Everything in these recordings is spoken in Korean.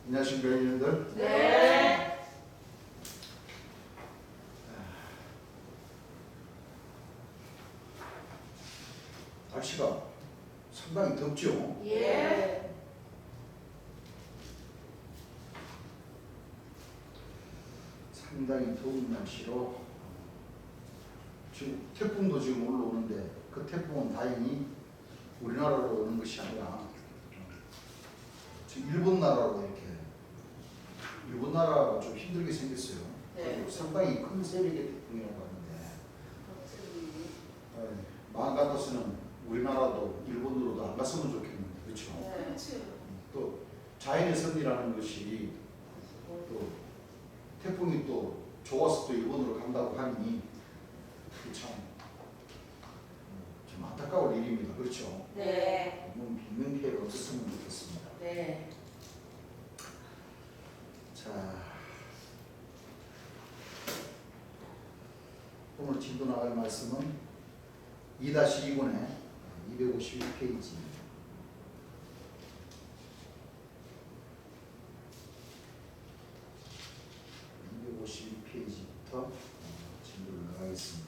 안녕하십니까, 여러분들. 네. 날씨가 상당히 덥죠. 예. 상당히 더운 날씨로 지금 태풍도 지금 올라오는데 그 태풍은 다행히 우리나라로 오는 것이 아니라 지금 일본 나라로 이렇게 일본 나라가 좀 힘들게 생겼어요. 네. 상당히 큰 세력의 태풍이라고 하는데 마음 같아서는 우리나라도 일본으로도 안 갔으면 좋겠는데 그렇죠? 네. 또 자연의 섭리라는 것이 또 태풍이 또 좋아서 또 일본으로 간다고 하니 좀 안타까울 일입니다. 그렇죠? 네. 너무 인명피해가 없었으면 좋겠습니다. 네. 자, 오늘 진도 나갈 말씀은 2-2권의 251페이지 251페이지부터 진도를 나가겠습니다.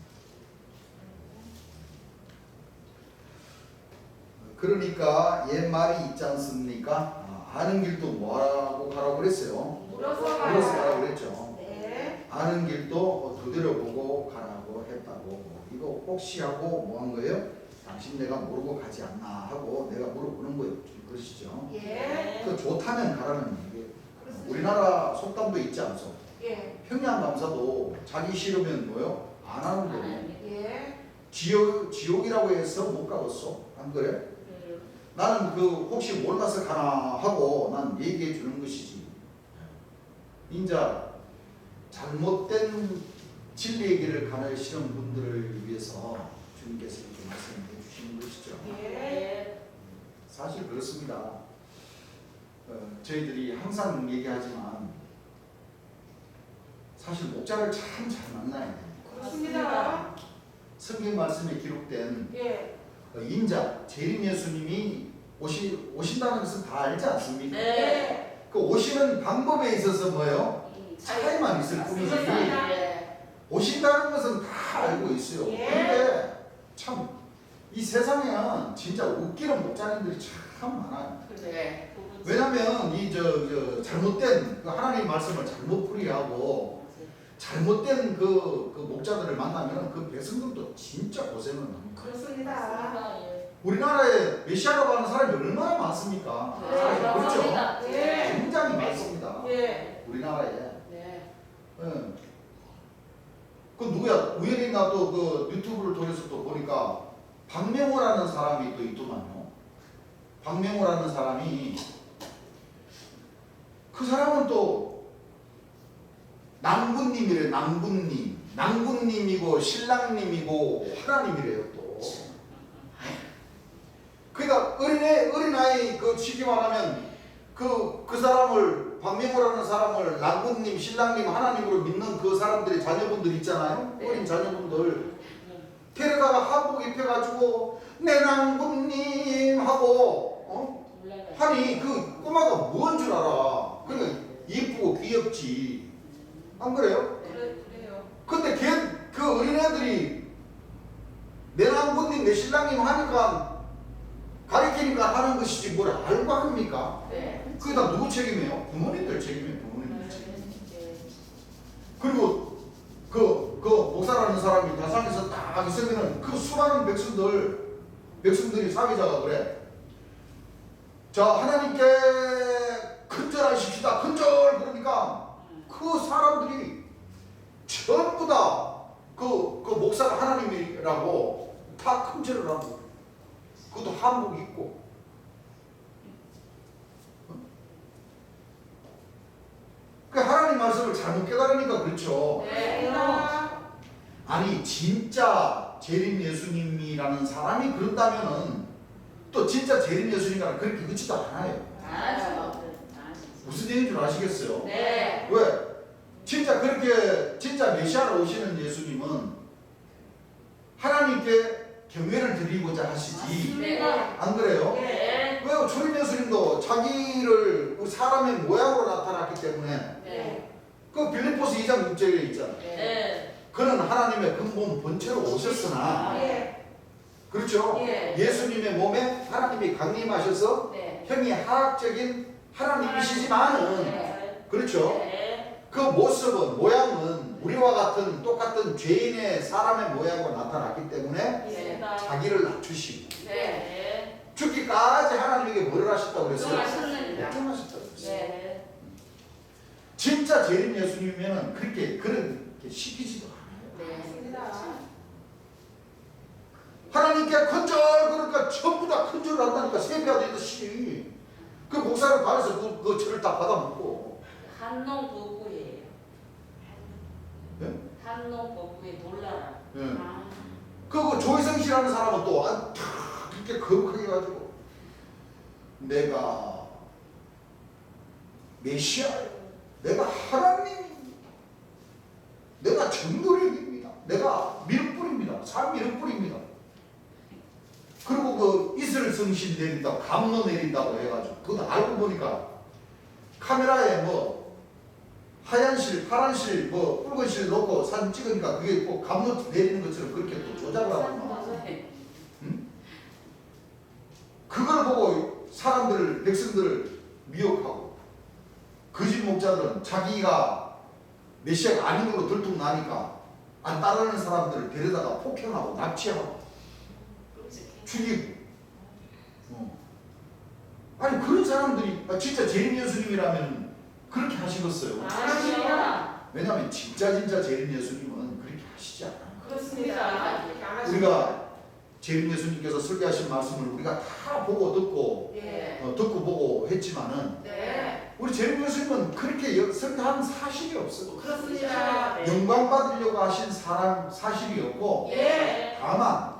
그러니까 옛말이 있지 않습니까? 아는 길도 뭐하고 가라고 그랬어요? 물어서 물어서 가라고 그랬죠. 네. 아는 길도 두드려보고 가라고 했다고. 이거 혹시 하고 뭐 한 거예요? 당신 내가 모르고 가지 않나 하고 내가 물어보는 거예요. 그러시죠? 예. 그 좋다면 가라는 얘기. 우리나라 속담도 있지 않소? 예. 평양감사도 자기 싫으면 뭐요? 안 하는 거예요. 예. 지옥이라고 해서 못 가겠어? 안 그래? 나는 그 혹시 몰라서 가나 하고 난 얘기해 주는 것이지. 인자 잘못된 진리의 길을 가르치는 분들을 위해서 주님께서 이렇게 말씀해 주시는 것이죠. 예. 사실 그렇습니다. 저희들이 항상 얘기하지만 사실 목자를 참 잘 만나야 돼요. 그렇습니다. 성경 말씀에 기록된 예. 인자 재림 예수님이 오신다는 것은 다 알지 않습니까? 네. 그 오시는 방법에 있어서 뭐예요? 차이만 있을 뿐이지 예. 오신다는 것은 다 알고 있어요. 예. 근데 참 이 세상에는 진짜 웃기는 목자님들이 참 많아요. 네. 왜냐면 이 잘못된 그 하나님 말씀을 잘못 풀이하고 잘못된 그 목자들을 만나면 그 백성들도 진짜 고생을 합니다. 그렇습니다. 우리나라에 메시아라고 하는 사람이 얼마나 많습니까? 네, 사실 그렇죠? 예. 굉장히 많습니다. 예. 우리나라에. 네. 예. 그 누구야? 우연히 나도 그 유튜브를 통해서 또 보니까 박명호라는 사람이 또 있더만요. 박명호라는 사람이 그 사람은 또 남군님이래. 남군님. 남군님이고 신랑님이고 하나님이래요 또. 그러니까 어린아이 그 쉽게 말하면 그 사람을 박명호라는 사람을 남군님, 신랑님, 하나님으로 믿는 그 사람들의 자녀분들 있잖아요. 네. 어린 자녀분들 데려다가 한복 입혀가지고 내 남군님 하고 하니 그 꼬마가 뭔 줄 알아. 그러니까 예쁘고 귀엽지. 안 그래요? 그래요. 근데 그 어린애들이 내 남군님, 내 신랑님 하니까 가리키니까 하는 것이지 뭘 알고 합니까? 네. 그게 다 누구 책임이에요? 부모님들 책임이에요. 부모님들 책임. 그리고 그 목사라는 사람이 가상에서 딱 있으면은 그 수많은 백성들이 사회자가 그래. 자, 하나님께 큰절하십시다. 큰절 그러니까 그 사람들이 전부 다 그 목사가 하나님이라고 다 큰절을 하고 그것도 한복 입고. 그 하나님 말씀을 잘못 깨달으니까 그렇죠. 네. 아니 진짜 재림 예수님이라는 사람이 그런다면은 또 진짜 재림 예수님이랑 그렇게 그렇지도 않아요. 무슨 얘기인 줄 아시겠어요? 네. 왜? 진짜 메시아로 오시는 예수님은 하나님께 경외를 드리고자 하시지. 네. 안 그래요? 네. 왜요? 주님 예수님도 자기를 사람의 모양으로 나타났기 때문에 네. 그 빌립보서 2장 6절에 있잖아. 네. 그는 하나님의 근본 본체로 오셨으나 예. 그렇죠. 예. 예수님의 몸에 하나님이 강림하셔서 네. 형이 하학적인 하나님이시지만은 네. 그렇죠. 네. 그 모습은 모양은 우리와 같은 똑같은 죄인의 사람의 모양으로 나타났기 때문에 네. 자기를 낮추시고 네. 죽기까지 하나님에게 뭐를 하셨다고 그랬어요? 인정하셨습니다. 인정하셨다고 그랬어요. 네. 진짜 재림 예수님이면 그렇게 시키지도 않아요. 네. 하나님께 큰절 그러니까 전부 다 큰절을 한다니까 세배하듯이 그 목사를 받아서 그 절을 다 받아먹고. 한농 거구예요. 예? 한농 거구에 놀라라. 예. 아. 그 조희성 씨라는 사람은 또 이렇게 거룩하게 해가지고 내가 메시아예요. 내가 하나님입니다. 내가 정도력입니다. 내가 미륵불입니다. 산 미륵불입니다. 그리고 그 이슬 성신 내린다고 감로 내린다고 해가지고 그거 알고 보니까 카메라에 뭐 하얀 실, 파란 실, 뭐 붉은 실 놓고 사진 찍으니까 그게 꼭 감로 내리는 것처럼 그렇게 또 조작을 하고 응? 그걸 보고 사람들을 백성들을 미혹하고 거짓 목자들은 자기가 메시아가 아닌 걸로 들통나니까 안 따르는 사람들을 데려다가 폭행하고 납치하고 죽이고 아니 그런 사람들이 진짜 재림 예수님이라면 그렇게 하시겠어요. 아닙니다. 왜냐하면 진짜 재림 예수님은 그렇게 하시지 않아요. 그렇습니다. 우리가 재림 예수님께서 설교하신 말씀을 우리가 다 보고 듣고 예. 듣고 보고 했지만은 네. 우리 재림 예수님은 그렇게 설교한 사실이 없어요. 그렇습니다. 영광 받으려고 하신 사람 사실이었고 예. 다만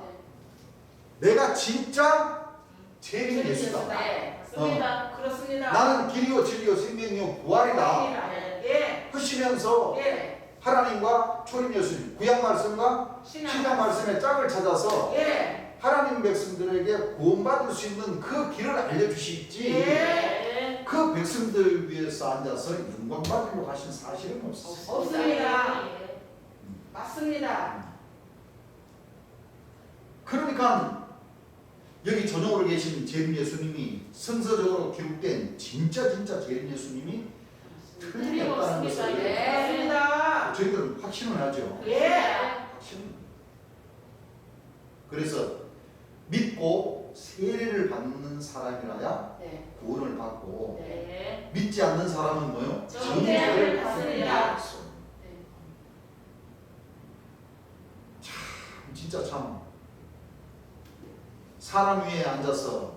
내가 진짜 재림 예수다. 네. 맞습니다. 그렇습니다. 나는 길이요 진리요 생명이요 부활이다 예. 하시면서 예. 하나님과 초림 예수님 구약 말씀과 신약 말씀의 짝을 찾아서 예. 하나님 백성들에게 구원받을 수 있는 그 길을 알려주시지 예. 그 백성들 위해서 앉아서 영광 받으려고 하신 사실은 없어요. 없습니다. 맞습니다. 그러니까 여기 전용으로 계신 재림 예수님이 성서적으로 기록된 진짜 재림 예수님이 틀림없다는 것을 예. 저희들은 확신을 하죠. 예. 확신. 그래서 믿고 세례를 받는 사람이라야 네. 구원을 받고 네. 믿지 않는 사람은 뭐요? 정죄를 받습니다. 참 진짜 참 사람 위에 앉아서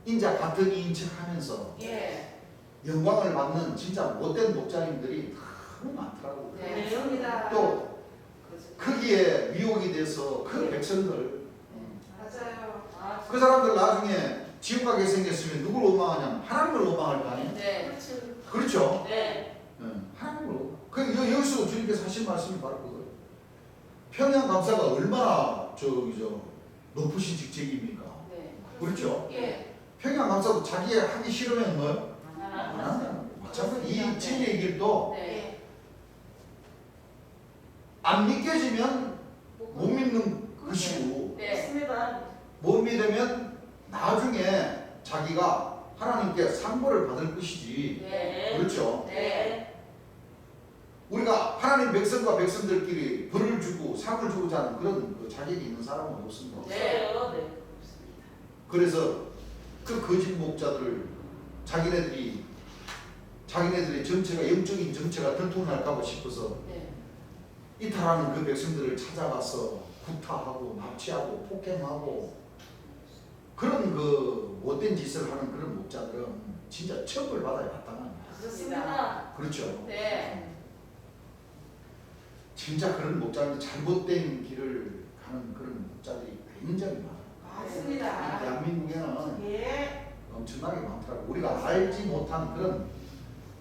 인자 같은 이인 척하면서 예. 영광을 받는 진짜 못된 목자님들이 너무 많더라고요. 네. 맞습니다. 또 거기에 미혹이 돼서 그 백성들 맞아요. 그 사람들 나중에 지옥 가게 생겼으면 누굴 원망하냐면 하나님을 원망할 거 아니에요? 네. 그렇죠? 네. 하나님을 원망. 여기서 주님께서 하신 말씀이 바로 그거예요. 평양 감사가 얼마나 높으신 직책입니까? 네. 그렇죠? 예. 평양 감사도 자기 하기 싫으면 뭐요? 안 한다는 거예요. 마찬가지 이 진리의 길도 네. 안 믿겨지면 못 믿는 것이고 네. 맞습니다. 못 믿으면 나중에 자기가 하나님께 상고를 받을 것이지. 네. 그렇죠? 네. 우리가 하나님 백성과 백성들끼리 벌을 주고 상을 주고자 하는 그런 그 자격이 있는 사람은 없습니다. 네. 그래서 그 거짓 목자들을 자기네들의 정체가 영적인 정체가 들통날까 봐 싶어서 네. 이탈하는 그 백성들을 찾아가서 구타하고 납치하고 폭행하고 그런 그 못된 짓을 하는 그런 목자들은 진짜 처벌받아야 마땅합니다. 그렇습니다. 그렇죠? 네. 진짜 그런 목자들 잘못된 길을 가는 그런 목자들이 굉장히 많아요. 이 맞습니다. 대한민국에는 예. 엄청나게 많더라고요. 우리가 알지 못한 그런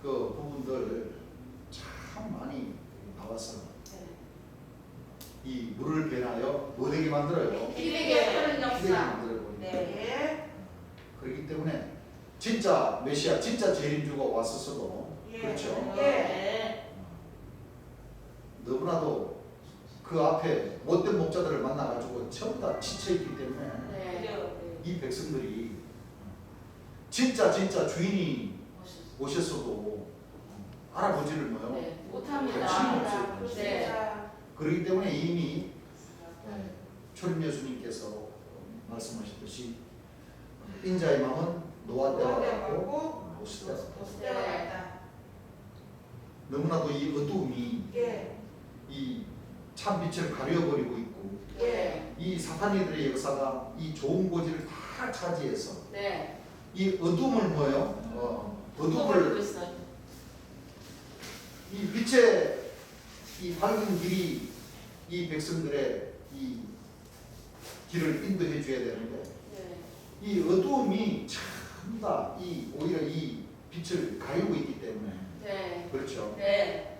그 부분들 참 많이 나와서 이 물을 배나여 뭐 되게 만들어요? 피되게 하는 피되게 역사. 만들어버립니다. 네. 그렇기 때문에 진짜 메시아, 진짜 재림주가 왔었어도 예. 그렇죠. 예. 너무나도 그 앞에 못된 목자들을 만나가지고 전부 다 지쳐있기 때문에 네. 이 백성들이 진짜 주인이 오셨어도 알아보지를 뭐요. 네, 못합니다. 관심이 없어요. 네. 그렇기 때문에 이미 초림 예수님께서 말씀하셨듯이 인자의 마음은 노아 때와 같고 모스 때와 같고 보스대와 같다. 너무나도 이 어두움이 예. 이 참빛을 가려버리고 있고 예. 이 사탄이들의 역사가 이 좋은 고지를 다 차지해서 네. 이 어둠을 뭐요? 어둠을 있어요. 이 빛의 이 밝은 길이 이 백성들의 이 길을 인도해 줘야 되는데 네. 이 어두움이 전부 다 이 오히려 이 빛을 가리고 있기 때문에 네. 그렇죠. 네.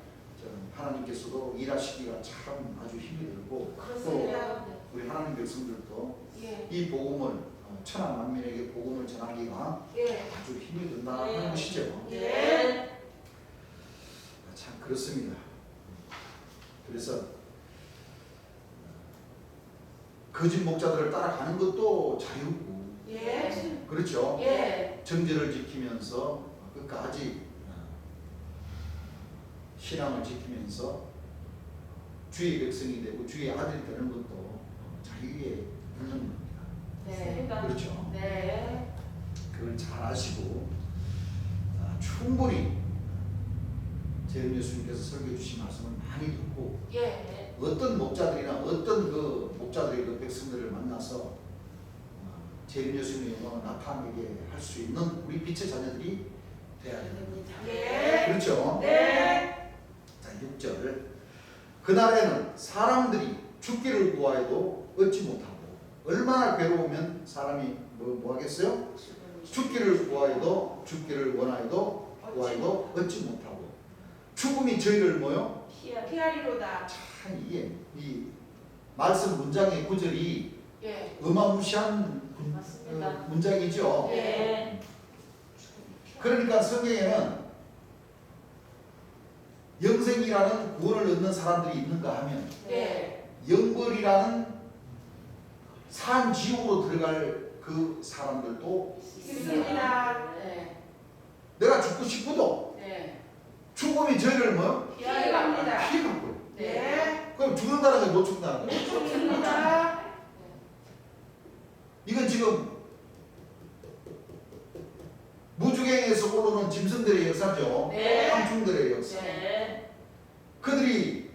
하나님께서도 일하시기가 참 아주 힘이 들고 또 그렇습니다. 우리 하나님 백성들도 예. 이 복음을 천하 만민에게 복음을 전하기가 예. 아주 힘이 든다는 것이죠. 네. 참 그렇습니다. 그래서 거짓 목자들을 따라가는 것도 자유고 예. 그렇죠. 예. 정제를 지키면서 끝까지 신앙을 지키면서 주의 백성이 되고 주의 아들이 되는 것도 자유의 분명입니다. 네. 그렇죠. 네. 그걸 잘 아시고 충분히 재림 예수님께서 설교해 주신 말씀을 많이 듣고 예. 어떤 목자들이나 어떤 그 목자들이 그 백성들을 만나서 재림 예수님의 영광을 나타내게 할 수 있는 우리 빛의 자녀들이 되어야 됩니다. 예. 그렇죠. 네. 자, 6절. 그날에는 사람들이 죽기를 구하여도 얻지 못하고 얼마나 괴로우면 사람이 뭐 하겠어요? 죽기를 구하여도 죽기를 원하여도 구하여도 얻지 못하고 죽음이 저희를 뭐요? 피하리로다. 참 이게 이 말씀 문장의 구절이 예. 어마무시한 맞습니다. 문장이죠. 예. 그러니까 성경에는 영생이라는 구원을 얻는 사람들이 있는가 하면 네. 영벌이라는 산 지옥으로 들어갈 그 사람들도 있습니다. 네. 내가 죽고 싶어도 네. 죽음이 저희를 뭐 피해갑니다. 피해갖고요. 네. 그럼 죽는다는 게 못 죽는다는 거예요. 좋습니다. 이건 지금 무주갱에서 오르는 짐승들의 역사죠. 네. 황충들의 역사. 네. 그들이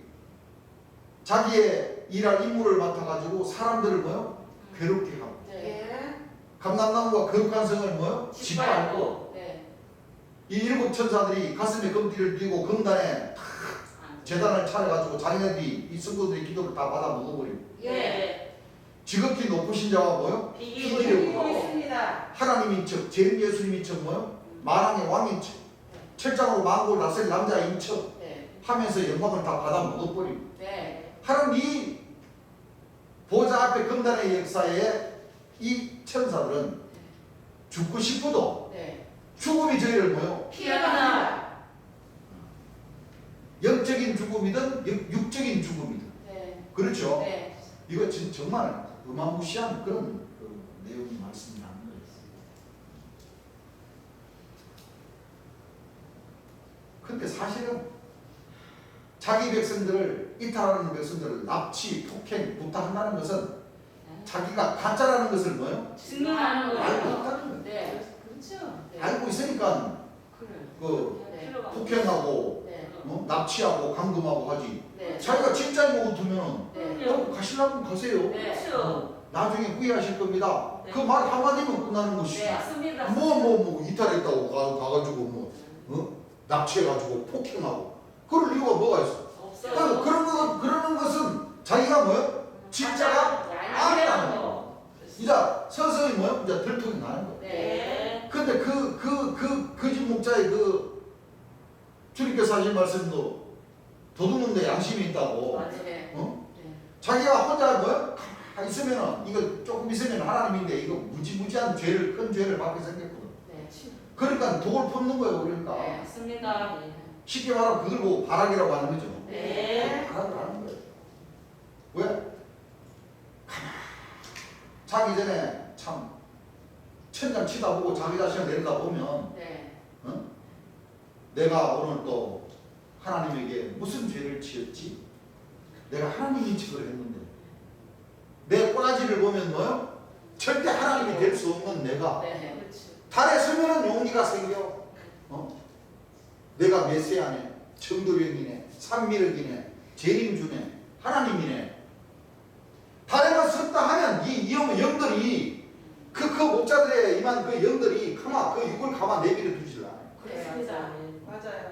자기의 일할 임무를 맡아가지고 사람들을 뭐요? 괴롭게 하고 네. 예. 감람나무와 거룩한 성을 뭐요? 짓밟고 네. 이 일곱 천사들이 가슴에 금띠를 띠고 금단에 제단을 차려가지고 자기네들이 이 성도들의 기도를 다 받아 먹어버리고 예. 지극히 높으신 자와 뭐요? 비기고 비기려고 이기고 하고 있습니다. 하나님인 척, 재림 예수님인 척 뭐요? 만왕의 왕인 척, 철장으로 만국을 다스릴 남자인 척 네. 하면서 영광을 다 받아 먹어버리고 네. 하는 이 보좌 앞에 금단의 역사에 이 천사들은 죽고 싶어도 네. 죽음이 저희를 뭐요? 피해갑니다. 영적인 죽음이든 육적인 죽음이든 네. 그렇죠? 네. 이거 정말 어마무시한 그런 그 내용이 말씀이라는 거예요. 근데 사실은 자기 백성들을 이탈하는 백성들을 납치, 폭행, 구타한다는 것은 자기가 가짜라는 것을 뭐요? 증명하는 알고 거예요. 있다는 거예요. 네. 그렇죠. 네. 알고 있으니까 그래. 그 네. 폭행하고 네. 납치하고 감금하고 하지. 네. 자기가 진짜인 거 같으면 네. 가시려면 가세요. 네. 나중에 후회하실 겁니다. 네. 그 말 한마디면 끝나는 것이지. 네. 맞습니다. 뭐 이탈했다고 가가지고 납치해가지고 폭행하고 그럴 이유가 뭐가 있어? 없어요. 그러는 것은 자기가 뭐요? 진짜가 아니라는 거. 이제 서서히 뭐요? 이제 들통이 나는 거. 네. 근데 거짓 목자의 그 주님께서 하신 말씀도 도둑놈 데 양심이 있다고. 맞아요. 어? 네. 자기가 혼자 뭐요? 가만히 있으면은 이거 조금 있으면 하나님인데 이거 무지무지한 죄를 큰 죄를 받게 생겼거든. 네. 그러니까 독을 품는 거예요. 그러니까 네. 맞습니다. 쉽게 말하면 그걸 보고 바락이라고 하는 거죠. 네. 바락을 하는 거예요. 왜? 자기 전에 참 천장 치다 보고 자기 자신을 내려다 보면 네. 내가 오늘 또 하나님에게 무슨 죄를 지었지? 내가 하나님 인식을 했는데 내 꼬라지를 보면 뭐요? 절대 하나님이 될 수 없는 내가 네. 그렇죠. 달에 서면은 용기가 생겨. 내가 메시아네, 정도령이네, 삼미력이네, 재림주네, 하나님이네. 달에만 섰다 하면 이 영들이 그 목자들의 임한 그 영들이 가만 그 육을 가만 내비려 두질 않아요. 그렇습니다. 맞아요.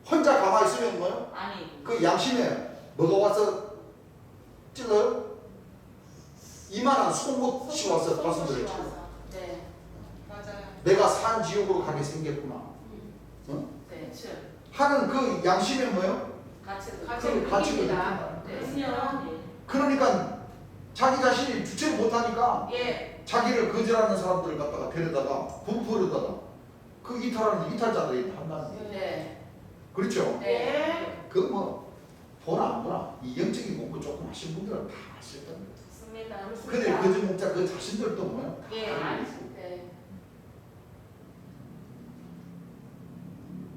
혼자 가만히 있으면 뭐요? 아니. 그 양심에 뭐가 와서 찔러요? 이만한 속못이 와서 가슴들을 찔러. 네. 맞아요. 내가 산 지옥으로 가게 생겼구나. 네. 그렇죠. 하는 그 양심에 뭐요? 같이 그 가치를 느낍니다. 느낀다. 그럼요. 그러니까 자기 자신이 주체를 못하니까 예. 자기를 거절하는 사람들을 갖다가 데려다가 부풀어다가 그 이탈자들이 한다는 거예요. 네. 그렇죠? 네. 그 뭐 보나 안 보나 이 영적인 공부 조금 하신 분들은 다 아실 겁니다. 맞습니다. 근데 거짓 목자 그 자신들도 뭐요? 예. 네.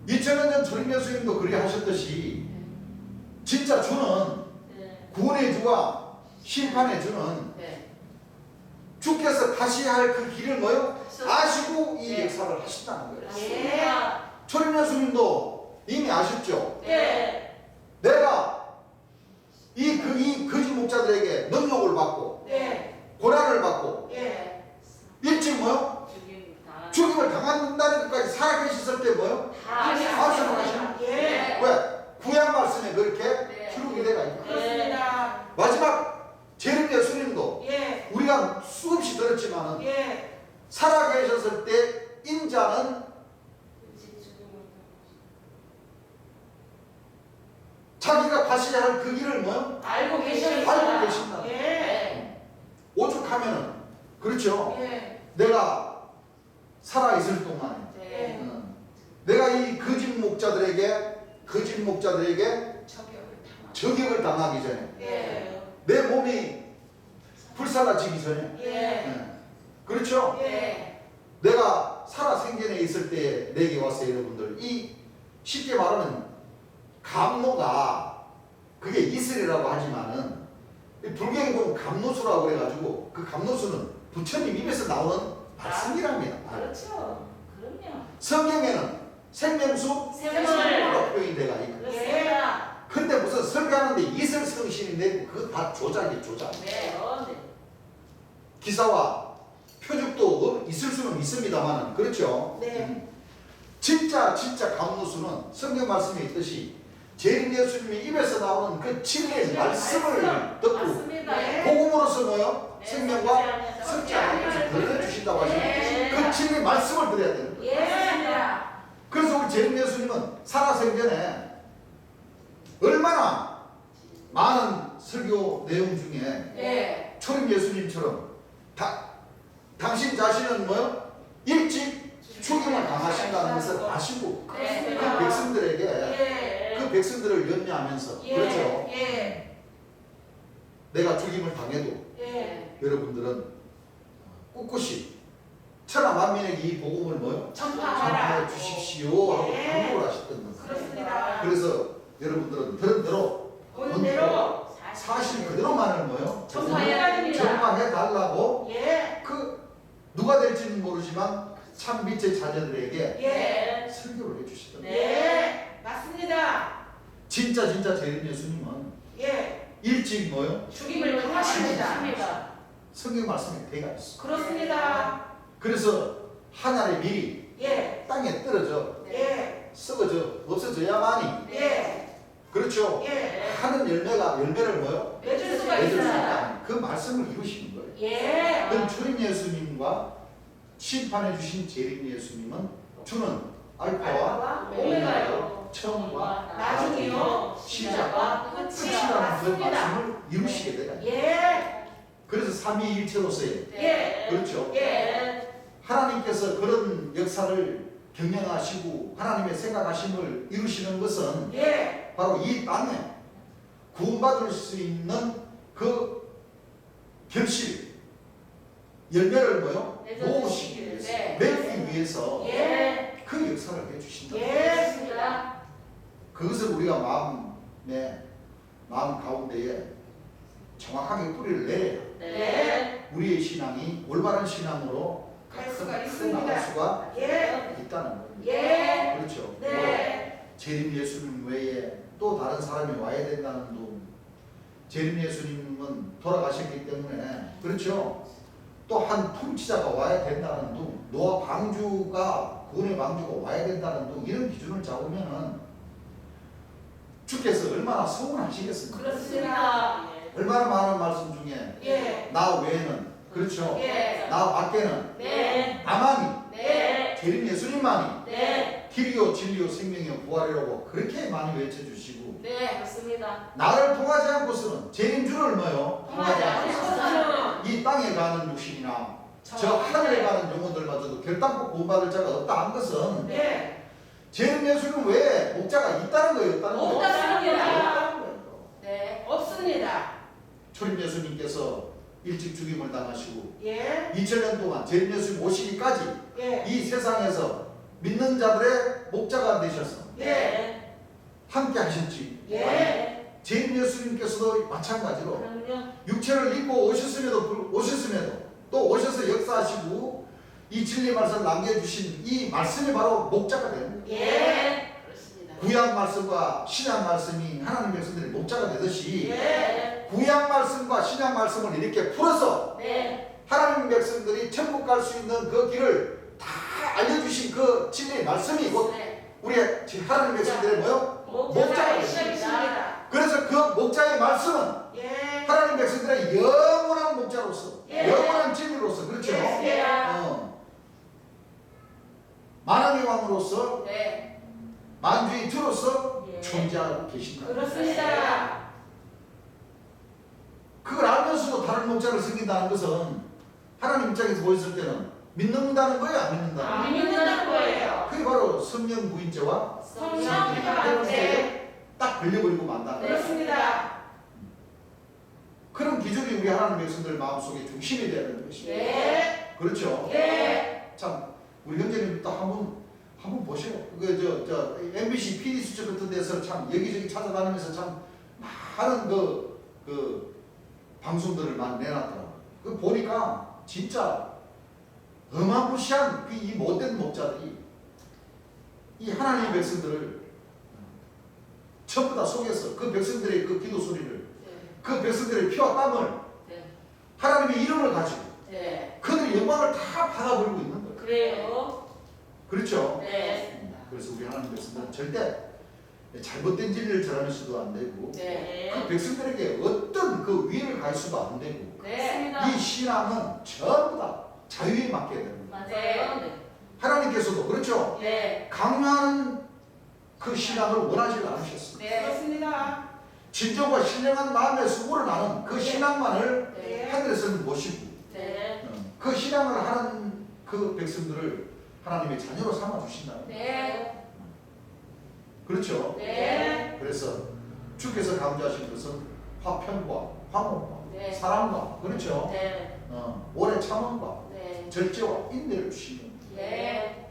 2000년 전 조림 예수님도 그렇게 하셨듯이 진짜 주는 네. 구원의 주와 심판의 주는 네. 주께서 가셔야 할 그 길을 뭐요? 아시고 이 네. 역사를 하신다는 거예요. 맞습니다. 조림 예수님도 이미 아셨죠? 네. 내가 이 거짓 목자들에게 능력을 받고 네. 고난을 받고 예. 일찍 뭐요? 죽임을 당한다는 것까지 살아계셨을 때 뭐요? 다 아시고 예. 왜? 구약 말씀에 그렇게 네. 기록이 되어 있고 그렇습니다. 마지막 재림 예수님도 예. 우리가 수없이 들었지만은 예. 살아계셨을 때 인자는 자기가 가셔야 할 그 길을 뭐요? 알고 계십니다. 알고 계신다. 예. 네. 오죽하면은 그렇죠. 예. 내가 살아 있을 동안에 네. 내가 이 거짓 목자들에게 저격을 당하기 전에 예. 내 몸이 불살라지기 전에 예. 그렇죠. 네. 내가 살아 생전에 있을 때 내게 왔어요. 여러분들 이 쉽게 말하면 감노가 그게 이슬이라고 하지만은 이 불경에 보면 감노수라고 그래가지고 그 감노수는 부처님 입에서 나오는 말씀이랍니다. 그렇죠. 그럼요. 성경에는 생명수 생명을 표현이 돼가 있고 그렇습니다. 근데 무슨 설교하는데 이슬 성신인데 그거 다 조작이 조작. 네. 네. 기사와 표적도 있을 수는 있습니다만은 그렇죠. 네. 진짜 감노수는 성경 말씀에 있듯이 재림 예수님의 입에서 나오는 그 진리의 말씀을 듣고 맞습니다. 네. 복음으로서 뭐요? 네. 생명과 성지 안에서 들려주신다고 하시는 네. 그 진리의 말씀을 드려야 되는 거예요. 예. 그래서 우리 재림 예수님은 살아생전에 얼마나 많은 설교 내용 중에 예. 초림 예수님처럼 당신 자신은 뭐요? 일찍 죽임을 당하신다는 것을 아시고 그 그렇습니다. 백성들에게 예. 그 백성들을 염려하면서 예. 그렇죠. 예. 내가 죽임을 당해도 예. 여러분들은 꿋꿋이 천하 만민에게 이 복음을 뭐요? 전파하라. 전파해 주십시오 하고 예. 강구를 하셨던 거예요. 그렇습니다. 그래서 여러분들은 들은 대로 보는 대로 사실 그대로만을 뭐요? 전파해야 됩니다. 전파해 달라고 예. 그 누가 될지는 모르지만 참 빛의 자녀들에게 예. 설교를 해주시던 거예요. 예. 맞습니다. 진짜 재림 예수님은 예. 일찍 뭐요? 죽임을 당하십니다. 성경 말씀에 대가 있어. 그렇습니다. 그래서 하늘의 밀이 예. 땅에 떨어져 예. 썩어져 없어져야만이 예. 그렇죠. 예. 하는 열매를 뭐요? 맺을 수가 맺을 수 있어요. 있다. 그 말씀을 이루시는 거예요. 예. 그럼 주님 예수님과 심판해 주신 재림 예수님은 주는 알파와 오메가요. 처음과 나중이요. 시작과 끝이라 끝이라는 그 맞습니다. 말씀을 이루시게 돼요. 예. 그래서 삼위일체로서의 예. 그렇죠. 예. 하나님께서 그런 역사를 경영하시고 하나님의 생각하심을 이루시는 것은 예. 바로 이 땅에 구원받을 수 있는 그 결실, 열매를 뭐요? 모으시기 위해서, 네. 맺기 위해서 예. 그 역사를 해주신다. 예. 있습니다. 그것을 우리가 마음 가운데에 정확하게 뿌리를 내야 네. 우리의 신앙이 올바른 신앙으로 갈 수가 나갈 있습니다. 수가 예. 있다는 겁니다. 예. 그렇죠. 네. 재림 예수님 외에 또 다른 사람이 와야 된다는 둥. 재림 예수님은 돌아가셨기 때문에 그렇죠. 또 한 통치자가 와야 된다는 둥. 노아 방주가 구원의 방주가 와야 된다는 둥. 이런 기준을 잡으면은 주께서 얼마나 서운하시겠습니까? 그렇습니다. 얼마나 많은 말씀 중에 예. 나 외에는 그렇죠. 예. 나 밖에는 네. 나만이 네. 재림 예수님만이 네. 길이요 진리요 생명이요 부활이라고 그렇게 많이 외쳐주시고 네. 맞습니다. 나를 통하지 않고서는 재림주를 뭐요? 통하지 않고서는 이 땅에 가는 육신이나 저 하늘에 가는 영혼들마저도 결단코 구원받을 자가 없다 한 것은 네. 재림 예수님 외에 목자가 있다는 거예요. 없다는 거예요. 없습니다. 네. 없습니다. 초림 예수님께서 일찍 죽임을 당하시고 예. 2000년 동안 재림 예수님 오시기까지 예. 이 세상에서 믿는 자들의 목자가 되셔서 네. 함께 하셨지. 예. 재림 예수님께서도 마찬가지로 그럼요. 육체를 입고 오셨음에도 또 오셔서 역사하시고 이 진리 말씀을 남겨주신 이 말씀이 바로 목자가 되는 거예요. 예. 그렇습니다. 구약 말씀과 신약 말씀이 하나님 백성들의 목자가 되듯이 네. 구약 말씀과 신약 말씀을 이렇게 풀어서 네. 하나님 백성들이 천국 갈 수 있는 그 길을 다 알려주신 그 진리의 말씀이 곧 네. 우리의 하나님 백성들의 뭐요? 목자가 되는 있습니다. 그래서 그 목자의 말씀은 예. 하나님 백성들의 영원한 목자로서 예. 영원한 진리로서 그렇죠? 예. 만왕의 왕으로서 네. 만주의 주로서 예. 존재하고 계신다. 그렇습니다. 그걸 알면서도 다른 목자를 섬긴다는 것은 하나님 입장에서 보였을 때는 믿는다는 거예요, 안 믿는다는 안 거예요? 믿는다는 거예요. 그게 바로 성령 부인죄와 성령한테 딱 걸려버리고 만다는 거예요. 그렇습니다. 그런 기준이 우리 하나님 백성들 마음속에 중심이 되는 것입니다. 네. 그렇죠? 예. 참 우리 형제님도 한번 보세요. 저 MBC PD 수첩 같은 데서 참 여기저기 찾아다니면서 참 많은 그 방송들을 많이 내놨더라고요. 그 보니까 진짜 어마무시한 이 못된 목자들이 이 하나님의 백성들을 전부 다 속여서 그 백성들의 그 기도 소리를 그 백성들의 피와 땀을 네. 하나님의 이름을 가지고 네. 그들의 영광을 다 받아버리고 있는 거예요. 그래요. 그렇죠? 네. 그래서 우리 하나님 백성들은 절대 잘못된 진리를 전하면서도 안 되고 네. 그 백성들에게 어떤 그 위를 갈 수도 안 되고 네. 이 신앙은 전부 다 자유에 맡게 되는 거예요. 맞아요. 네. 하나님께서도 그렇죠. 네. 강요하는 그 신앙을 원하지 않으셨습니다. 네. 그렇습니다. 진정과 신령한 마음에서 우러나는 그 신앙만을 네. 하늘에서는 모시고 네. 그 신앙을 하는 그 백성들을 하나님의 자녀로 삼아 주신다. 네. 그렇죠. 네. 그래서 주께서 강조하신 것은 화평과 화목과 네. 사랑과 그렇죠. 네. 오래 참음과 네. 절제와 인내를 주시는 네.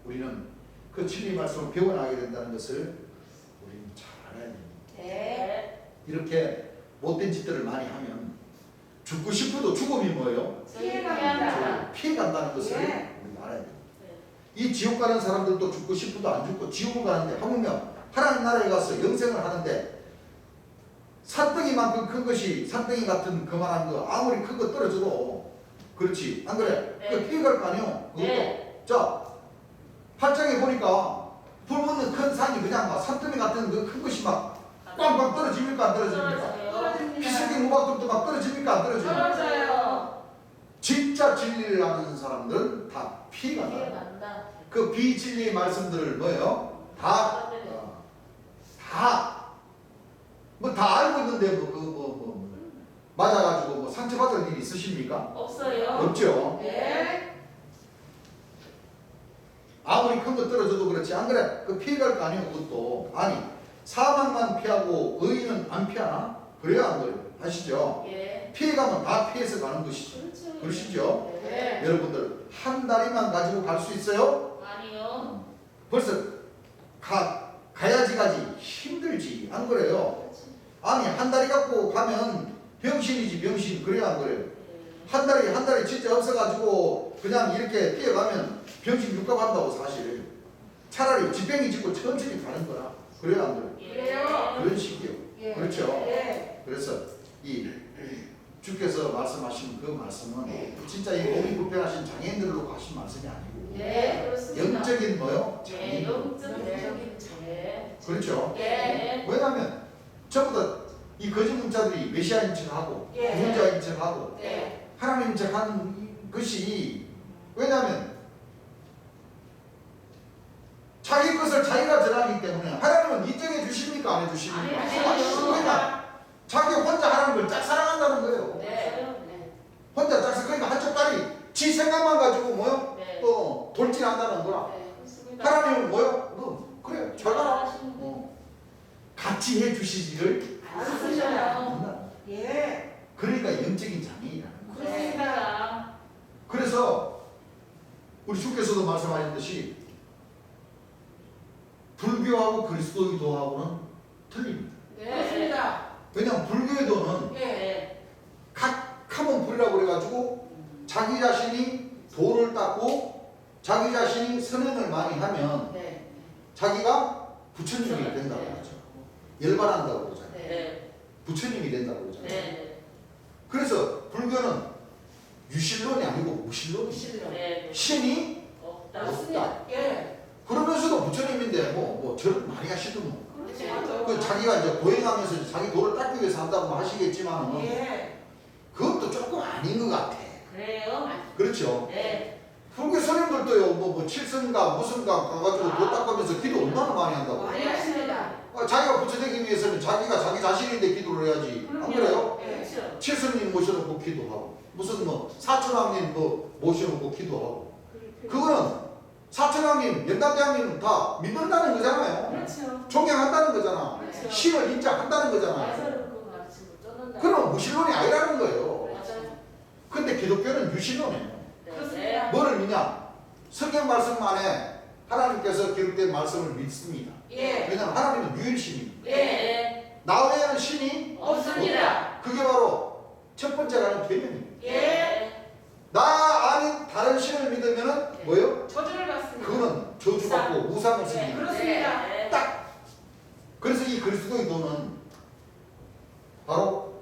우리는 그 진리 말씀을 배워나가게 된다는 것을 우리는 잘 알아야 됩니다. 네. 이렇게 못된 짓들을 많이 하면 죽고 싶어도 죽음이 뭐예요? 피해갑니다. 피해간다는 것을 예. 우리가 알아야 돼요. 네. 이 지옥 가는 사람들도 죽고 싶어도 안 죽고 지옥을 가는데 하물며 하나님 나라에 가서 영생을 하는데 산덩이만큼 큰 것이 산덩이 같은 그만한 거 아무리 큰 거 떨어져도 그렇지 안 그래? 네. 그 피해갈 거 아니에요? 그것도. 네. 자 8장에 보니까 불 묻는 큰 산이 그냥 막 산더미 같은 그 큰 것이 막 꽝꽝 떨어집니까 안 떨어집니까? 떨어져요. 피색의 무박들도 막 떨어집니까 안 떨어집니까? 떨어져요. 진짜 진리를 아는 사람들은 다 피해가 나요. 피해간다. 그 비진리의 말씀들을 뭐예요? 다 알고 있는데 맞아가지고 상처받을 일이 있으십니까? 없어요. 없죠. 네. 아무리 큰 거 떨어져도 그렇지 안 그래? 그 피해갈 거 아니에요 그것도. 아니 사망만 피하고 의인은 안 피하나? 그래요 안 그래요? 아시죠? 예. 피해가면 다 피해서 가는 것이죠. 그렇죠. 그러시죠? 네. 여러분들 한 다리만 가지고 갈 수 있어요? 아니요. 벌써 가야지 가지 힘들지 안 그래요? 아니 한 다리 갖고 가면 병신이지 병신. 그래요 안 그래요? 한 다리 진짜 없어가지고 그냥 이렇게 뛰어가면 병신 육갑한다고 사실. 차라리 지병이 짓고 천천히 가는 거라. 그래요 안 그래요? 예. 그런 식이요. 예. 그렇죠. 예. 그래서 이 주께서 말씀하신 그 말씀은 진짜 이 몸이 불편하신 장애인들로 하신 말씀이 아니고 네, 그렇습니다. 영적인 뭐요? 예, 장애인. 영적인 예. 그렇죠. 예. 왜냐하면 전부 다 이 거짓 문자들이 메시아인 척하고 예. 구원자인 척하고 네. 하나님 척하는 것이 왜냐하면 자기 것을 자기가 전하기 때문에 하나님은 인정해 주십니까 안 해주십니까? 안 안 해주세요. 해주십니까? 자기 혼자 하나님을 짝사랑한다는 거예요. 네. 네. 혼자 짝사 그러니까 한쪽 다리 지 생각만 가지고 뭐요? 네. 돌진한다는 거라. 네. 그렇습니다. 하나님은 뭐요? 너 그래 잘 가라. 잘하시는 분. 같이 해 주시지를 안 쓰셔요. 않는다. 예. 그러니까 영적인 장애인이라는 거예요. 그렇습니다. 그래서 우리 주께서도 말씀하셨듯이 불교하고 그리스도교하고는 틀립니다. 네. 그렇습니다. 왜냐하면 불교도는 예. 네. 각하면 불이라고 그래가지고 자기 자신이 도를 닦고 자기 자신이 선행을 많이 하면 네. 자기가 부처님이 된다고 네. 그러죠. 열반한다고 그러잖아요. 네. 부처님이 된다고 그러잖아요. 네. 그래서 불교는 유실론이 아니고 무실론이에요. 무실로. 네. 신이 없다. 없다. 예. 그러면서도 부처님인데 뭐 저런 많이 하시더만. 네. 맞아. 그 자기가 이제 보행하면서 자기 도를 닦기 위해서 한다고 하시겠지만 예. 그것도 조금 아닌 것 같아. 그래요? 그렇죠. 네. 불교 스님들도요 뭐 칠성가 무슨가 가가지고 도 닦으면서 기도 얼마나 많이 한다고. 많이 하십니다. 자기가 부처되기 위해서는 자기가 자기 자신인데 기도를 해야지. 안 그래요? 예. 그렇죠. 칠성님 모셔놓고 기도하고 무슨 뭐 사천왕님 뭐 모셔놓고 기도하고 그거는 사천왕님 연단대왕님 다 믿는다는 거잖아요. 그렇죠. 존경한다는 거잖아. 그렇죠. 신을 인정한다는 거잖아요. 말살은 그거 가르치고 쫓는다. 그럼 무신론이 아니라는 거예요. 맞아요. 근데 기독교는 유신론이에요. 네. 그렇습니다. 뭐를 믿냐? 성경 말씀 안에 하나님께서 기록된 말씀을 믿습니다. 예. 왜냐하면 하나님은 유일신입니다. 네. 나 외에는 신이 없습니다. 그게 바로 첫 번째라는 개념입니다. 예. 나 아닌 다른 신을 믿으면 뭐예요? 저주를 받습니다. 그거는 저주받고 우상을 네. 씁니다. 그렇습니다. 네. 딱! 그래서 이 그리스도의 도는 바로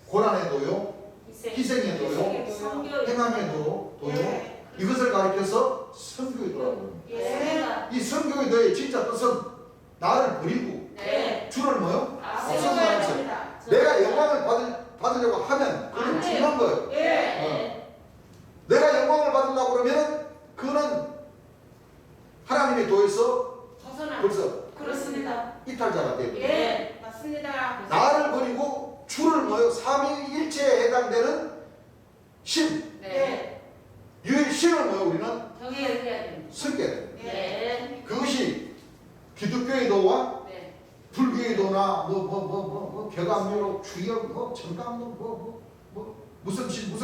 고난의 도요, 희생의 도요, 성교. 행함의 도요, 예. 이것을 가리켜서 선교의 도라고 합니다. 예. 이 선교의 도의 진짜 뜻은 나를 버리고 네. 주를 뭐요? 아, 앞서서 세워야 가면서 됩니다. 내가 영광을 받으려고 하면 그건 안 돼요. 중요한 거예요. 예. 네. 내가 영광을 받으려고 그러면 그거는 하나님의 도에서 벗어나. 벌써 그렇습니다. 이탈자가 되고 예. 맞습니다. 나를 버리고 주를 뭐요? 삼위일체에 해당되는 신, 네. 유일신을 뭐요? 우리는 정의해야 됩니다. 섬게 돼요. 네. 그것이 기독교의 도와 네. 불교의 도나 격암묘로 주역 정감도 무슨 신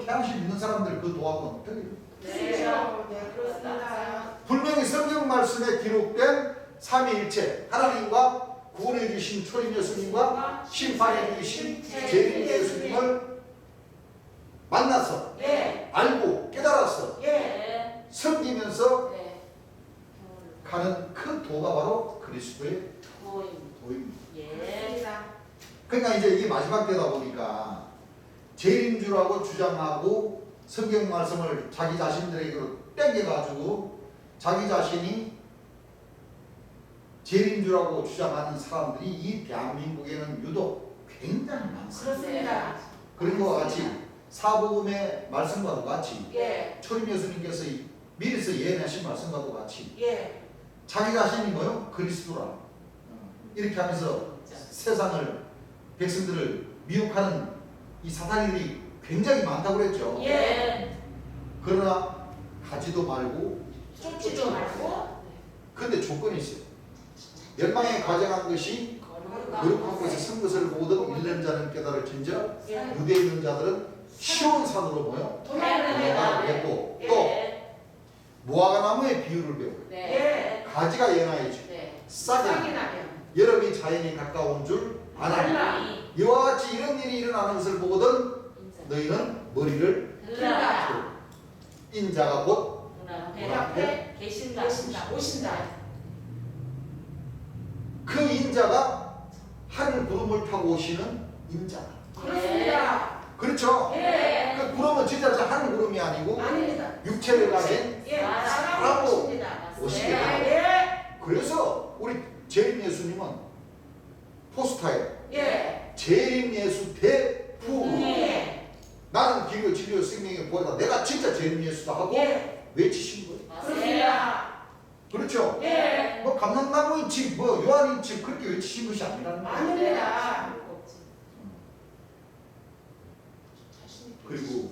태양신 믿는 사람들 그 도하고는 틀립니다. 그렇죠. 네. 그렇습니다. 분명히 성경 말씀에 기록된 삼위일체 하나님과 구원해 주신 초림 예수님과 심판해 주신 재림 예수님을 만나서 예. 알고 깨달아서 예. 네. 섬기면서 네. 가는 그 도가 바로 그리스도의 도입니다. 도입니다. 예. 그렇습니다. 그러니까 이제 이게 마지막 때다 보니까 재림주라고 주장하고 성경 말씀을 자기 자신들에게로 땡겨가지고 자기 자신이 재림주라고 주장하는 사람들이 이 대한민국에는 유독 굉장히 많습니다. 그렇습니다. 그런 것과 같이 사복음의 말씀과도 같이 예. 초림 예수님께서 미리서 예언하신 말씀과도 같이 예. 자기 자신이 뭐요? 그리스도라 이렇게 하면서 세상을 백성들을 미혹하는 이 사탄이들이 굉장히 많다고 그랬죠. 예. 그러나 가지도 말고 쫓지도 말고 근데 조건이 있어요. 멸망에 가져간 것이 거룩한 곳에 선 것을 보거든 잃는 자는 깨달을진저 예. 유대에 있는 자들은 시온 산으로 모여 도망을 배고 또 무화과 나무의 비유를 배우고 네. 가지가 연하여지고 네. 싹이 싹이 나고 나면 여름이 자연이 가까운 줄 아나니 이와 같이 이런 일이 일어나는 것을 보거든 너희는 머리를 들라. 인자가 곧 문 앞에 계신다. 오신다. 그 인자가 하늘 구름을 타고 오시는 인자다. 그렇습니다. 그렇죠? 네. 그 구름은 진짜 하늘 구름이 아니고 아닙니다. 육체를 가진 예, 사람으로 사람으로 오십니다. 오시게 네. 됩니다. 예, 그래서 우리 재림 예수님은 포스타예요. 예, 재림 예수 대부. 예, 나는 길고 진리요 생명의 보혜다. 내가 진짜 재림 예수다 하고 예, 외치신 거예요. 그렇습니다. 그렇죠? 예, 뭐 감람나무인 집, 뭐 요한인 집 그렇게 외치신 것이 아니라는 거예요. 아닙니다. 그리고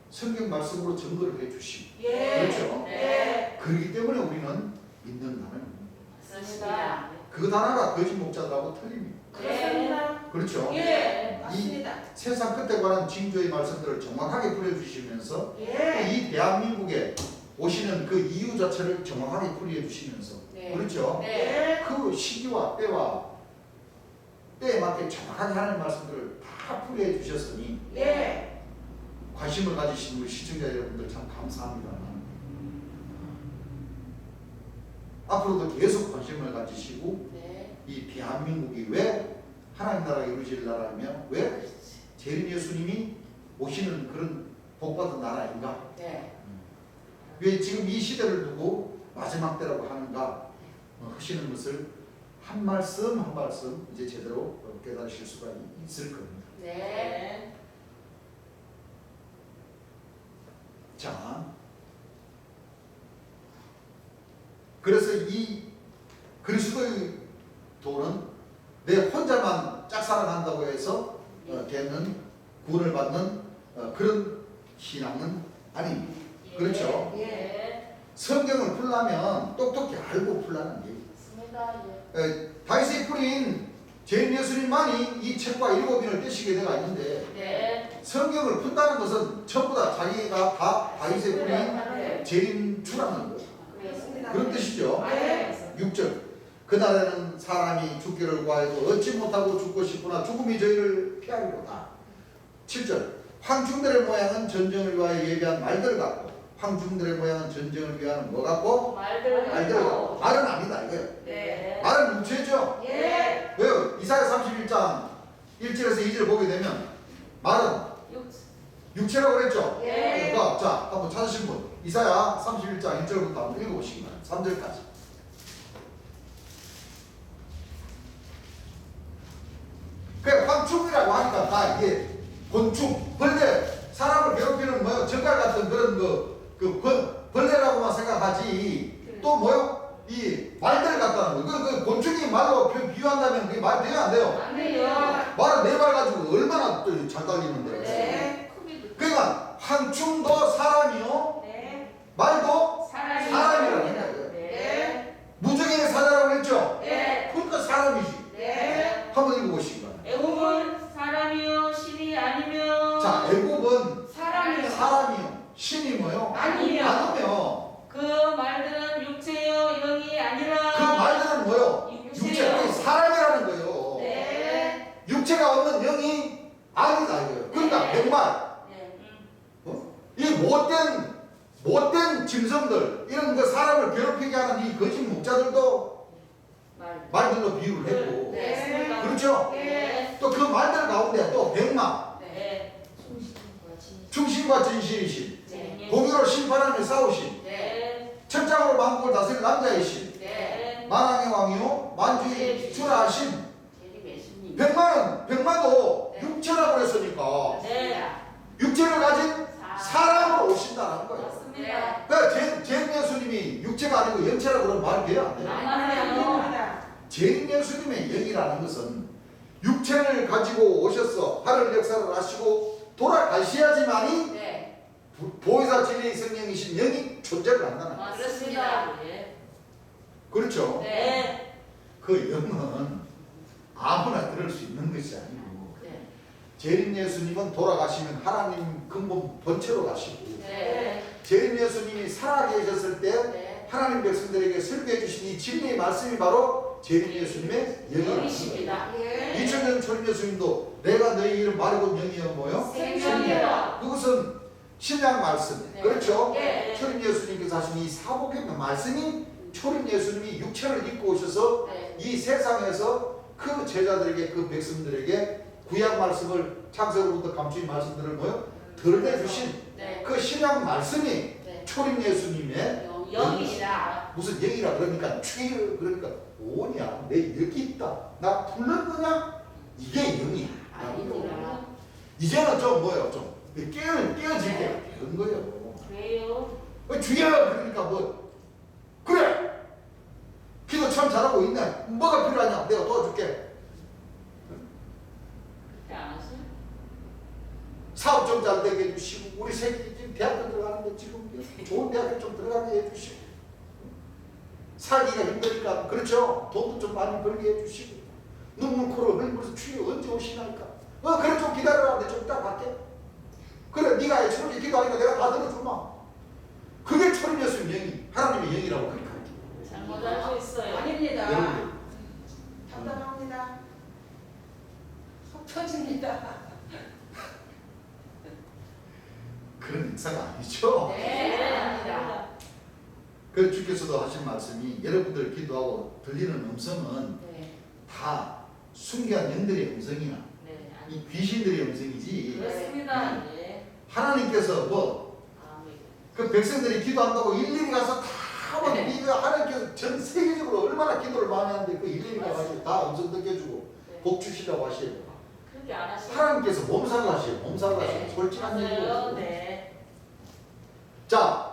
성경 말씀으로 증거를 해주시고 예, 그렇죠? 예, 그렇기 때문에 우리는 믿는다는 겁니다. 맞습니다. 그 단어가 거짓 목자들하고 틀립니다. 그렇습니다. 그렇죠? 예, 맞습니다. 세상 끝에 관한 징조의 말씀들을 정확하게 풀어주시면서 예, 이 대한민국에 오시는 그 이유 자체를 정확하게 풀어주시면서 네. 그렇죠? 네. 예, 그 시기와 때에 맞게 정확하게 하는 말씀들을 다 풀이해 주셨으니 예, 관심을 가지신 우리 시청자 여러분들 참 감사합니다. 앞으로도 계속 관심을 가지시고 네. 이 대한민국이 왜 하나님 나라가 이루어질 나라이며 왜 재림 예수님이 오시는 그런 복받은 나라인가? 네. 왜 지금 이 시대를 두고 마지막 때라고 하는가 하시는 것을 한 말씀 한 말씀 이제 제대로 깨달으실 수가 있을 겁니다. 네. 자, 그래서 이 그리스도의 도는 내 혼자만 짝사랑한다고 해서 되는 구원을 받는 그런 신앙은 아닙니다. 그렇죠? 예. 성경을 풀려면 똑똑히 알고 풀라는 게 맞습니다. 예. 다윗의 뿌린 재림 예수님만이 이 책과 일곱인을 떼시게 되어 있는데 네. 성경을 푼다는 것은 전부 다 자기가 다 다윗의 뿌린 네. 재림주라는 거예요. 그렇습니다. 그런 뜻이죠. 예, 6절 그날에는 사람이 죽기를 구하여도 얻지 못하고 죽고 싶으나 죽음이 저희를 피하리로다. 7절 황중들의 모양은 전쟁을 위하여 예비한 말들 같고 황중들의 모양은 전쟁을 위한 뭐 같고? 말들 말들 같고 말은 아니다 이거예요. 네. 말은 육체죠. 예, 왜요? 이사야 31장 1절에서 2절 보게 되면 말은 육체라고 그랬죠? 예. 그러니까 자 한번 찾으신 분 이사야 31장 1절부터 한번 읽어보시기 바랍니다. 3절까지 그 황충이라고 하니까 다 이게 곤충, 벌레, 사람을 괴롭히는 뭐요? 젓갈 같은 그런 벌레라고만 생각하지 또 뭐요? 이 말들 같다는 거. 그 곤충이 말로 비유한다면 그게 말 돼요 안 돼요? 안 돼요. 말은 네 말 가지고 얼마나 또 잘 달리는데. 네, 그러니까 황충도 사람이요, 네, 말도 사람이 사람이라는 거예요. 네. 무적의 사자라고 했죠? 네, 그러니까 사람이지. 네, 한번 읽어보시기 바랍니다. 애국은 사람이요 신이 아니며 자, 애굽은 사람이요. 사람이요, 신이 뭐요? 아니며. 아니며 그 말들은 육체요 영이 아니라 그 말들은 뭐요? 육체가 사람이라는 거예요. 네, 육체가 없는 영이 아니다 이거예요. 그러니까 네. 백말. 네. 이 못된 짐승들 이런 그 사람을 괴롭히게 하는 이 거짓 목자들도 말들로 비유를 했고 네. 그렇죠? 네. 또 그 말들 가운데 또 백마 네. 충신과 진실이신 네. 공의로 심판하며 싸우신 네. 천장으로 만국을 다스릴 남자이신 네. 만왕의 왕이요 만주의 주라 하신 재림 예수님. 백마도 네. 육체라고 그랬으니까 네. 육체를 가진 사람으로 오신다는 거예요. 맞습니다. 그러니까 재림 예수님이 육체가 아니고 영체라고 그러면 말이 돼요 안 돼요? 아닙니다. 재림 예수님의 영이라는 것은 육체를 가지고 오셔서 하늘 역사를 하시고 돌아가셔야지만이 네. 보혜사 진리의 성령이신 영이 존재를 한다는 거예요. 맞습니다. 예. 그렇죠? 네. 그 영은 아무나 들을 수 있는 것이 아니고 네. 재림 예수님은 돌아가시면 하나님 근본 본체로 가시고 네. 재림 예수님이 살아계셨을 때 네. 하나님 백성들에게 설교해 주신 이 진리의 말씀이 바로 재림 예수님의 영이라는 거예요. 영이십니다. 2000년 초림 예수님도 내가 너희 이름 말하고 영이여 뭐요? 생명이라. 그것은 신약 말씀. 네. 그렇죠? 네. 초림 예수님께서 하신 이 사복의 말씀이 초림 예수님이 육체를 입고 오셔서 네. 이 세상에서 그 제자들에게 그 백성들에게 구약 말씀을 창세로부터 감추인 말씀들을 뭐요? 드러내 주신 네. 그 신약 말씀이 네. 초림 예수님의 영이시라. 무슨 영이라 그러니까 추일 그러니까 뭐냐 내 여기 있다 나 불렀느냐 이게 영이야. 아닙니다. 이제는 좀 뭐예요 좀 깨어질 때가 되는 거예요. 왜요? 주여 그러니까 뭐 그래 기도 참 잘하고 있네 뭐가 필요하냐 내가 도와줄게. 그렇게 안 하세요? 사업 좀 잘 되게 해주시고 우리 새끼 지금 대학교 들어가는데 지금 좋은 대학교 좀 들어가게 해주시고 살기가 힘드니까 그렇죠 돈도 좀 많이 벌게 해주시고 눈물 코로 흘리면서 주여 언제 오시나니까 그래 좀 기다려라 내가 좀 이따 갈게. 그래 네가 애처롭게 기도하니까 내가 다 들어주마. 그게 초림 예수님 영이 하나님의 영이라고 그렇게 가르쳐요. 잘못 알고 있어요. 아닙니다. 여러분들 답답합니다. 속 터집니다. 그런 역사가 아니죠. 네. 아닙니다. 그 주께서도 하신 말씀이 여러분들 기도하고 들리는 음성은 네. 다 순교한 영들의 음성이나 네. 이 귀신들의 음성이지 그렇습니다. 예. 하나님께서 뭐 그 아멘. 백성들이 기도한다고 일일이 가서 다 뭐 이거 하나님께서 전 세계적으로 얼마나 기도를 많이 하는데 그 일일이 가서 다 음성 느껴주고 네. 복 주시라고 하시고 그렇게 안 하시면 하나님께서 몸살을 하시고 몸살을 하시고 네. 솔직한 맞아요. 얘기고 네. 자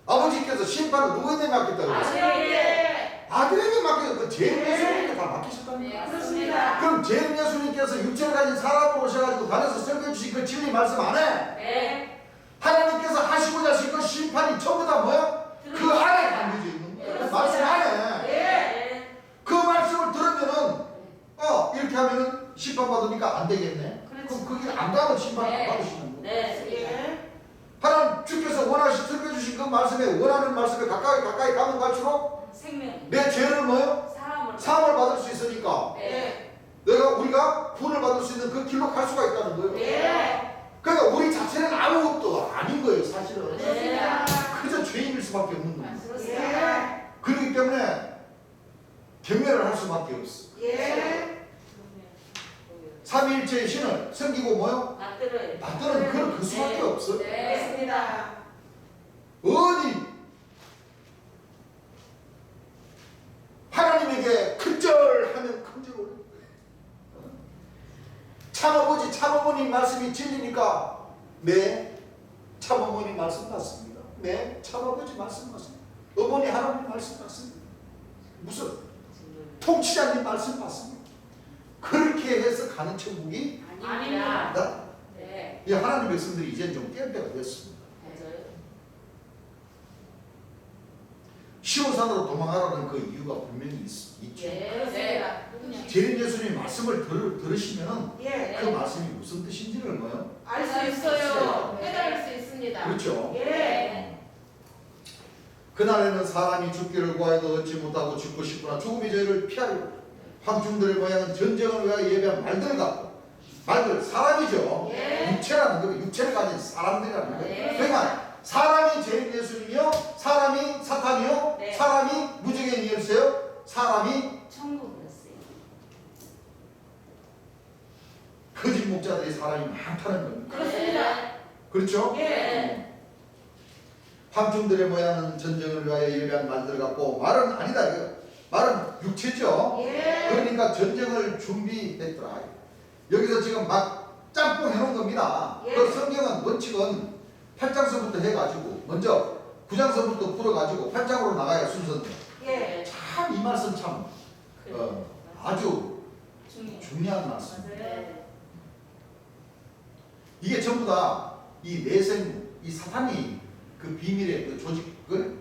아버지께서 심판을 누구에게 맡겼다고 그랬어요? 아멘. 아들에게 맡겨서 그 재림 예수님께 다 맡기셨다는 거예요. 네. 그렇습니다. 그럼 재림 예수님께서 육체를 가진 사람으로 오셔가지고 단에서 설교해 주신 그 진리 말씀 안에 네. 하나님께서 하시고자 하신 그 심판이 전부 다 뭐야? 그 안에 담겨져 있는 거예요. 그 말씀 안에. 네. 그 말씀을 들으면은 이렇게 하면은 심판 받으니까 안 되겠네. 그럼 그게 안 가면 심판 안 네. 받으시는 거예요. 네. 예. 하나님 주께서 원하시 설교해 주신 그 말씀에 원하는 말씀에 가까이 가면 갈수록 생명. 내 죄를 뭐요? 사람을. 사함을 받을 수 있으니까 네. 우리가 구원을 받을 수 있는 그 길로 갈 수가 있다는 거예요. 네. 그러니까 우리 자체는 아무것도 아닌 거예요, 사실은. 네. 그저 죄인일 수밖에 없는 거예요. 그렇습니다. 예. 그렇기 때문에 경멸을 할 수밖에 없어. 예. 삼위일체의 신을 섬기고 뭐요? 맞들어요. 받드는 그런 그 수밖에 네. 없어. 네. 그렇습니다. 어디 하나님에게 큰절하면 큰절 올려. 참아버지 참어머니 말씀이 진리니까 네 참어머니 말씀 맞습니다. 네 참아버지 말씀 맞습니다. 어머니 하나님 말씀 맞습니다. 무슨 통치자님 말씀 맞습니다. 그렇게 해서 가는 천국이 아닙니다. 아니다. 네. 이 하나님 백성들이 이제 좀 깰 때가 됐습니다. 맞아요. 시온산으로 도망가라는 그 이유가 분명히 있죠. 네. 재림 예수님 말씀을 들으시면은 예. 그 말씀이 무슨 뜻인지를 뭐요? 알 수 있어요. 깨달을 수 있습니다. 그렇죠. 예. 그날에는 사람이 죽기를 구하여도 얻지 못하고 죽고 싶구나 죽음이 저희를 피하리라. 황충들의 모양은 전쟁을 위하여 예배한 말들 같고 말들 사람이죠. 예. 육체라는 거 육체를 가진 사람들이라는 거예요. 예. 그러니까 사람이 재림 예수님이요 사람이 사탄이요 네. 사람이 무지개 열쇠요 사람이 천국이었어요. 거짓 목자들이 사람이 많다는 겁니다. 그렇습니다. 그렇죠? 예. 황충들의 모양은 전쟁을 위하여 예배한 말들 같고 말은 아니다 이거. 말은 육체죠. 예. 그러니까 전쟁을 준비했더라. 여기서 지금 막 짬뽕 해놓은 겁니다. 예. 그 성경은 원칙은 8장서부터 해가지고 먼저 9장서부터 풀어가지고 8장으로 나가야 순서인데 예. 참 이 말씀 참 아주 중요한 말씀. 맞아요. 이게 전부 다 이 내생 이 사탄이 그 비밀의 그 조직을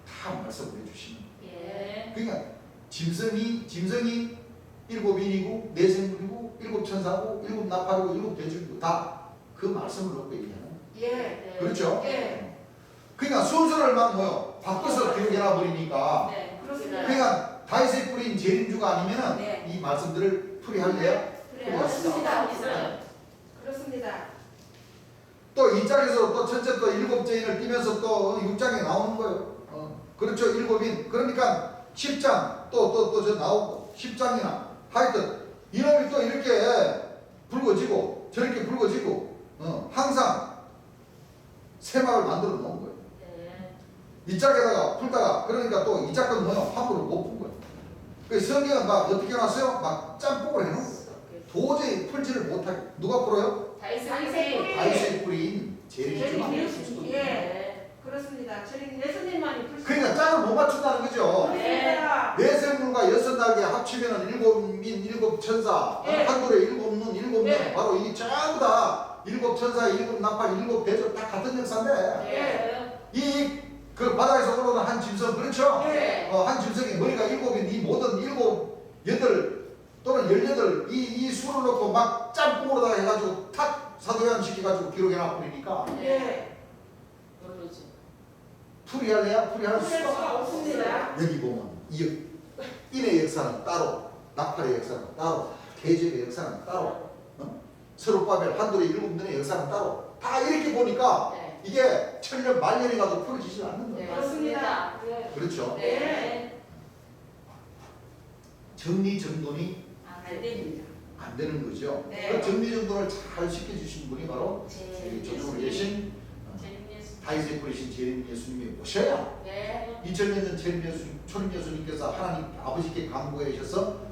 다 말씀을 해주시는. 예. 그러니까 짐승이 일곱 인이고 내생물이고 일곱 천사고 일곱 나팔이고 일곱 대중이고 다 그 말씀을 놓고 얘기하는. 예. 그렇죠? 예. 그러니까 순서를 막 뭐요 바꿔서 기록해놔 버리니까. 네. 그렇습니다. 그러니까 다윗의 뿌린 재림주가 아니면은 네. 이 말씀들을 풀이할래요? 그렇습니다. 있어요. 그렇습니다. 또 2장에서 또 첫째 또 일곱 죄인을 띠면서 또 6장에 나오는 거예요. 그렇죠. 일곱인. 그러니까 10장 또 저 나오고 10장이나 하여튼 이놈이 또 이렇게 불거지고 저렇게 불거지고 항상 새막을 만들어 놓은 거예요. 네. 이 짝에다가 풀다가 그러니까 또 이 짝은 뭐요? 함부로 못 푼 거예요. 그 성경은 막 어떻게 해놨어요? 막 짬뽕을 해놓은 거예요. 도저히 풀지를 못하게. 누가 풀어요? 다윗의 다윗의 뿌린 재림주만 재림주. 풀 수도 있어요. 예. 그렇습니다. 저희 예수님만이 풀 수. 그러니까 짝을 못 맞춘다는 거죠. 그렇습니다. 네 생물과 여섯 날개 합치면 일곱 민, 일곱 천사, 예. 한돌에 일곱 눈, 일곱 명. 예. 바로 이게 전부 다 일곱 천사, 일곱 나팔, 일곱 대접 다 같은 역사인데 예. 이 그 바다에서 올라오는 한 짐승 그렇죠? 예. 한 짐승이 머리가 일곱인 이 모든 일곱, 여덟 또는 18 이 수를 놓고 막 짬뽕으로다가 해가지고 탁 사도연 시켜가지고 기록해놔 버리니까 예. 모르죠. 풀이할래야 풀이할 풀이할 수가 수가 없습니다. 여기 보면 인의 역사는 따로 나팔의 역사는 따로 계집의 역사는 따로 서롯바벨 한돌의 일곱 눈의 역사는 따로 다 이렇게 보니까 네. 이게 천년 만년이 가도 풀어지지 않는 네. 거예요. 그렇습니다. 네. 그렇죠? 네. 정리정돈이 안 됩니다. 안 되는 거죠. 네. 그 정리정돈을 잘 시켜주신 분이 바로 제 저쪽으로 계신 재림 예수. 다윗에 뿌리신 재림 예수님이 오셔야 네. 2000년 전 재림 예수님, 초림 예수님께서 하나님 아버지께 간구해 주셔서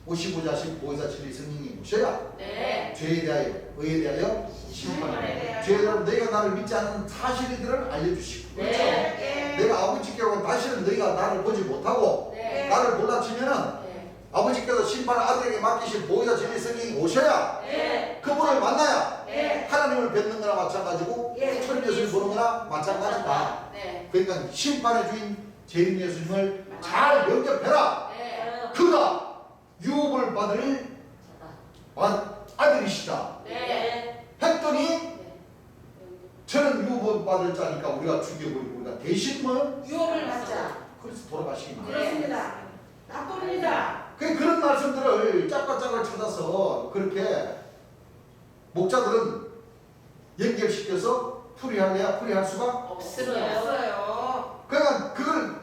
55자식 보혜사 진리 성령이 오셔야 네. 죄에 대하여 의에 대하여 심판에 심판에 대하여 대하여. 죄에 대하여 너희가 나를 믿지 않는 사실들을 알려주시고 네. 예. 내가 아버지께 오고 다시는 너희가 나를 보지 못하고 네. 나를 몰라치면은 네. 아버지께서 심판 아들에게 맡기신 보혜사 진리 성령이 오셔야 네. 그분을 만나야 예. 하나님을 뵙는 거나 마찬가지고 예. 초림 예수를 보는 거나 마찬가지다. 네. 그러니까 심판의 주인 재림 예수님을 잘 영접해라. 네. 그가 유업을 받을 아들이시다. 네. 했더니 네. 저는 유업을 받을 자니까 우리가 죽여버리고 우리가 대신 뭐 유업을 받자. 그래서 돌아가시기 만 그렇습니다. 나쁩니다. 그런 말씀들을 짝과짝을 찾아서 그렇게 목자들은 연결시켜서 풀이할래야 풀이할 수가 없어요. 없어요. 그러니까 그걸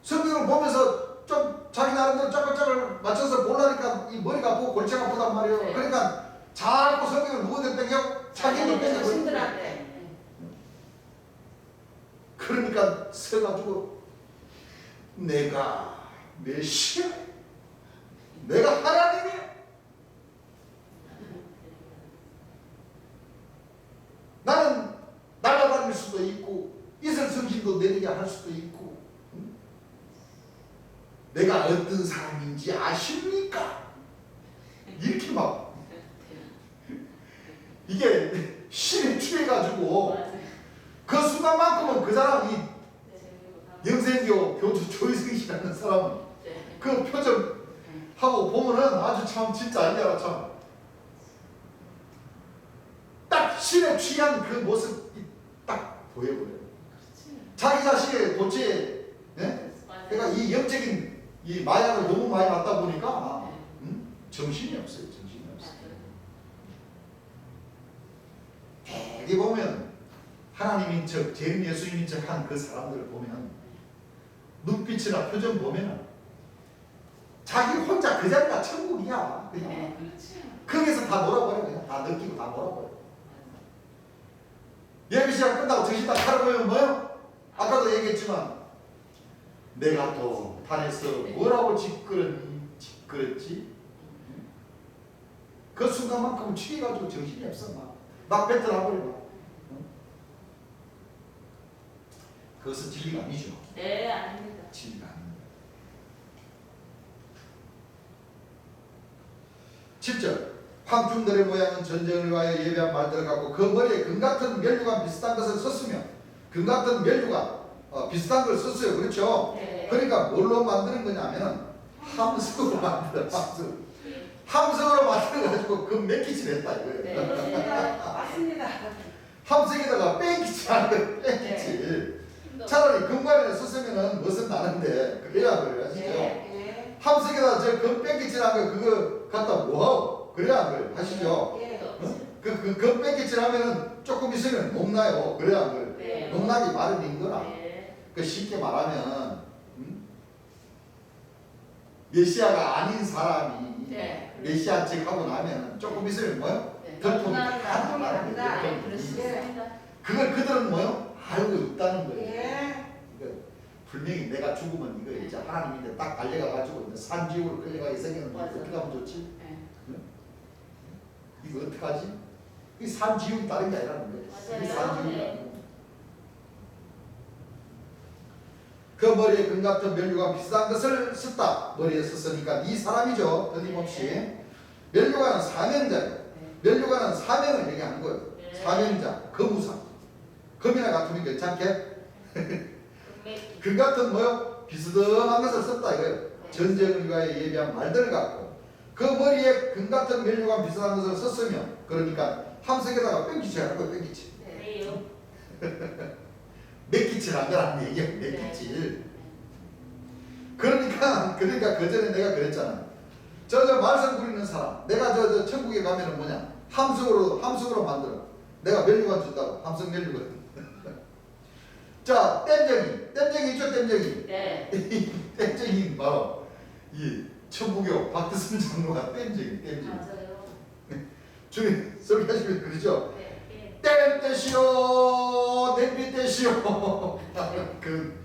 성경을 보면서 좀 자기 나름대로 짝짝을 맞춰서 보려니까 이 머리가 아프고 골치가 아프단 말이에요. 네. 그러니까 자꾸 성경을 누구한테 땡겨? 자기한테 땡겨. 자신들한테. 그러니까 서가지고 내가 메시아, 내가 하나님이야. 나는 날아다닐 수도 있고 이슬 성신도 내리게 할 수도 있고 내가 어떤 사람인지 아십니까? 이렇게 막 이게 신에 취해가지고 그 순간만큼은 그 사람이 영생교 교주 조희승이라는 사람은 그 표정 하고 보면은 아주 참 진짜 아니야 참 딱 신에 취한 그 모습이 딱 보여버려요. 자기 자신의 도체, 예? 그러니까 이 영적인 이 마약을 너무 많이 맞다 보니까 정신이 없어요. 정신이 없어요. 대개 보면 하나님인 척, 재림 예수님인 척 한 그 사람들을 보면 눈빛이나 표정 보면 자기 혼자 그 자리가 천국이야. 그냥 거기서 다 놀아버려. 그냥 다 느끼고 다 놀아버려. 예배 시간 끝나고 정신 딱 차려보면 뭐요? 아까도 얘기했지만 내가 또 단에서 뭐라고 짓거렸지? 그 순간만큼 취해가지고 정신이 없어. 막 뱉어나버려. 그것은 진리가 아니죠. 네, 아닙니다. 진리가 아닙니다. 7절 황충들의 모양은 전쟁을 위하여 예비한 말들을 갖고 그 머리에 금 같은 면류관 비슷한 것을 썼으며 금 같은 면류관 비슷한 걸 썼어요. 그렇죠? 네. 그러니까 뭘로 만드는 거냐면 함석으로 만들어. 함석으로 만들어가지고 그 맥기질 했다 이거예요. 네. 맞습니다. 함석에다가 뺑기질 하는 거예요. 뺑기질. 차라리 금관에 썼으면은 멋은 나는데 그래야 그래요. 아시죠? 네. 함석에다 저금 뺑기질 한 거 그거 갖다 뭐하고 그래야 안 그래요. 아시죠? 예. 금 뺑기질 하면은 조금 있으면 녹나요. 그래야 안 그래요. 네. 녹나기 마련인 거라. 네. 그 쉽게 말하면 메시아가 아닌 사람이 네. 메시아 책 하고 나면 조금 있으면 뭐요? 네. 덜통이 납니다. 다 납니다. 네, 그렇습니다. 그걸 그들은 뭐요? 알고 있다는 거예요. 예. 그러니까 분명히 내가 죽으면 이거 이제 하나님 이제 딱 달려가가지고 이제 산지옥으로 끌려가게 생겼는데 맞아. 어떻게 하면 좋지? 네. 이거 어떡하지? 이 산지옥이 다른 게 아니라는 거예요. 맞아요. 이 산지옥이 네. 아니고. 그 머리에 금 같은 면류관 비슷한 것을 썼다. 머리에 썼으니까 이 사람이죠. 끊임없이. 면류관은 사명자예요. 면류관은 사명을 얘기하는 거예요. 네. 사명자, 거무사. 금이나 같으면 괜찮게? 금맥. 금 같은 뭐요? 비스듬한 것을 썼다 이거예요. 네. 전쟁을 위하여 예비한 말들을 갖고 그 머리에 금 같은 면류관 비슷한 것을 썼으며 그러니까 함석에다가 뺑기칠 하는 거예요. 뺑기칠. 네요. 맥기칠 한 거라는 얘기예요. 맥기칠. 그러니까 그 전에 내가 그랬잖아. 저 말썽 부리는 사람, 내가 저 천국에 가면은 뭐냐? 함석으로 만들어. 내가 면류관 준다고. 함석 면류관. 자, 땜쟁이 있죠, 땜쟁이. 네. 땜쟁이 바로 이 천부교 박드선 장로가 땜쟁이. 맞아요. 중에 설교하시면 그러죠. 네. 땜 떼시오, 냄비 떼시오. 그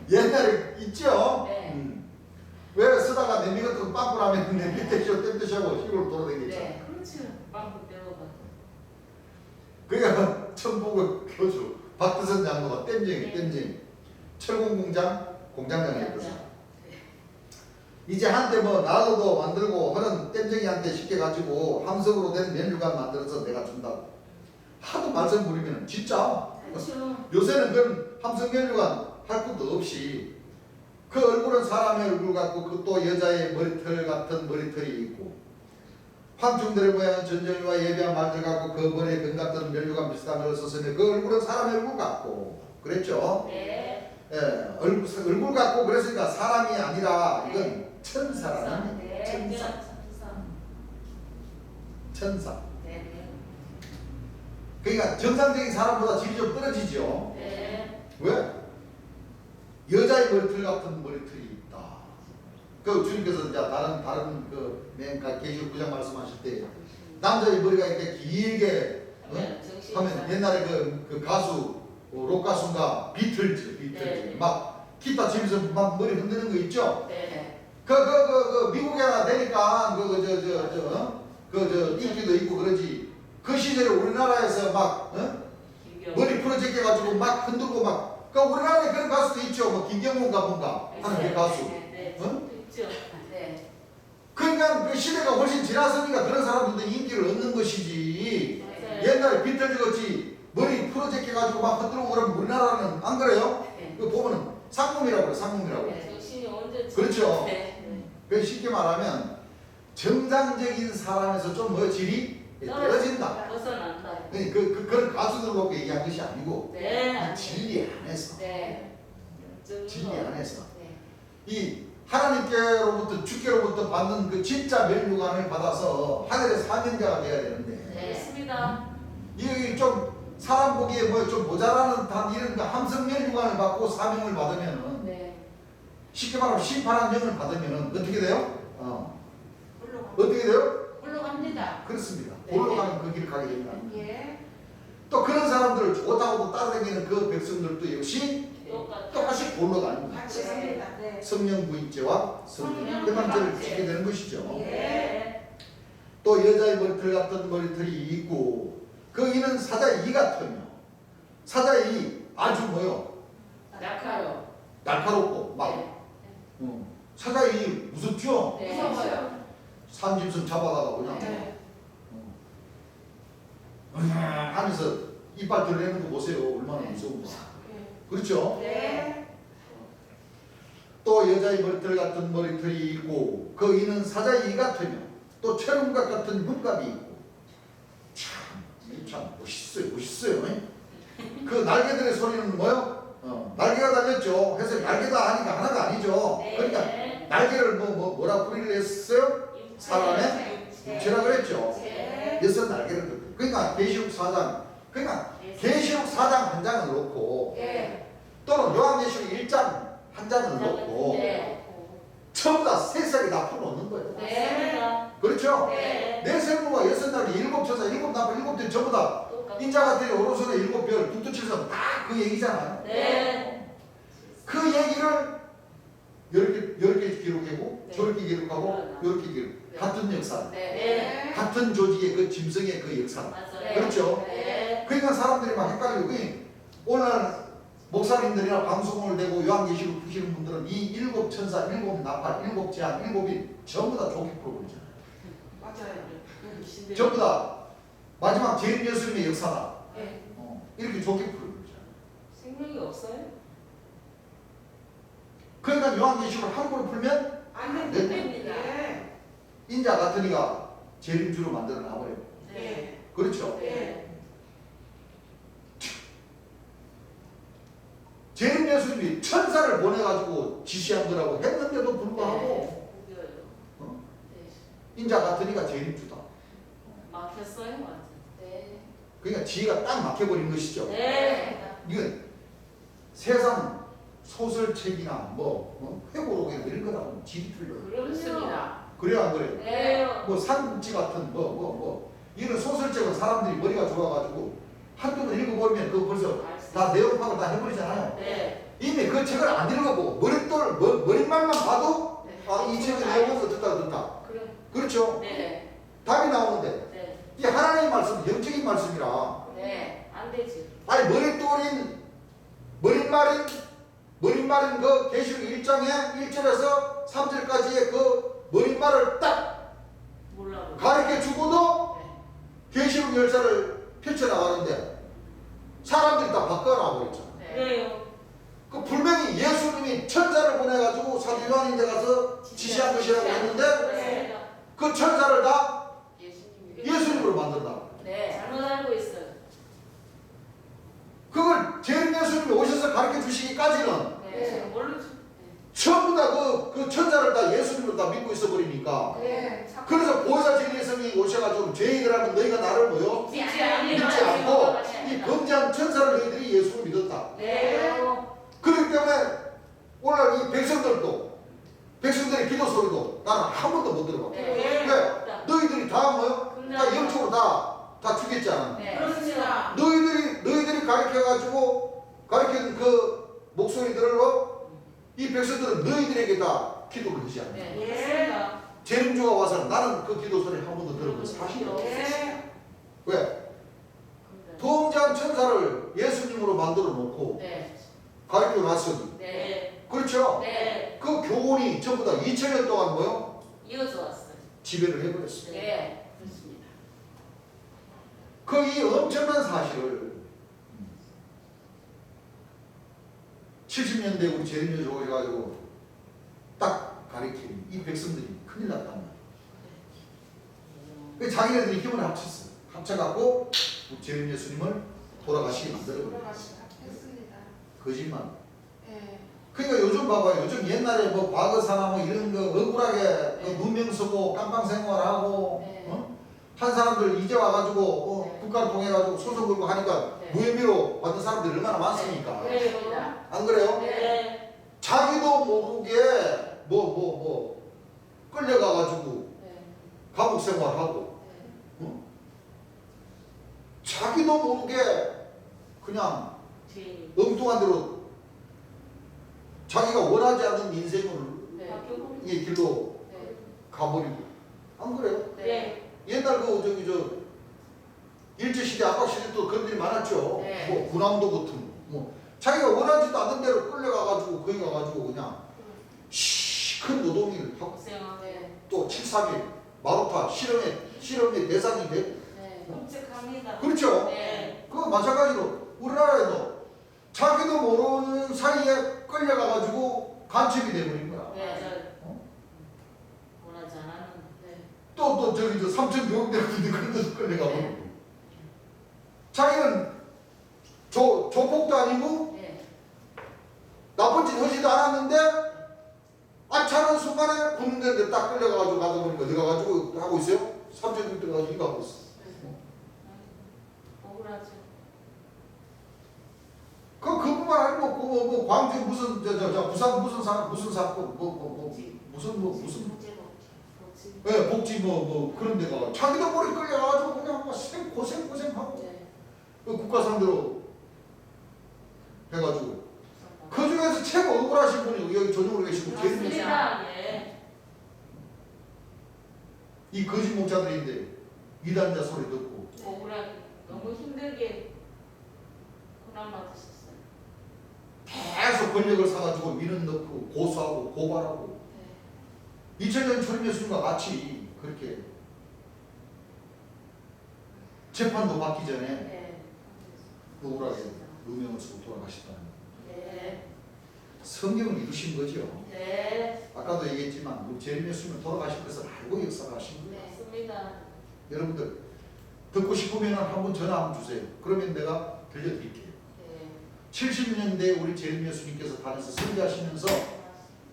옛날에 있죠. 네. 왜 쓰다가 냄비 같은 거 빵꾸 나면 냄비 떼시오, 땜 떼시오고 시골 돌아다니겠죠. 네. 그렇죠. 빵꾸 떼어가. 그러니까 천부교 교주 박드선 장로가 땜쟁이. 철공공장 공장장이었어요. 이제 한때 뭐 나도도 만들고 하는 땜쟁이한테 시켜 가지고 함석으로 된 면류관 만들어서 내가 준다고. 하도 말씀 부리면 진짜. 그렇죠. 요새는 그런 함석 면류관 할 것도 없이 그 얼굴은 사람의 얼굴 같고 그 또 여자의 머리털 같은 머리털이 있고 황충들의 모양은 전쟁과 예비한 말들 같고 그 머리에 금 같은 면류관 비슷한 걸 썼으며 그 얼굴은 사람의 얼굴 같고 그랬죠. 네. 예, 얼굴 같고 그랬으니까 사람이 아니라 이건 천사라는 네. 천사. 천사. 네. 그러니까 정상적인 사람보다 질이 좀 떨어지죠. 네. 왜? 여자의 머리털 같은 머리털이 있다. 그 주님께서 이제 다른 그 계시록 9장 말씀하실 때 남자의 머리가 이렇게 길게 하면 옛날에 그 가수 록 가수인가 비틀즈 네. 막 기타 치면서 막 머리 흔드는 거 있죠. 네. 그 미국에 되니까 인기도 있고 그러지. 그 시절에 우리나라에서 막 머리 프로젝트 해가지고 막 흔들고 막 그 우리나라에 그런 가수도 있죠. 뭐 김경문가 뭔가 하는 그 가수. 네. 있죠. 네. 그러니까 그 시대가 훨씬 지났으니까 그런 사람들도 인기를 얻는 것이지. 맞아요. 옛날에 비틀즈 같이 머리 프로젝트 해가지고 막 흔들고 그러면 우리나라는 안 그래요? 네. 그 보면은 상품이라고 그래. 상품이라고. 네. 정신이 언제 그렇죠. 네. 그 쉽게 말하면 정상적인 사람에서 좀 뭐 질이 떨어진다. 벗어난다. 그런 가수들 놓고 얘기한 것이 아니고 네. 이 진리 안에서 네. 진리 안에서 네. 이 하나님께로부터 주께로부터 받는 그 진짜 면류관을 받아서 하늘의 사명자가 되어야 되는데 네. 맞습니다. 이게 좀 사람 보기에 뭐 좀 모자라는 이런 그 함성 면류관을 받고 사명을 받으면은 네. 쉽게 말하면 심판한 영을 받으면은 어떻게 돼요? 물러갑니다. 어떻게 돼요? 물러갑니다. 그렇습니다. 네. 골로 가는 그 길을 가게 됩니다. 예. 또 그런 사람들을 좋다고 따라다니는 그 백성들도 역시 똑같이 골로 가는 거예요. 같이 삽니다. 네. 성령 부인죄와 성령 회방죄를 지게 되는 것이죠. 예. 또 여자의 머리털 같은 머리털이 있고 그 이는 사자의 이 같으며 사자의 이 아주 뭐요? 낙하요. 날카롭고 막 사자의 이 무섭죠? 네. 무서워요. 산짐승 잡아다가 그냥 네. 하면서 이빨 드러내는 거 보세요. 얼마나 무서운가. 그렇죠? 네. 또 여자의 머리털 같은 머리털이 있고 그 이는 사자의 이 같으며 또 철음각 같은 눈갑이 있고 참 멋있어요. 그 날개들의 소리는 뭐요? 날개가 달렸죠. 해서 날개다 하니까 하나가 아니죠. 네. 그러니까 날개를 뭐라 부리를 했어요? 사람의 육체라 그랬죠. 네. 여섯 날개를 들. 그러니까 계시록 4장. 그러니까 계시록 4장 한 장을 놓고 네. 또는 요한계시록 1장 한 장을 놓고 네. 전부 다 세상에 다 풀어놓는 거예요. 네. 그렇죠? 네. 내 생물과 여섯 날개 일곱 천사 일곱 나팔 일곱 들 전부 다 인자 같은 오른손에 일곱 별 북두칠성 다 그 얘기잖아요. 네. 그 얘기를 이렇게 기록하고 네. 저렇게 기록하고 네. 이렇게 기록. 네. 같은 역사. 네. 같은 조직의 그 짐승의 그 역사. 맞아요. 그렇죠? 네. 그러니까 사람들이 막 헷갈리고 오늘 목사님들이나 방송을 대고 요한계시록 푸시는 분들은 이 일곱 천사, 일곱 나팔, 일곱 재앙, 일곱이 전부 다 좋게 풀어버리잖아요. 맞아요. 전부 다 마지막 제일 예수님의 역사다. 네. 이렇게 좋게 풀어버리잖아요. 생명이 없어요? 그러니까 요한계시록을 함부로 풀면 안 네. 됩니다. 네. 인자 같은 이가 재림주로 만들어 놔버려요. 네. 그렇죠? 네. 재림 예수님이 천사를 보내가지고 지시한 거라고 했는데도 불구하고 웃겨요. 어? 네. 인자 같은 이가 재림주다. 막혔어요, 완전. 네. 그러니까 지혜가 딱 막혀버린 것이죠. 네. 이건 세상 소설책이나 회고록이나 이런 거라고 질이 틀려요. 그렇습니다. 그래요 안 그래요? 네. 뭐 삼국지 같은 이런 소설책은 사람들이 머리가 좋아가지고 한두 번 읽어보면 그거 벌써 다 내용 파악을 다 해버리잖아요. 네. 이미 그 책을 안 읽어보고 머릿말만 봐도 네. 이 책의 내용은 어떻다. 그래. 그렇죠? 네. 답이 나오는데 네. 이 하나님의 말씀 영적인 말씀이라 네. 안 되지. 아니 머릿말인 그 계시록 1장에 1절에서 3절까지의 그 머릿말을 딱 몰라. 가르쳐 주고도 네. 계시록 열사를 펼쳐나가는데 사람들이 다 바꿔놔 버렸잖아. 그래요. 그 분명히 예수님이 천사를 보내가지고 사도 요한인 데 가서 지시한 것이라고 했는데 그렇습니다. 그 천사를 다 예수님이. 예수님으로 만든다. 네. 잘못 알고 있어요. 그걸 재림 예수님이 오셔서 가르쳐 주시기까지는 네. 모르죠. 전부 다 그 천사를 다 예수님으로 다 믿고 있어 버리니까 네. 그래서 보혜사 진리성이 오셔가지고 죄인을 하면 너희가 나를 뭐요? 믿지 믿지 않고 않고 이 범죄한 천사를 너희들이 예수를 믿었다. 네. 그렇기 때문에 오늘 이 백성들의 기도 소리도 나는 한 번도 못 들어봤고 네. 왜? 너희들이 다 뭐요? 다 영적으로 다 죽였지 않았나? 네. 그렇습니다. 너희들이 가르쳐가지고 가르친 그 목소리들로 이 백성들은 너희들에게 다 기도를 하지 않나? 네. 예. 그렇습니다. 재림주가 와서는 나는 그 기도 소리를 한 번도 들어본 사실이 없어. 네. 왜? 범죄한 천사를 예수님으로 만들어 놓고 네. 가르쳐 놨으니 네. 그렇죠? 네. 그 교훈이 전부 다 2000년 동안 뭐요? 이어져 왔어요. 지배를 해버렸어요. 네. 그렇습니다. 그 이 엄청난 사실을 70년대 우리 재림여주 오셔가지고 딱 가르치니 이 백성들이 큰일 났단 말이에요. 자기네들이 힘을 합쳤어요. 합쳐갖고 우리 재림 예수님을 돌아가시게 만들어버렸어요. 했습니다. 거짓말. 네. 그러니까 요즘 봐봐요. 요즘 옛날에 뭐 과거사나 뭐 이런 거 억울하게 그 누명 쓰고 깜빵 생활하고 네. 한 사람들 이제 와가지고 네. 국가를 통해가지고 소송 걸고 하니까 네. 무혐의로 받는 사람들이 얼마나 많습니까? 그렇습니다. 안 그래요? 네. 자기도 모르게 끌려가가지고 네. 감옥 생활하고 네. 자기도 모르게 그냥 죄인. 엉뚱한 대로 자기가 원하지 않는 인생을 네. 이 길로 네. 가버리고 안 그래요? 네. 옛날 일제시대 압박시대도 그런 일이 많았죠. 네. 뭐 군함도 같은 자기가 원하지도 않는 대로 끌려가가지고 거기 가가지고 그냥 큰 노동일 하고 고생하네. 또 7.3일 마루타 실험의 대상이 되고 네. 끔찍합니다. 그렇죠? 네. 그 마찬가지로 우리나라에도 자기도 모르는 사이에 끌려가가지고 간첩이 돼버린 거야. 네. 어? 원하지 않았는데. 네. 또 저기 저 삼천 교육대 같은데 그런 데서 끌려가버리고. 자기는 조폭도 아니고 네. 나쁜 짓 하지도 않았는데 아차는 순간에 군대인데 딱 끌려가가지고 가다 보니까 어디 가가지고 하고 있어요? 삼천 교육대 가서 이거 하고 있어. 억울하죠. 그뿐만 아니고 뭐 광주 무슨 저 부산 무슨 사건 무슨 예, 복지 뭐 그런 데 가가 자기도 모르게 끌려가가지고 그냥 막 고생하고 네. 그 국가 상대로 해가지고 그 중에서 최고 억울하신 분이 여기 전용으로 계시고 제일 맞습니다. 예. 이 거짓 목자들인데 이단자 소리 듣고 억울하게 너무 힘들게 고난 받으셨어요. 계속 권력을 사가지고 민원 넣고 고소하고 고발하고 2000년 초림 예수님과 같이 그렇게 재판도 받기 전에 네. 억울하게 누명을 쓰고 돌아가셨다는 네. 성경을 이루신 거죠. 네. 아까도 얘기했지만 우리 재림 예수님은 돌아가신 것을 알고 역사하신 거예요. 네. 맞습니다. 여러분들 듣고 싶으면 한번 전화 한번 주세요. 그러면 내가 들려드릴게요. 네. 70년대 우리 재림 예수님께서 다니면서 설교하시면서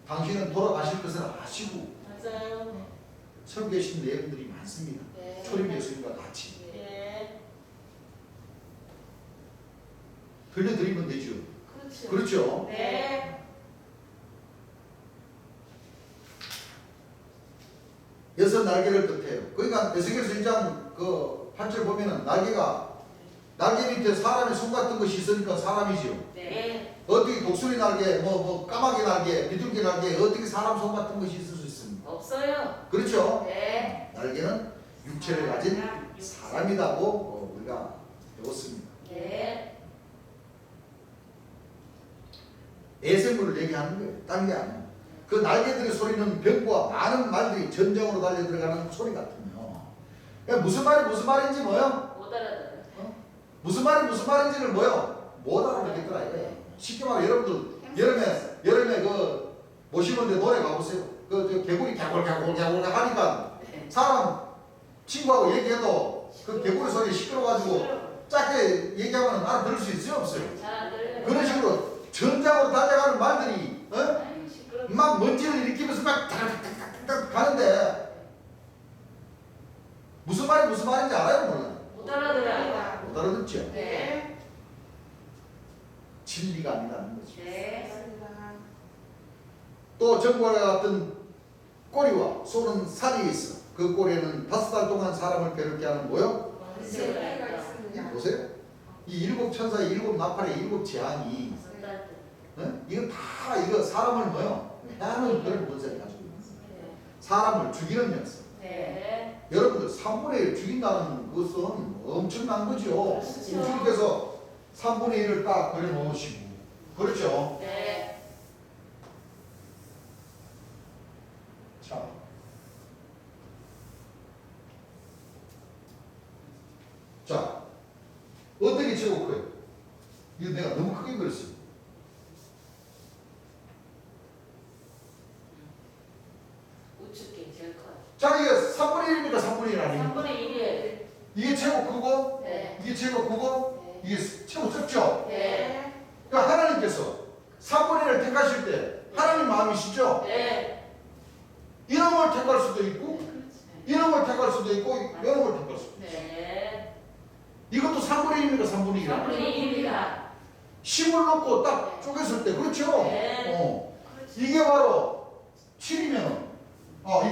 당신은 돌아가실 것을 아시고 맞아요. 설교하신 내용들이 많습니다. 네. 초림 예수님과 같이 네. 들려드리면 되죠. 그렇죠. 그렇죠? 네. 여섯 날개를 뜻해요. 그러니까 에스겔서 1장 그 8절 보면은 날개 밑에 사람의 손 같은 것이 있으니까 사람이죠. 네. 어떻게 독수리 날개, 뭐 까마귀 날개, 비둘기 날개 어떻게 사람 손 같은 것이 있을 수 있습니까? 없어요. 그렇죠? 네. 날개는 육체를 가진 사람이라고 우리가 배웠습니다. 네. 애생물을 얘기하는 거예요. 딴 게 아니에요. 그 날개들의 소리는 병과 많은 말들이 전쟁으로 달려 들어가는 소리 같으며 무슨 말인지 뭐요? 못 알아들어요. 무슨 말인지를 뭐요? 못 알아듣겠더라 이거예요. 쉽게 말해 여러분들 여름에 그 모시는데 노래 가보세요. 그 개구리 개굴 하니까 네. 사람 친구하고 얘기해도 그 개구리 소리 시끄러워가지고 짧게 얘기하면 알아들을 수 있어요 없어요? 잘 안 들려요. 그런 식으로 전장으로 달려가는 말들이 아유, 시끄럽죠. 막 먼지를 일으키면서 막 탁탁탁탁 가는데 무슨 말인지 알아요 몰라요? 못 알아들어요. 못 알아듣죠? 네. 진리가 아니라는 거죠. 네. 또 전과와 같은 꼬리와 쏘는 살이 있어. 그 꼬리에는 5달 동안 사람을 괴롭게 하는 뭐요? 세계가 있습니다. 보세요. 이 7 천사의 7 나팔의 7 재앙이 이거 다 이거 사람을 뭐요? 해하는 그런 본색을 가지고 있는 거예요. 사람을 죽이는 녀석. 네. 여러분들 3분의 1 죽인다는 것은 엄청난 거죠. 그렇죠. 주님께서 3분의 1을 딱 걸려놓으시고 그렇죠. 네. 자, 어떻게 최고 커요? 이거 내가 너무 크게 그렸어요. 우측이 제일 커요. 자, 이게 3분의 1입니까? 3분의 1 아닙니까? 3분의 1이에요. 이게 최고 크고, 네. 이게 최고 크고, 이게 최고 적죠? 네. 그러니까 하나님께서 3분의 1을 택하실 때 하나님 마음이시죠? 네. 이놈을 택할 수도 있고, 이놈을 택할 수도 있고, 이놈을 택할 수도 있고. 네. 이것도 3분의 1입니까? 3분의 1? 3분의 1입니다. 힘을 넣고 딱 쪼갰을 때, 그렇죠? 네. 이게 바로 7이면,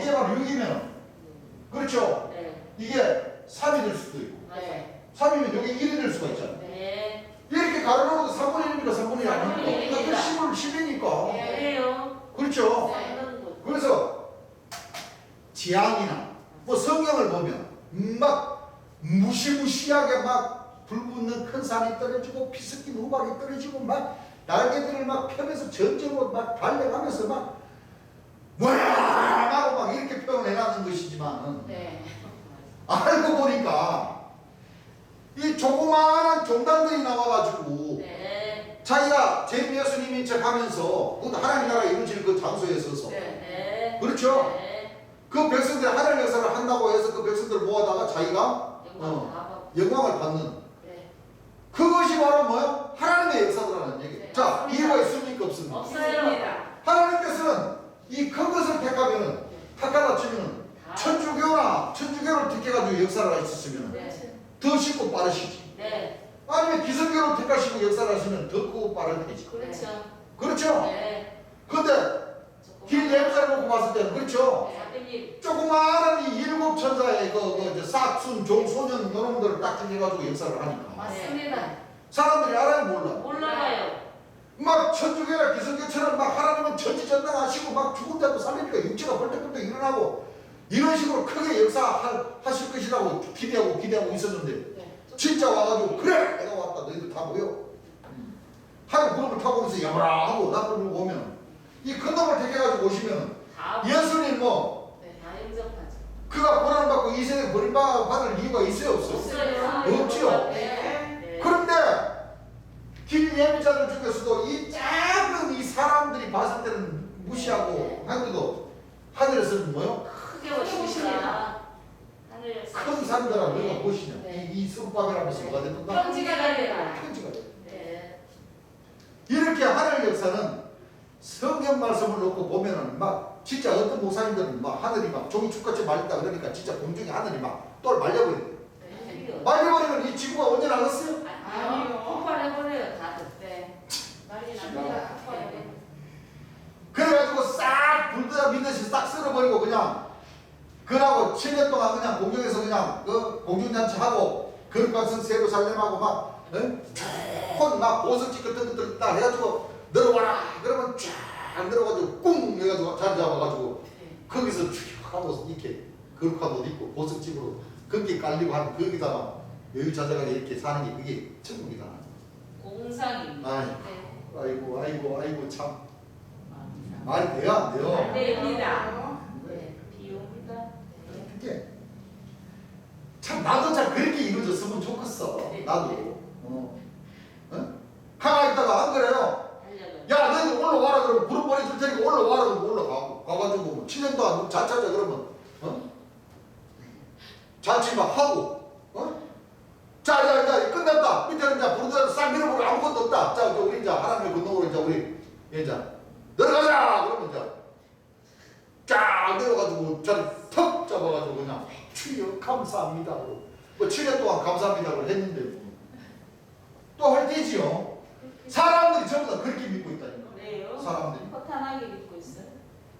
이게 바로 6이면, 그렇죠? 네. 이게 3이 될 수도 있고, 네. 3이면 여기 1이 될 수가 있잖아요. 네. 이렇게 가로놓고 3분의 1입니까? 3분의 1 아닙니까? 3분의 1입니다. 그러니까 10이니까. 그래요. 그렇죠? 네. 그래서 재앙이나 뭐 성경을 보면 막 무시무시하게 막 불붙는 큰 산이 떨어지고 피 섞인 우박이 떨어지고 막 날개들을 막 펴면서 전쟁으로 막 달려가면서 막 하고 막 이렇게 표현해놨는 것이지만 네. 알고 보니까 조그마한 종단들이 나와가지고 네. 자기가 제 예수님인 척 하면서 그 하나님 나라 이루어질 그 장소에 서서 네. 그렇죠? 네. 그 백성들이 하나님 역사를 한다고 해서 그 백성들을 모아다가 자기가 영광 다 받고. 영광을 받는 네. 그것이 바로 뭐야? 하나님의 역사더라는 얘기. 네, 자, 맞습니다. 이유가 있습니까? 없습니까? 없어요. 하나님께서는 이 큰 것을 택하면은 택하다 치면은 천주교를 택해가지고 역사를 하셨으면 네. 더 쉽고 빠르시지. 네. 아니면 기성교를 택하시고 역사를 하시면 더 크고 빠른 테지. 그렇죠. 그렇죠? 네. 근데 길 예배자를 놓고 봤을 때는 그렇죠. 선생님. 조그마한 이 일곱 천사의 그 싹순 종소년 여러분들을 딱 택해가지고 역사를 하니까 맞습니다. 사람들이 알아요 몰라. 몰라요. 막 천주교나 기성교처럼 막 하나님은 전지전능하시고 막 죽은 자도 살리니까 육체가 벌떡벌떡 일어나고 이런 식으로 크게 역사하실 것이라고 기대하고 있었는데 네. 진짜 와가지고 그래 내가 왔다 너희들 다 모여 하얀 구름을 타고 오면서 야마라 하고 나를 오면 이 큰 놈을 택해가지고 오시면 다. 예수님 뭐 네. 다 인정하죠. 그가 고난받고 이 세상에 버림받을 이유가 있어요 없어요? 없어요. 없지요. 네. 그런데 길 예배자들 중에서도 이 작은 이 사람들이 봤을 때는 무시하고 하는데도 하늘에서는 뭐요? 크게 오십니다. 하늘에서. 큰 사람들아 너가 네. 무엇이냐? 네. 이 수르바벨하면서 뭐가 됐던가? 편지가 달려라. 편지가 돼. 네. 이렇게 하늘 역사는 성경 말씀을 놓고 보면은 막 진짜 어떤 목사님들은 막 하늘이 막 종이축같이 말린다 그러니까 진짜 공중에 하늘이 막 똘 말려버린대. 네. 말려버리면 이 지구가 언제 나갔어요? 아니요. 폭발해버려요 다들. 네. 말이 납니다. 네. 그래가지고 싹 불더라 미듯이 싹 쓸어버리고 그냥 그러고 7년 동안 그냥 공중에서 그냥 그 공중잔치하고 거룩한 세루살렘하고 막 막 보석지 같은 것들 딱 해가지고 내려와라 그러면 쫙 내려가지고 꿍 해가지고 자리 잡아가지고 거기서 쭉 하고 이렇게 거룩한 옷 입고 보석집으로 거기에 깔리고 하는 거기다가 여유자재하게 이렇게 사는 게 그게 천국이다. 공상입니다. 아이고 참 말이 돼요 안 돼요? 안 됩니다. 네. 비옵니다. 네. 그게 참 나도 잘 그렇게 이루어졌으면 좋겠어. 네. 나도. 가만히 있다가 안 그래요? 달려요. 야 너희들 올라와라 그러면 부름 보내줄 테니까 올라와라 그러면 올라가고 가가지고 뭐 7년 동안 잘 찾아 그러면 잔치 막 하고 자 끝났다 밑에는 이제 부르더라도 싹 밀어버리고 아무것도 없다. 자 우리 이제 하나님의 건너으로 이제 우리 이제 내려가자 그러면 이제 쫙 내려가지고 자리 턱 잡아가지고 그냥 주여 감사합니다 뭐 7년 동안 감사합니다를 했는데 또 할 때지요. 사람들이 전부 다 그렇게 믿고 있다니까. 그래요? 사람들이 허탄하게 믿고 있어요?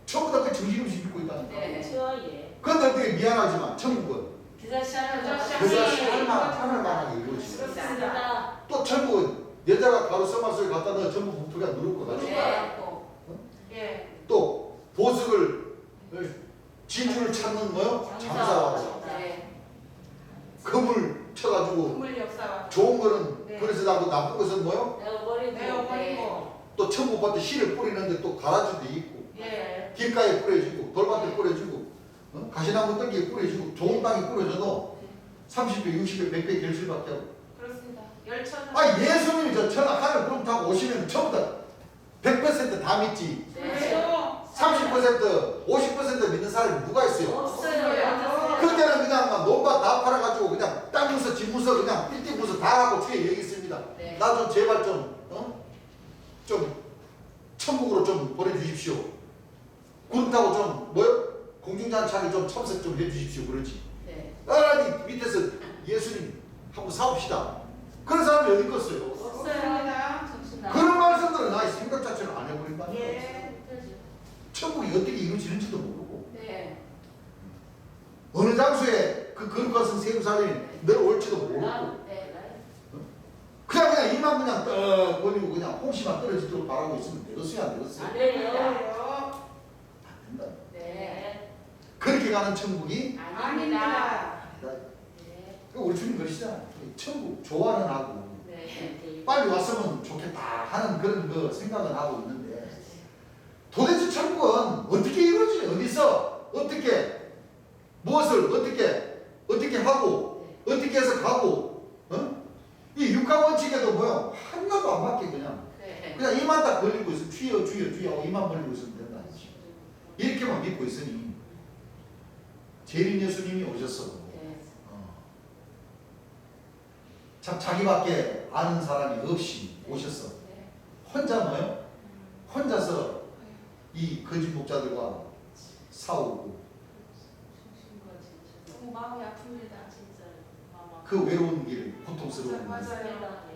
전부 다 그 정신없이 믿고 있다니까. 네. 그렇죠. 예. 그런데 어떻게 미안하지만 천국은 기사시 하는 그것이 하늘만하게 이루어지고 그렇습니다. 또 천국은 여자가 가루 써마스를 갖다 넣어 전부 부풀가 누를 것 같이 네. 예. 또 보석을 진주를 찾는 뭐요? 장사하고 네. 금을 쳐가지고 국물 역사와 좋은 거는 네. 그래서 나고 나쁜 것은 뭐요? 내어버리고. 내어버리고 또 천국밭에 씨를 뿌리는데 또 가라지도 있고 예. 길가에 뿌려지고 돌밭에 뿌려지고 가시나무 뜰기에 뿌려지고 좋은 땅에 뿌려져도 30배, 60배, 100배 결실밖에 없고 그렇습니다. 열천. 예수님이 저 천하 하늘 구름 타고 오시면 전부 다 100% 다 믿지 네. 30%, 50% 믿는 사람이 누가 있어요? 없어요. 그때는 그냥 막 논밭 다 팔아가지고 그냥 땅 문서, 집 문서 그냥 빌딩 문서 다 하고 주에 여기 있습니다. 네. 나 좀 제발 좀 천국으로 좀 보내주십시오. 구름 타고 좀 뭐요? 공중잔치하게 좀 참석 좀 해주십시오. 그러지. 네. 아니 밑에서 예수님 한번 사옵시다. 그런 사람이 어디 있겠어요? 없어요. 정신 그런 말씀들은 아예 생각 자체를 안 해버린다니까. 예. 천국이 어떻게 이루어지는지도 모르고 네. 어느 장소에 그 거룩한 성 세루살렘이 내려올지도 모르고 네. 그냥 이만 그냥 떡 버리고 그냥 홍시만 떨어지도록 바라고 있으면 되겠어요? 안 되겠어요? 안 돼요. 그래요. 안 된다. 네. 그렇게 가는 천국이 아닙니다. 아닙니다. 아니다. 네. 우리 주님 그러시잖아요. 천국 좋아는 하고 네. 빨리 왔으면 좋겠다 하는 그런 그 생각은 하고 있는데 도대체 천국은 어떻게 이루어지냐? 어디서 어떻게 무엇을 어떻게 하고 어떻게 해서 가고 예수님만 믿고 있으니 재림 예수님이 오셨어. 네. 참 자기밖에 아는 사람이 없이 오셨어. 네. 혼자 뭐요? 혼자서 이 거짓 목자들과 싸우고 너무 마음이 아픕니다. 진짜. 마음 그 외로운 길, 고통스러운 길, 맞아요.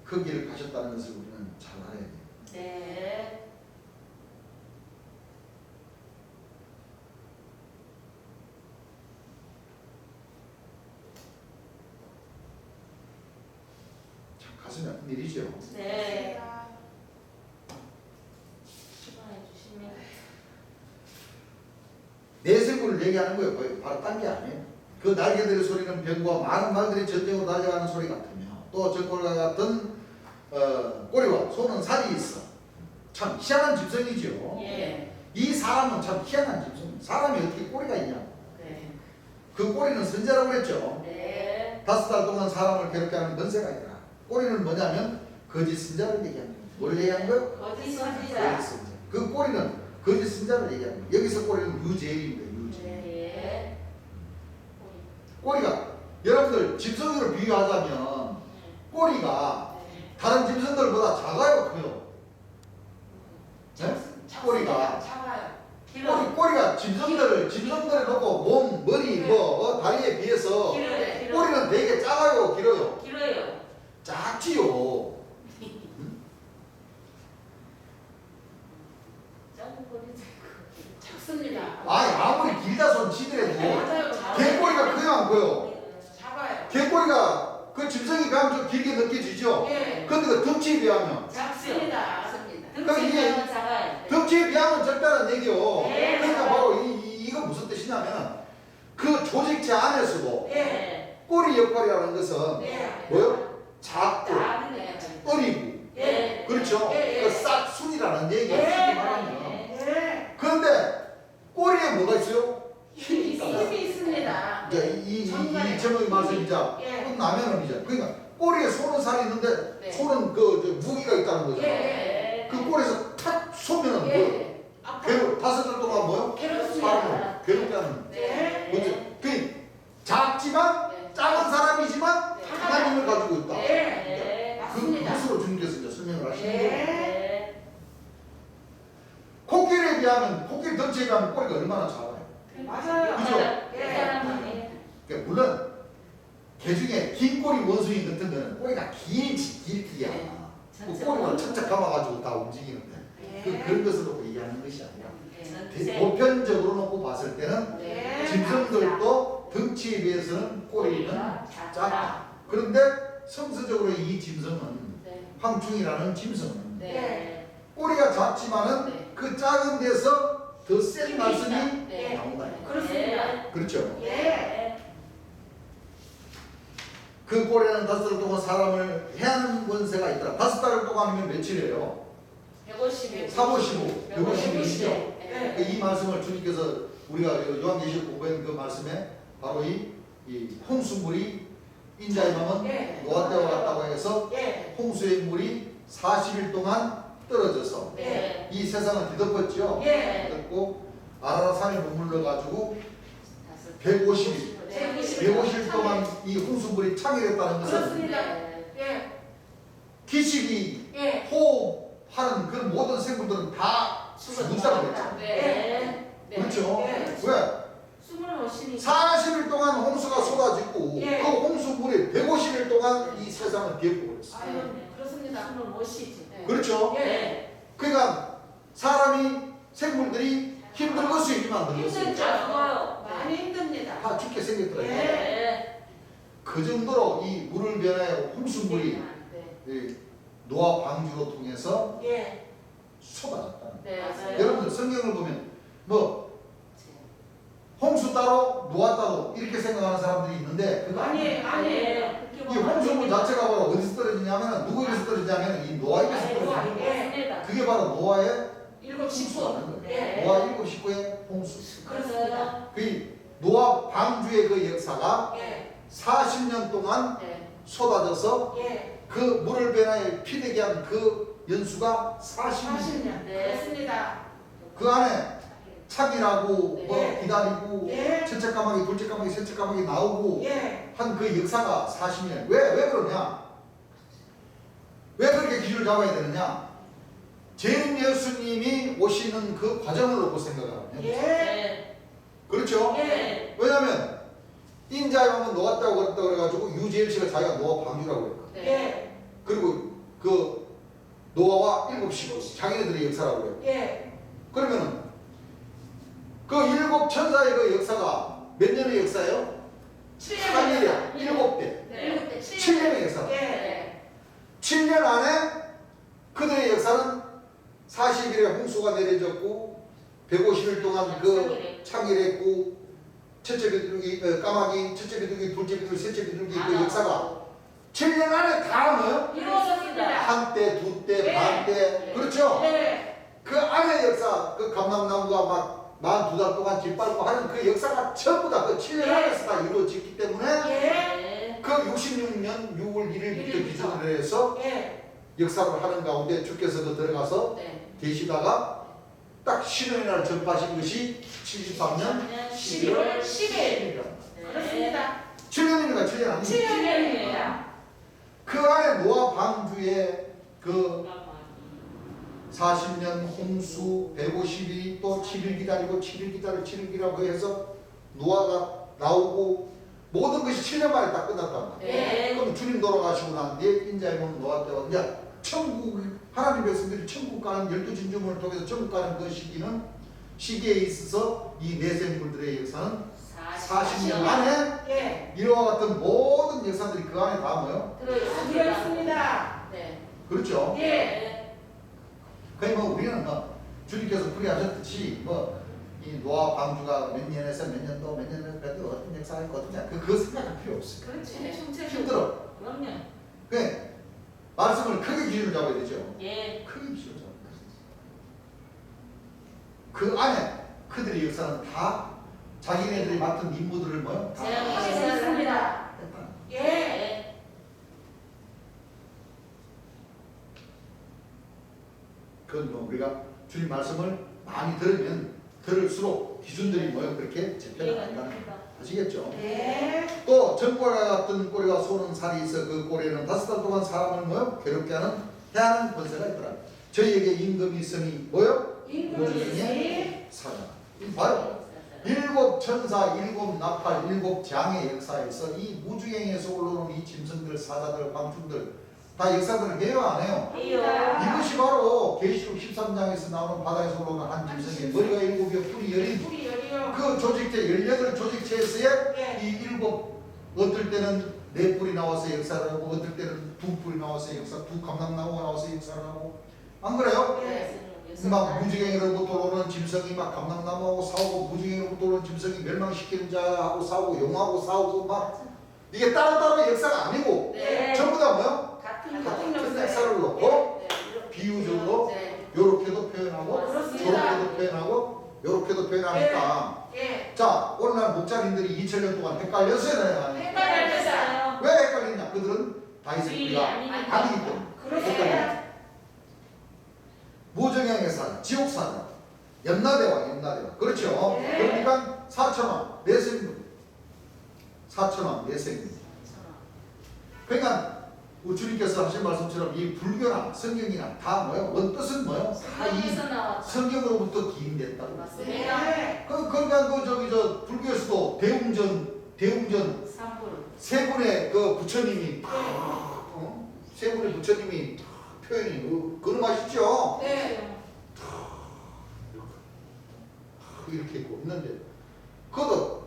그 길을 가셨다는 것을 우리는 잘 알아야 돼요. 네. 참 가슴이 아픈 일이죠. 네. 수고해 주시면. 내세구를 얘기하는 거예요. 거의 바로 딴 게 아니에요. 그 날개들의 소리는 병과 많은 말들이 전쟁으로 달려가는 소리 같으며 또 전골과 같은 꼬리와 손은 살이 있어. 참 희한한 짐승이죠. 예. 이 사람은 참 희한한 짐승. 사람이 어떻게 꼬리가 있냐? 네. 그 꼬리는 선자라고 그랬죠. 네. 5달 동안 사람을 괴롭게 하는 권세가 있더라. 꼬리는 뭐냐면 거짓 선자를 얘기하는 거예요. 뭘 얘기하는 거예요? 거짓 거짓 선지자. 선자. 그 꼬리는 거짓 선자를 얘기하는 거예요. 여기서 꼬리는 유죄입니다. 유죄. 네. 꼬리가 여러분들 짐승으로 비유하자면 꼬리가 다른 짐승들보다 작아요, 커요? 네? 꼬리가 작아요. 꼬리가 짐승들을 놓고 몸, 머리, 뭐 다리에 비해서 길어요. 꼬리는 되게 작아요, 길어요? 길어요. 작지요. 작은 꼬리 작습니다. 아무리 길다 손 치더라도 맞아요. 개꼬리가 커요, 안 커요? 작아요. 개꼬리가 그 짐승이 가면 좀 길게 느껴지죠? 예. 근데 그 덩치에 비하면 작습니다. 그럼 이게 등치는 작아요. 덩치에 비하면 적다는 얘기요. 네. 그러니까 바로 이거 무슨 뜻이냐면 그 조직체 안에서도 네. 꼬리 역할이라는 것은 예. 뭐요? 작고 작네. 어리고 예. 그렇죠? 예, 예. 그 싹순이라는 얘기예요. 예. 쉽게 말하면. 예. 그런데 꼬리에 뭐가 있어요? 힘이 있다. 힘이 있습니다. 이제 이 제목의 말씀 이제 예. 끝나면은 이제 그러니까 꼬리에 손은 살이 있는데 네. 손은 저 무기가 있다는 거죠. 예. 그 꼬리에서 탁 쏘면은 뭐요? 예. 괴롭 5달 동안 뭐요? 괴롭습니다. 사람을 괴롭게 하는. 네. 뭐지? 그 작지만 네. 작은 사람이지만 네. 강한 힘을 가지고 있다. 네. 그 맞습니다. 그것으로 주님께서 이제 설명을 하시는 거예요. 네. 코끼리에 비하면 코끼리 덩치에 비하면 꼬리가 얼마나 작아요. 맞아요. 그죠? 그 사람은 그러니까 물론 개 중에 긴 꼬리 원숭이 같은 거는 꼬리가 길기야. 그 꼬리가 착착 감아가지고 다 움직이는데 그런 것을 놓고 얘기하는 것이 아니라 보편적으로 놓고 봤을 때는 네. 짐승들도 덩치에 비해서는 꼬리는 작다. 그런데 성서적으로 이 짐승은 황충이라는 짐승은 네. 꼬리가 작지만은 네. 그 작은 데서 더 센 말씀이 네. 나온다. 그렇습니다. 그렇죠. 예. 그 꼬리는 5달 동안 사람을 해하는 권세가 있더라. 5달 동안이면 며칠이에요? 150일. 455, 150일이죠. 네. 이 말씀을 주님께서 우리가 요한계시록 공부한 그 말씀에 바로 이 홍수물이 인자의 마음은 예. 노아 때와 같다고 해서 예. 홍수의 물이 40일 동안 떨어져서 네. 이 세상을 뒤덮었죠. 예. 뒤덮고 아라라산에 머물러 가지고 150일 150일 동안 이 홍수물이 창일했다는 것은 그렇습니다. 예. 기식이 예. 호흡하는 그 모든 생물들은 다 죽었다고 그랬죠. 네. 그렇죠. 예. 왜? 숨을 오시니 40일 동안 홍수가 쏟아지고 예. 그 홍수물이 150일 동안 이 세상을 뒤엎어버렸어요. 아유, 그렇습니다. 숨을 오시지. 그렇죠. 예. 그러니까 사람이 생물들이 힘든 것이 있지만 늙었어요. 힘들죠. 죽어요. 많이 힘듭니다. 다 죽게 생겼더라고요. 네. 그 정도로 이 물을 변하여 홍수물이 네. 이 노아 방주로 통해서 예. 쏟아졌다는 거예요. 네. 맞아요. 여러분들 성경을 보면 뭐 홍수 따로 노아 따로 이렇게 생각하는 사람들이 있는데 그거 아니에요. 아니에요. 이 홍수물 자체가 바로 어디서 떨어지냐면 누구에게서 떨어지냐면 이 노아에게서 떨어져요. 예. 그게 바로 노아의 일곱 식구. 홍수라는 거예요. 예. 노아 7 식구의 홍수. 그렇습니다. 그 노아 방주의 그 역사가 예. 40년 동안 네. 쏟아져서 예. 그 물을 변화에 피되게 한 그 연수가 40년. 40년. 네. 그렇습니다. 그 안에 착이라고 뭐 예. 기다리고 예. 첫째 까마귀, 둘째 까마귀, 셋째 까마귀 나오고 예. 한 그 역사가 40년. 왜 그러냐? 왜 그렇게 기준을 잡아야 되느냐? 재림 예수님이 오시는 그 과정을 놓고 생각하면 예. 네. 그렇죠? 예. 왜냐하면 인자의 왕은 노았다고 그랬다고 그래가지고 유재일 씨가 자기가 노아 방주라고 그랬거든. 예. 그리고 그 노아와 7시 자기네들의 역사라고 그래요. 예. 그러면은 그 7 천사의 그 역사가 몇 년의 역사예요? 3일에 7배. 네. 7년의 역사. 예. 네. 7년 안에 그들의 역사는 40일에 홍수가 내려졌고 150일 동안 그 창일했고 첫째 비둘기 까마귀, 첫째 비둘기, 둘째 비둘기, 셋째 비둘기 그 역사가 7년 안에 다 뭐요? 이루어졌습니다. 한때, 두때, 네. 반때 그렇죠? 예. 그 안에 역사 그 감람나무가 막 42달 동안 짓밟고 하는 그 역사가 전부 다 그 7년 안에서 다 이루어졌기 때문에 예. 네. 그 66년 6월 1일부터 기준으로 해서 예. 역사를 하는 가운데 주께서도 들어가서 네. 계시다가 딱 신혼의 날 전파하신 것이 73년 11월 10일. 10일이라. 그렇습니다. 7년이니까 7년 아닙니까? 7년입니다. 그 안에 노아 방주에 그 40년 홍수 150일 또 7일 기다리고 7일 기다리고 7일 기다리고 해서 노아가 나오고 모든 것이 7년 만에 다 끝났단 말이에요. 네. 그럼 주님 돌아가시고 난 뒤에 인자의 몸 노아 때와 이제 천국 하나님 백성들이 천국 가는 12진주문을 통해서 천국 가는 그 시기에 있어서 이 내생물들의 역사는 40년 안에 예. 이와 같은 모든 역사들이 그 안에 다 모여. 들어있습니다. 네. 그렇죠? 예. 그러니 뭐 우리는 뭐 주님께서 풀이하셨듯이 뭐 이 노아 방주가 몇 년에서 몇 년도 몇 년에서 몇 년 어떤 역사가 있고 어떠냐 그거 생각할 필요 없어요. 그렇지. 힘들어. 그럼요. 그 말씀을 크게 기준을 잡아야 되죠. 예. 크게 기준을 잡아야 돼요. 그 안에 그들의 역사는 다 자기네들이 맡은 임무들을 뭐요? 다 제가 하겠습니다. 했다. 예. 네. 그건 뭐 우리가 주님 말씀을 많이 들으면 들을수록 기준들이 뭐요? 그렇게 재편한다는 거 아시겠죠? 네. 또 전꼬리 같은 꼬리가 쏘는 살이 있어 그 꼬리에는 5달 동안 사람을 뭐요? 괴롭게 하는 해하는 권세가 있더라. 저희에게 임금이 있으니 뭐요? 임금이 사자. 봐요. 7 천사, 7 나팔, 7 장의 역사에서 이 무주행에서 올라오는 이 짐승들, 사자들, 광충들 다 역사들을 해요 안 해요? 해요. 이것이 바로 계시록 13장에서 나오는 바다에서 올라오는 한 짐승의 머리가 7개 뿔이 열린 우리 열이요. 그 조직체 18 조직체에서의 예. 이 7 어떨 때는 4뿔이 나와서 역사를 하고 어떨 때는 2뿔이 나와서 역사 2 감람나무가 나와서 역사를 하고 안 그래요? 예. 막 무지갱이로부터 오는 짐승이 막 감람나무하고 싸우고 무지갱이로부터 오는 짐승이 멸망시키는 자하고 싸우고 용하고 싸우고 막 이게 따로따로 역사가 아니고 네. 전부 다 뭐요? 같은 같은 역사예요. 역사를 놓고 네. 비유적으로 네. 요렇게도 표현하고 그렇습니다. 저렇게도 표현하고 요렇게도 표현하니까 예. 자 오늘날 목자님들이 2000년 동안 헷갈렸어요. 헷갈렸어요. 왜 헷갈리냐? 그들은 다윗의 주인이 뿌리가 아니니까. 아니기 때문에 그렇습니다. 무정형의 사, 지옥사자, 염라대왕 그렇죠? 네. 그러니까 4천왕, 내생분 4천왕, 내생분 그러니까 우리 주님께서 하신 말씀처럼 이 불교나 성경이나 다 뭐요? 원뜻은 뭐요? 다 이 성경에서 나왔다. 성경으로부터 기인됐다고. 맞습니다. 네. 그러니까 저 불교에서도 대웅전 삼불. 세 분의 그 부처님이 세 분의 부처님이 표현이 그거 아시죠? 네. 이렇게 있고 있는데 그것도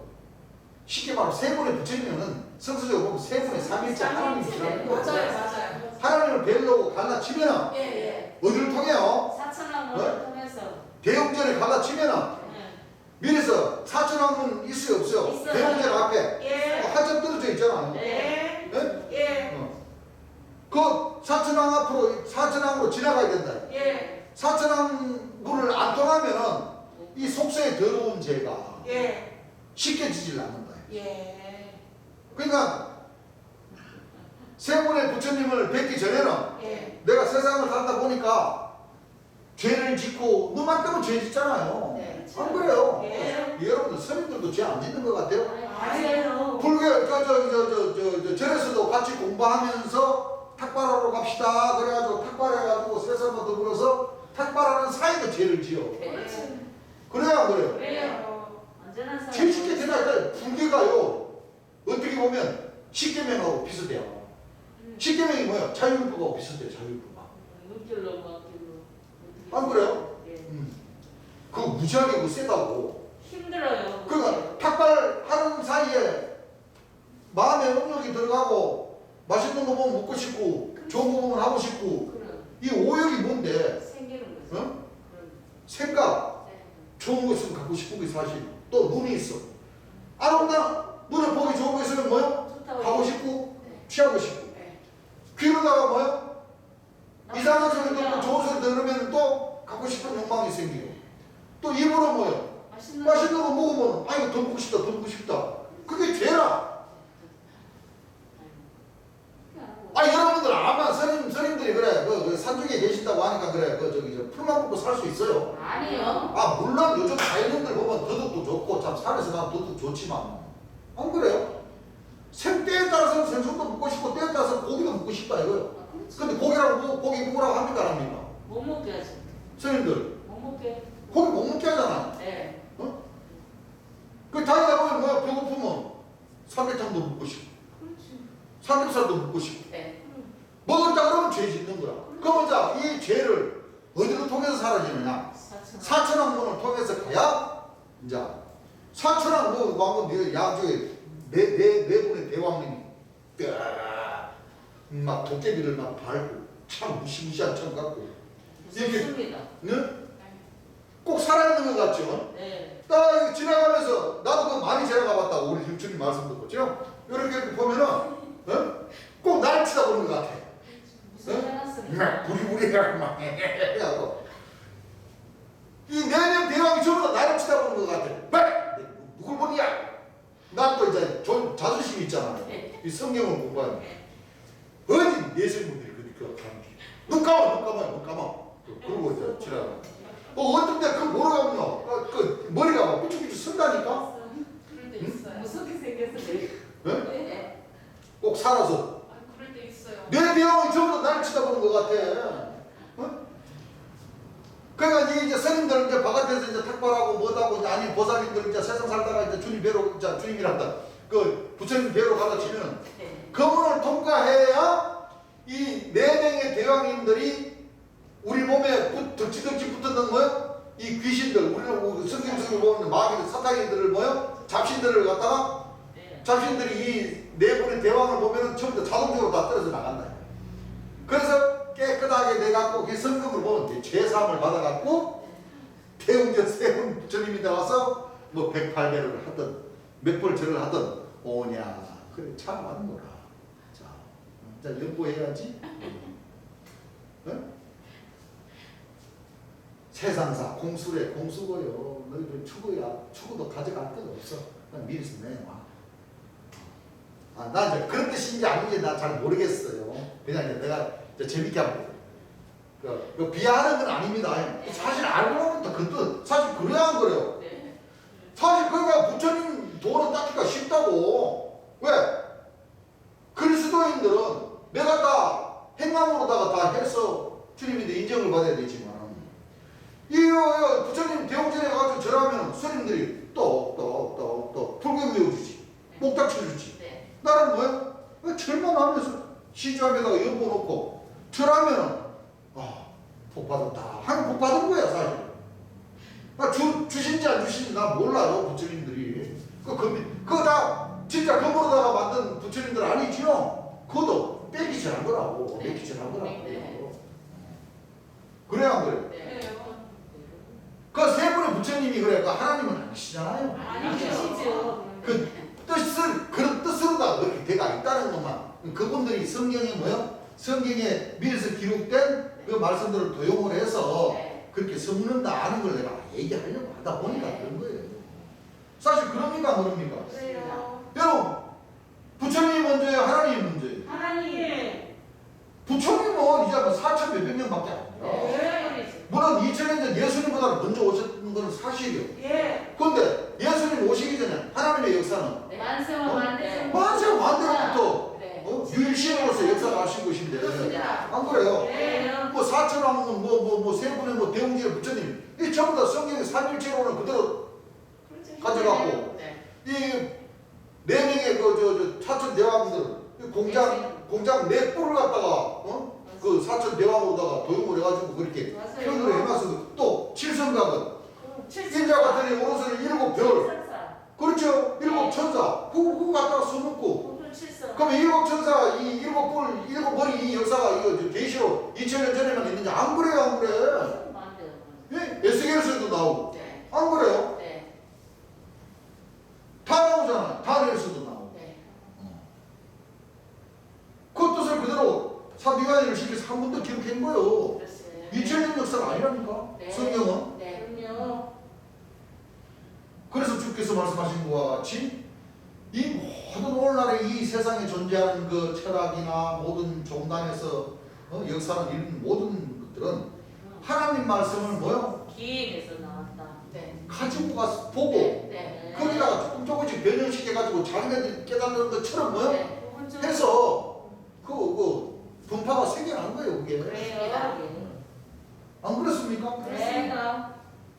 쉽게 말하면 세 분의 부처님은 성서적으로 보면 세 분의 삼일째 하나님이시라는 거예요. 맞아요. 하나님을 뵈려고 갈라치면은 예. 어디를 통해요? 사천왕문을 통해서. 대웅전에 갈라치면은 네. 미래서 사천왕문 있어요 없어요? 있어요. 대웅전 앞에 예. 한참 떨어져 있잖아요. 네. 네? 예. 그 사천왕 앞으로 사천왕으로 지나가야 된다. 예. 사천왕 문을 안 통하면은 이 속세의 더러운 죄가 예. 쉽게 지질 않는다. 예. 그러니까 세 분의 부처님을 뵙기 전에는 예. 내가 세상을 살다 보니까 다 죄를 짓고 너만큼은 죄 짓잖아요. 네. 안 그래요? 예. 여러분들 스님들도 죄 안 짓는 것 같아요? 아니에요. 불교 절에서도 같이 공부하면서 탁발하러 갑시다. 그래가지고 탁발해가지고 세상과 더불어서 탁발하는 사이도 죄를 지어. 네. 그래요, 안 그래요? 그래요. 언제나 사. 제일 쉽게 생각할 때 불교가요. 어떻게 보면 십계명하고 비슷해요. 십계명이 뭐야? 자율법하고 비슷해요. 자율법. 육질로 뭐 안 그래요? 예. 그거 무지하게 그 세다고. 힘들어요. 그러니까 탁발하는 사이에 마음에 음욕이 들어가고 맛있는 거 보면 먹고 싶고 좋은 거 보면 하고 싶고 그런 이 오역이 뭔데? 생기는 거죠. 어? 그런. 생각 네. 좋은 거 있으면 갖고 싶은 게 사실 또 눈이 있어. 아름다운 눈에 보기 좋은 거 있으면 뭐요? 좋다고 가고 얘기- 싶고 네. 취하고 싶고 네. 귀로다가 뭐요? 이상한 소리 듣고 그냥 좋은 소리 들으면 또 갖고 싶은 욕망이 생기고 또 입으로 뭐요? 맛있는 맛있는 거 먹으면 아 이거 더 먹고 싶다 더 먹고 싶다 그게 죄라. 아 여러분들 아마 스님들이 그래 그 산중에 계신다고 하니까 그래 그 저기 저 풀만 먹고 살 수 있어요. 아니요. 아 물론 요즘 자연인들 보면 도둑도 좋고 참 산에서 나면 도둑 좋지만 안 그래요? 때에 따라서는 생선도 먹고 싶고 때에 따라서 고기도 먹고 싶다 이거요. 아, 그렇지. 근데 고기라고 고기 먹으라고 합니까 안 합니까? 못 먹게 하지. 스님들 못 먹게. 고기 못 먹게 하잖아. 네. 어? 그 다니다 보면 뭐야 배고프면 삼계탕도 먹고 싶고 그렇지. 삼겹살도 먹고 싶고 네. 먹었다 그러면 죄 짓는 거야. 그러면 자 이 죄를 어디로 통해서 사라지느냐? 사천왕문을 통해서 가야 이제 사천왕문 왕은 양쪽에 네 분의 대왕님이 막 도깨비를 막 밟고 참 무시무시한 천 같고 이렇게 무섭습니다. 응? 꼭 살아있는 것 같죠? 네. 딱 지나가면서 나도 그거 많이 지나가봤다 우리 주님 말씀 듣고 그죠? 이렇게 보면은 어? 꼭 날 쳐다보는 것 같아. 무서워놨습니다. 부리부리하고 막 해하고 이 내년 대왕이 전부 다 나를 쳐다보는 것 같아. 왜? 누굴 보냐? 난 또 이제 자존심이 있잖아요. 이 성경을 공부하면 어디 예수님들이 그렇게 하는 게 눈 감아 그러고 이제 지나가. 어떤 때 그걸 모르거든요. 그 머리가 막 삐죽삐죽 쓴다니까. 그럴 때 있어요. 무섭게 생겼어. 네? 네. 꼭 살아서 아, 그럴 때 있어요. 내 대왕이 전부 다 나를 쳐다보는 것 같아. 어? 그러니까 이제 스님들 이제 바깥에서 이제 탁발하고 뭐하고 이제 아니 보살님들 이제 세상 살다가 이제 주님 뵈러 이제 주님이란다. 그 부처님 뵈러 가다 치면은 네. 그 문을 통과해야 이 네 명의 대왕님들이 우리 몸에 덕지덕지 붙었던 뭐요? 이 귀신들 우리는 성경적으로 보면 마귀들 사탄이들을 뭐요? 잡신들을 갖다가 네. 잡신들이 이 네 분의 대왕을 보면은 처음부터 자동적으로 다 떨어져 나간다. 그래서 깨끗하게 내갖고 그 성금을 보면 죄사함을 받아갖고 대웅전 세운 부처님이 나와서 뭐 108배를 하든 몇 벌 절을 하든 오냐 그래 참 하는 거라. 자 연구해야지. 응? 세상사 공수래 공수고요. 너희들 추구도 가져갈 것 없어. 그냥 미리서 내놔. 나 이제 그런 뜻인지 아닌지 나 잘 모르겠어요. 그냥 이제 내가 이제 재밌게 한번 그 비하하는 건 아닙니다. 사실 알고 보면 또 그 뜻 사실 그래야 안 그래요. 네. 사실 그러니까 부처님 도는 닦기가 쉽다고. 왜? 그리스도인들은 내가 다 행함으로다가 다 해서 주님인데 인정을 받아야 되지만 이 부처님 대웅전에 가서 절하면 스님들이 또 불금 외워주지. 목탁 쳐주지. 네. 나는 뭐야? 절만 하면서 시주함에다가 엮어놓고 절하면은 복 받았다 하는 복 받은 거야 사실. 주신지 안 주신지 나 몰라요 부처님들이. 그거 다 진짜 금으로다가 만든 부처님들 아니지요? 그것도 빼기 전한 거라고. 네. 빼기 전한 거라고. 네. 그래야 안 그래? 네. 그 세 분의 부처님이 그래. 그 하나님은 아니시잖아요. 아니시죠. 그 그런 뜻으로다 그렇게 돼가 있다는 것만. 그분들이 성경에 뭐요? 성경에 미리서 기록된 그 말씀들을 도용을 해서 네. 그렇게 섞는다 하는 걸 내가 얘기하려고 하다 보니까 그런 거예요. 사실 그럽니까 모릅니까? 그래요. 여러분 부처님이 먼저예요? 하나님이 먼저예요? 하나님. 부처님은 이제 뭐 4천 몇백 명밖에 안 네. 물론 2000년 전 예수님보다 먼저 오셨던 것은 사실이에요. 예. 그런데 예수님 오시기 전에 하나님의 역사는 만세와 만대. 만세와 만대로부터 네. 유일신으로서 역사를 하신 것인데 그렇습니다. 안 그래요? 네. 뭐 사천왕은 세 분의 대웅지의 부처님 이 전부 다 성경의 삼일체로는 그대로 가져갔고 네. 이 네 명의 그 사천 대왕들은 공장 네 뿔을 갖다가 그 사천 대왕으로다가 도용을 해가지고 그렇게 표현을 해놨어. 또 칠성각은 인자 같으니 오른손에 일곱 별, 그렇죠? 일곱 천사 그거 갖다가 써놓고 그럼 일곱 천사 이 일곱 뿔 일곱 머리 이 역사가 이거 계시로 2000년 전에만 있는지 안 그래요? 안 그래? 예? 에스겔서도 나오고 네. 안 그래요? 네. 다 나오잖아. 다니엘서도 나오고. 네. 그 뜻을 그대로 사비관리를 시켜서 한 번 더 기록한 거예요. 그렇습니다. 2000년 역사가 아니라니까. 네. 성경은. 네. 그래서 주께서 말씀하신 것과 같이 이 모든 오늘날의 이 세상에 존재하는 그 철학이나 모든 종단에서 역사를 이루는 모든 것들은 하나님 말씀을 뭐요? 기획에서 나왔다. 네. 가지고 가서 보고 네. 거기다가 조금씩 변형시켜가지고 자기네들이 깨닫는 것처럼 뭐요? 네. 해서 그 분파가 생겨난 거예요, 그게. 그래요. 안 그렇습니까? 네.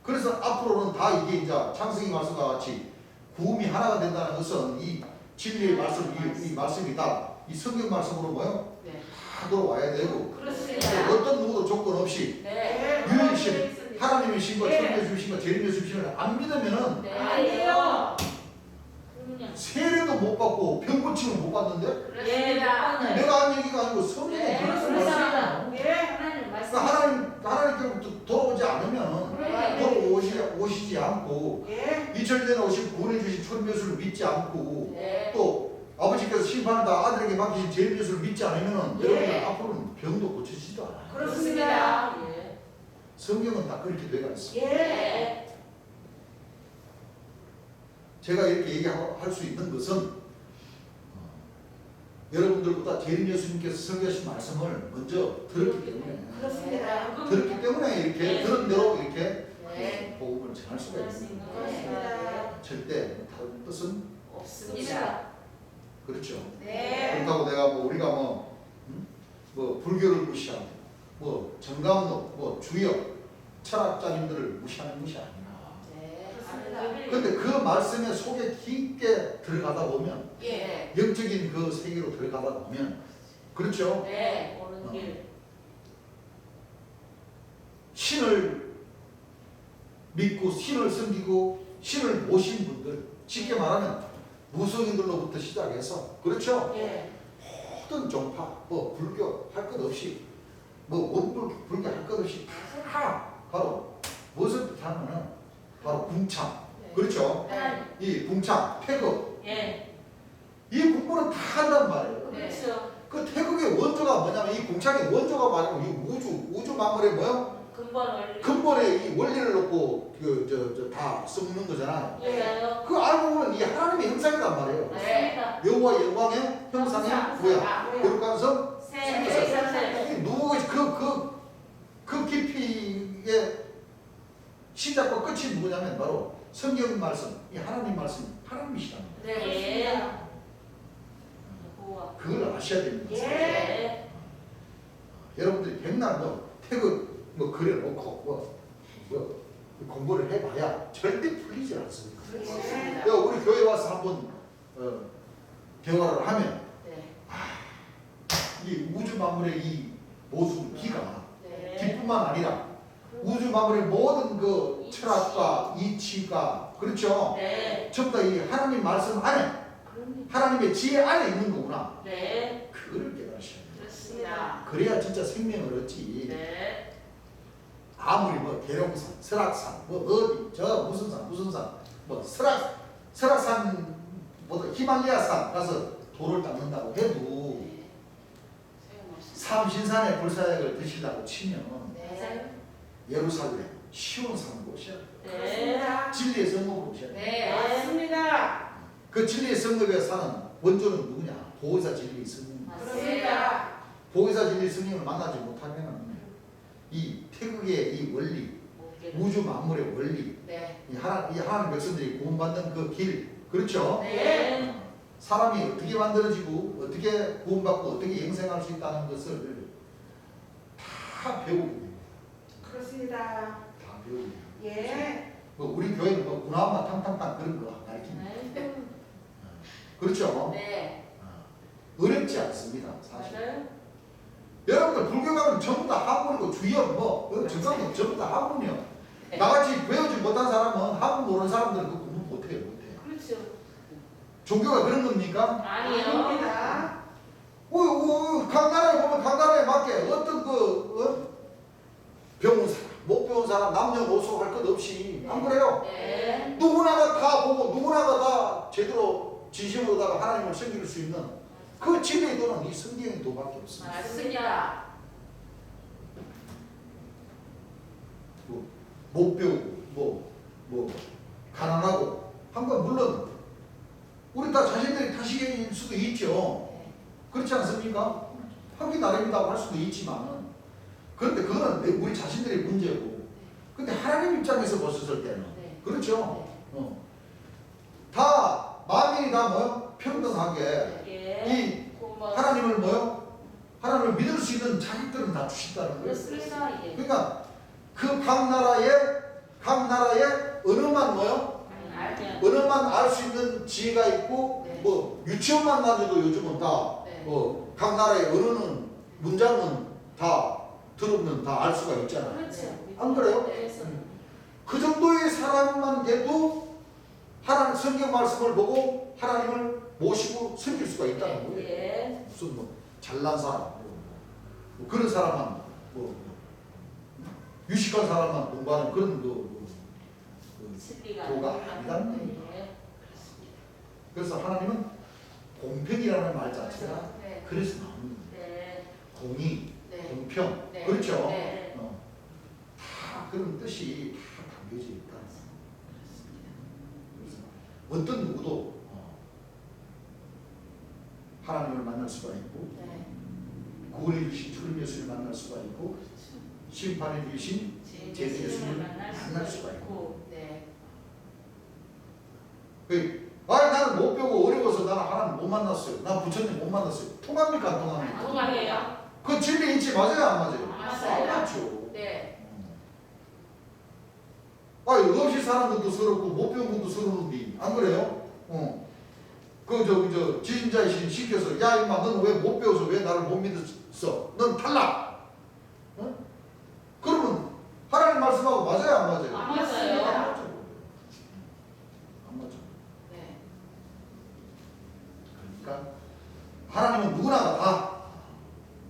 그래서 앞으로는 다 이게 이제 창세기 말씀과 같이 구음이 하나가 된다는 것은 이 진리의 말씀, 이 말씀이 다 이 성경 말씀으로 뭐요? 네. 다 들어와야 되고 그렇습니다. 어떤 누구도 조건 없이 네. 유일신 하나님의 신과 네. 천국의 주신과 재림의 주신을 안 믿으면은 네. 아니에요. 세례도 못 받고 병 고침을 못 받는데 그렇습니다. 내가 한 얘기가 아니고 성경에 네. 그렇게 그렇습니다. 말씀해요. 예. 하나님 말씀. 그러니까 하나님께로부터 돌아오지 않으면 네. 오시지 않고 예. 2000년에 오신 구원해 주신 천묘수를 믿지 않고 네. 또 아버지께서 심판을 다 아들에게 맡기신 재묘수를 믿지 않으면 예. 여러분들 앞으로는 병도 고쳐지지도 않아요. 그렇습니다. 예. 성경은 다 그렇게 되어 있습니다. 예. 제가 이렇게 얘기할 수 있는 것은 여러분들보다 재림 예수님께서 설교하신 말씀을 먼저 들었기 때문에 그렇습니다. 들었기 때문에 이렇게 들은 대로 이렇게 네. 복음을 전할 수가 그럴 수 있는 있는 거예요. 그렇습니다. 절대 다른 뜻은 없습니다. 그렇죠. 네. 그렇다고 내가 우리가 뭐 불교를 무시하고 뭐 정감록 뭐 주역 철학자님들을 무시하는 것이 아니라 네. 그렇습니다. 근데 그 말씀의 속에 깊게 들어가다 보면 예. 영적인 그 세계로 들어가다 보면 그렇죠. 네. 오는 길. 신을 믿고 신을 섬기고 신을 모신 분들 쉽게 말하면 무속인들로부터 시작해서 그렇죠. 예. 모든 종파 뭐 불교 할 것 없이 뭐 원불교 할 것 없이 다 바로 무엇을 뜻하면은 바로 궁창 그렇죠. 하나님. 이 궁창 태극 예. 이 공부는 다 한단 말이에요. 그렇죠. 그 태극의 원조가 뭐냐면 이 궁창의 원조가 말하면 이 우주 만물의 뭐요? 근본 원리. 근본에 이 원리를 놓고 다 썩는 거잖아요. 예. 그 알고 보면 이 하나님의 형상이란 말이에요. 맞습니다. 여호와 영광의 형상의 뭐야? 거룩한 성. 세. 누구 그 깊이의 시작과 끝이 누구냐면 바로 성경 말씀, 이 하나님 말씀, 하나님이시라는 거예요. 네. 예. 그걸 아셔야 됩니다. 예. 여러분들이 백날 태극 그려놓고 공부를 해봐야 절대 풀리지 않습니다. 그렇습니다. 우리 교회 와서 한번 대화를 하면 네. 이 우주 만물의 이 모든 기가 네. 기뿐만 아니라 우주 만물의 모든 그 철학과 이치가 그렇죠. 네. 전부 다 이 하나님 말씀 안에 하나님의 지혜 안에 있는 거구나. 네. 그걸 깨달으셔야 돼요. 그렇습니다. 그래야 진짜 생명을 얻지. 네. 아무리 뭐 계룡산, 설악산, 뭐 어디 저 무슨 산, 뭐 설악산보다 히말라야산 가서 돌을 닦는다고 해도 삼신산의 불사약을 드시려고 치면 네. 예루살렘, 시온산 곳이야. 네. 진리의 성읍으로 오셔야 돼. 네. 맞습니다. 그 진리의 성읍에 사는 원조는 누구냐? 보혜사 진리의 성령. 맞습니다. 보혜사 진리의 성령을 만나지 못하면 이 태극의 이 원리, 목표를. 우주 만물의 원리, 네. 이 하나님 백성들이 구원받는 그 길, 그렇죠? 네. 사람이 어떻게 만들어지고 어떻게 구원받고 어떻게 영생할 수 있다는 것을 다 배우게 됩니다. 그렇습니다. 다 배우게 됩니다. 예. 뭐 우리 교회는 뭐 군함만 탕탕탕 그런 거 가르칩니다. 아이고. 그렇죠? 네. 어렵지 않습니다, 사실. 맞아요. 여러분들 불교 가면 전부 다 학문이고 주연 정강은 전부 다 학문이요. 나같이 배우지 못한 사람은 학문 모르는 사람들은 그 공부 못해요. 그렇죠. 종교가 그런 겁니까? 아니요. 아닙니다. 각 나라에 보면 각 나라에 맞게 어떤 배운 사람, 못 배운 사람 남녀노소 할 것 없이 안 그래요? 네. 누구나가 다 보고 누구나가 다 제대로 진심으로다가 하나님을 섬길 수 있는 그 지배도는 이 성경의 도밖에 없습니다. 맞습니다. 못 배우고 가난하고 한 건 물론 우리 다 자신들이 탓일 수도 있죠. 그렇지 않습니까? 하기 나름이라고 할 수도 있지만 그런데 그거는 우리 자신들의 문제고 근데 하나님 입장에서 보셨을 때는 네. 그렇죠. 다 만민이 다 뭐요? 평등하게 예. 이 고마워. 하나님을 뭐요? 하나님을 믿을 수 있는 자격들은 다 주신다는 거예요. 그렇습니다. 예. 그러니까 그 각 나라에 언어만 뭐요? 알면. 언어만 알 수 있는 지혜가 있고 네. 뭐 유치원만 다녀도 요즘은 다 네. 각 나라의 언어는 문장은 다 들으면 다 알 수가 있잖아요. 그렇죠. 안 그래요? 네. 그 정도의 사람만 돼도 하나님 성경 말씀을 보고 하나님을 모시고 섬길 수가 있다는 거예요. 예. 무슨 뭐 잘난 사람, 뭐 그런 사람만 유식한 사람만 공부하는 그런 진리가 도가 아니라는 겁니다. 예. 그래서 하나님은 공평이라는 말 자체가 네. 그래서 나오는 거예요. 네. 공의, 네. 공평, 네. 그렇죠? 네. 다 그런 뜻이 다 담겨져 있다. 그래서 어떤 누구도 하나님을 만날 수가 있고 네. 구원해 주신 주님 예수를 만날 수가 있고 심판해 주신 제 예수를 만날 수가 있고 네. 나는 못 배우고 어려워서 나는 하나님 못 만났어요. 난 부처님 못 만났어요. 통합니까 안 통합니까? 통합이에요. 그 진리 있지 맞아요 안 맞아요? 맞아요. 안 맞죠. 네. 없이 사는 것도 서럽고 못 배운 것도 서러운데 안 그래요? 그 지진자이신 시켜서 야 임마 너는 왜 못 배워서 왜 나를 못 믿었어? 넌 탈락. 그러면 하나님 말씀하고 맞아요 안 맞아요? 안 맞아요. 안 맞죠. 안 맞죠. 네. 그러니까 하나님은 누구나 다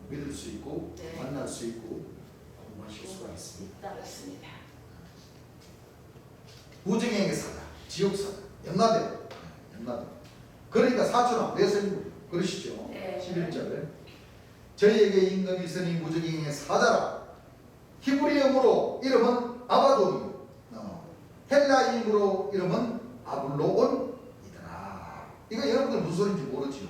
믿을 수 있고 네. 만날 수 있고 공부하실 수가 있습니다. 맞습니다. 무정행의 사자, 지옥사자, 염라대왕. 그러니까 사촌왕, 내세님 그러시죠. 네. 11절 저희에게 임금이 있으니 무정행의 사자라. 히브리어로 이름은 아바돈이요 헬라인으로 이름은 아블로온이더라. 이거 여러분들 무슨 소리인지 모르죠.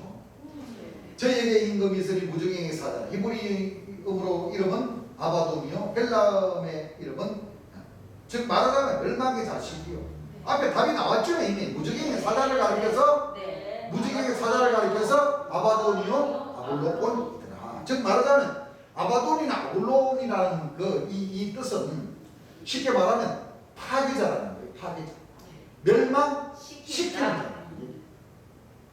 저희에게 임금이 있으니 무정행의 사자. 히브리어로 이름은 아바돈이요 헬라음의 이름은 즉 말하자면 멸망의 자식이요. 앞에 답이 나왔죠. 이미 무적행의 사자를 가리켜서 네. 무적행의 사자를 가리켜서 아바돈이요 아볼로온이더라. 즉 말하자면 아바돈이나 아볼로온이라는 이 뜻은 쉽게 말하면 파괴자라는 거예요. 파괴자. 멸망시키는 자.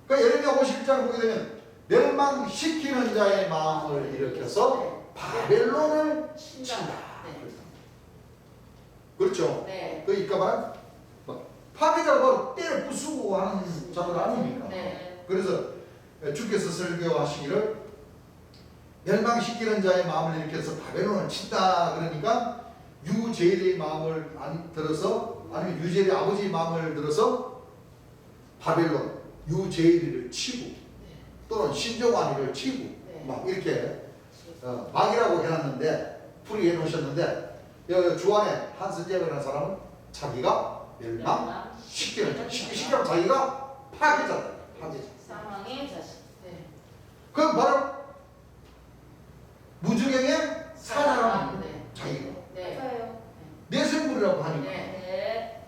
그러니까 예레미야 51장 보게 되면 멸망시키는 자의 마음을 일으켜서 바벨론을 친다. 그렇죠. 네. 그러니까 말은 파괴자가 바로 때려 부수고 하는 자들 아닙니까? 네. 그래서 주께서 설교하시기를 멸망시키는 자의 마음을 일으켜서 바벨론을 친다. 그러니까 유제일의 마음을 들어서 아니면 유제일의 아버지의 마음을 들어서 바벨론 유제일을 치고 또는 신종환이를 치고 막 이렇게 막이라고 해놨는데 풀이해 놓으셨는데 주안에 한선재라는 사람은 자기가 멸망시키는 자. 시키면 자기가 파괴자다. 파괴자. 사망의 자식. 네. 그건 바로 무주경의 사자라는 거예요. 네. 자기가 네. 맞아요. 내생물이라고 하니까 네.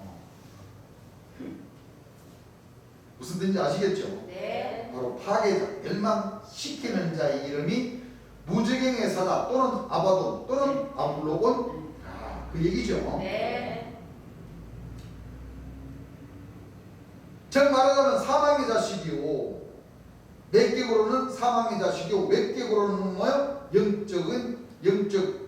무슨 뜻인지 아시겠죠? 네. 바로 파괴자, 멸망시키는 자의 이름이 무저경의 사자 또는 아바돈 또는 아블로곤 그 얘기죠. 네. 즉 말하자면 사망의 자식이요 내격으로는 사망의 자식이요 외격으로는 뭐요? 영적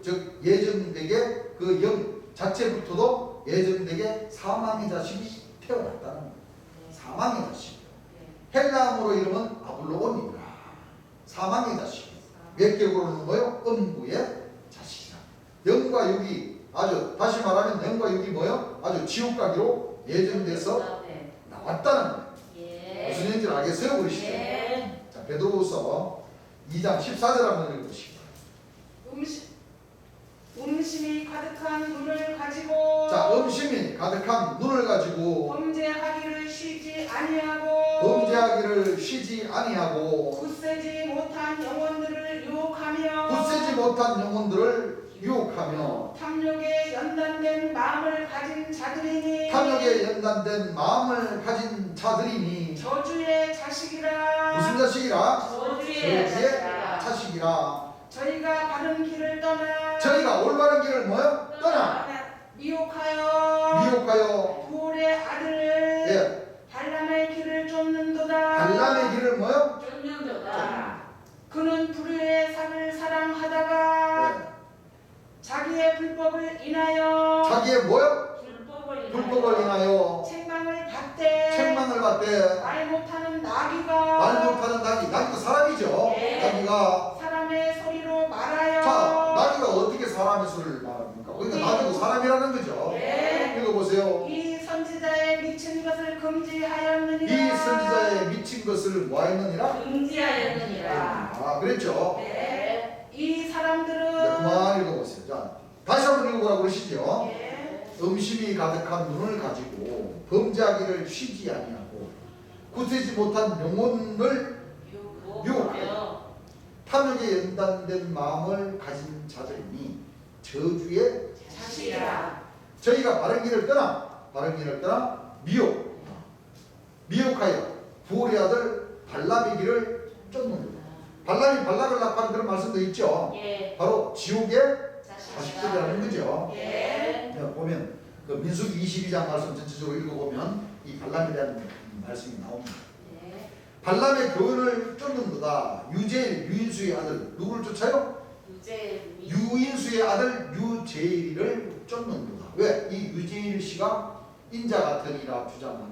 즉 예정되게 그 영 자체부터도 예정되게 사망의 자식이 태어났다는 거예요. 사망의 자식이요. 헬라어로 이름은 아블로곤이라 사망의 자식. 외격으로는 뭐요? 음부의 자식이라. 영과 육이 아주 다시 말하면 영과 육이 뭐요? 아주 지옥 가기로 예정돼서 네. 나왔다는 거예요. 예. 무슨 얘기인지 알겠어요? 우리 시죠? 네. 자, 베드로후서 2장 14절 한번 읽으시기 바랍니다. 음심이 가득한 눈을 가지고 자, 음심이 가득한 눈을 가지고 범죄하기를 쉬지 아니하고 범죄하기를 쉬지 아니하고 굳세지 못한 영혼들을 유혹하며 굳세지 못한 영혼들을 유혹하며 탐욕에 연단된 마음을 가진 자들이니 탐욕에 연단된 마음을 가진 자들이니 저주의 자식이라 무슨 자식이라? 저주의 자식이라. 자식이라. 저희가 바른 길을 떠나 저희가 올바른 길을 뭐요? 떠나 미혹하여 불의 아들 예, 발람의 길을 쫓는도다. 발람의 길을 뭐요? 쫓는도다. 그는 불의의 산을 사랑하다가 예, 자기의 불법을 인하여 자기의 뭐요? 불법을 인하여 책망을 받되 책망을 받되 말 못하는 나귀가 말 못하는 나귀도 사람이죠. 예. 나귀가 사람의 소리로 말하여 자, 나귀가 어떻게 사람의 소리를 말합니까? 그러니까 나귀도 사람이라는 거죠. 예. 읽어보세요. 이 선지자의 미친 것을 금지하였느니라. 이 선지자의 미친 것을 뭐하였느니라? 금지하였느니라. 아, 그랬죠. 네. 이 네, 사람들은 그만 읽어보세요. 자, 다시 한번 읽어보라고 그러시죠. 예. 음심이 가득한 눈을 가지고 범죄하기를 쉬지 아니하고 굳세지 못한 영혼을 유혹하여 탐욕에 연단된 마음을 가진 자들이니 저주의 자식이라. 저희가 바른 길을 떠나 미혹하여 부올의 아들 발람의 길을 쫓는다. 발람이 발락을 낙한 그런 말씀도 있죠. 예. 바로 지옥의 자식들이라는 자식이라. 거죠. 예. 자, 보면 그 민수기 22장 말씀 전체적으로 읽어보면 이 발람에 대한 말씀이 나옵니다. 네. 발람의 교훈을 쫓는도다. 유인수의 아들 누구를 쫓아요? 유인수의 아들 유제일을 쫓는도다. 왜? 이 유제일 씨가 인자 같으니라 주장하며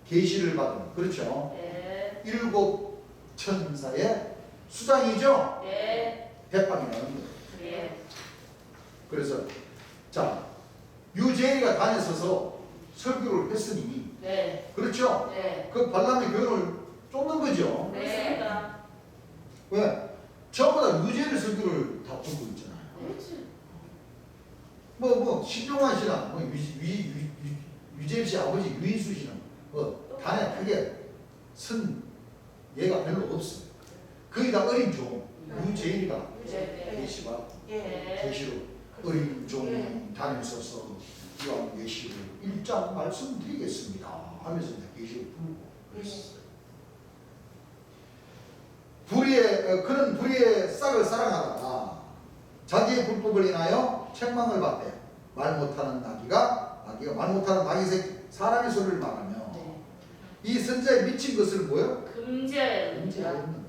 계시를 받은 그렇죠. 네. 일곱 천사의 수장이죠. 네. 대빵이라는 거예요. 네. 그래서 자 유제이가 다녔어서 설교를 했으니 네. 그렇죠. 네. 그 발람의 교훈을 쫓는 거죠. 네. 왜? 전부 다 유제이의 설교를 다 듣고 있잖아요. 그렇지. 신종환 씨랑 유제일 씨 아버지 유인수 씨랑 단에 크게 선 얘가 별로 없어요. 거의 다 어린 종 유제일이가 네. 계시와 네. 계시로 어린 종 다니셔서 이왕 계시를 1장 말씀드리겠습니다 하면서 이제 계시를 부르고 그랬어요. 그는 불의의 싹을 사랑하다가 자기의 불법을 인하여 책망을 받되 말 못하는 나귀가 말 못하는 나귀 새끼 사람의 소리를 말하며 네. 이 선자의 미친 것을 뭐요? 금지하였느니라.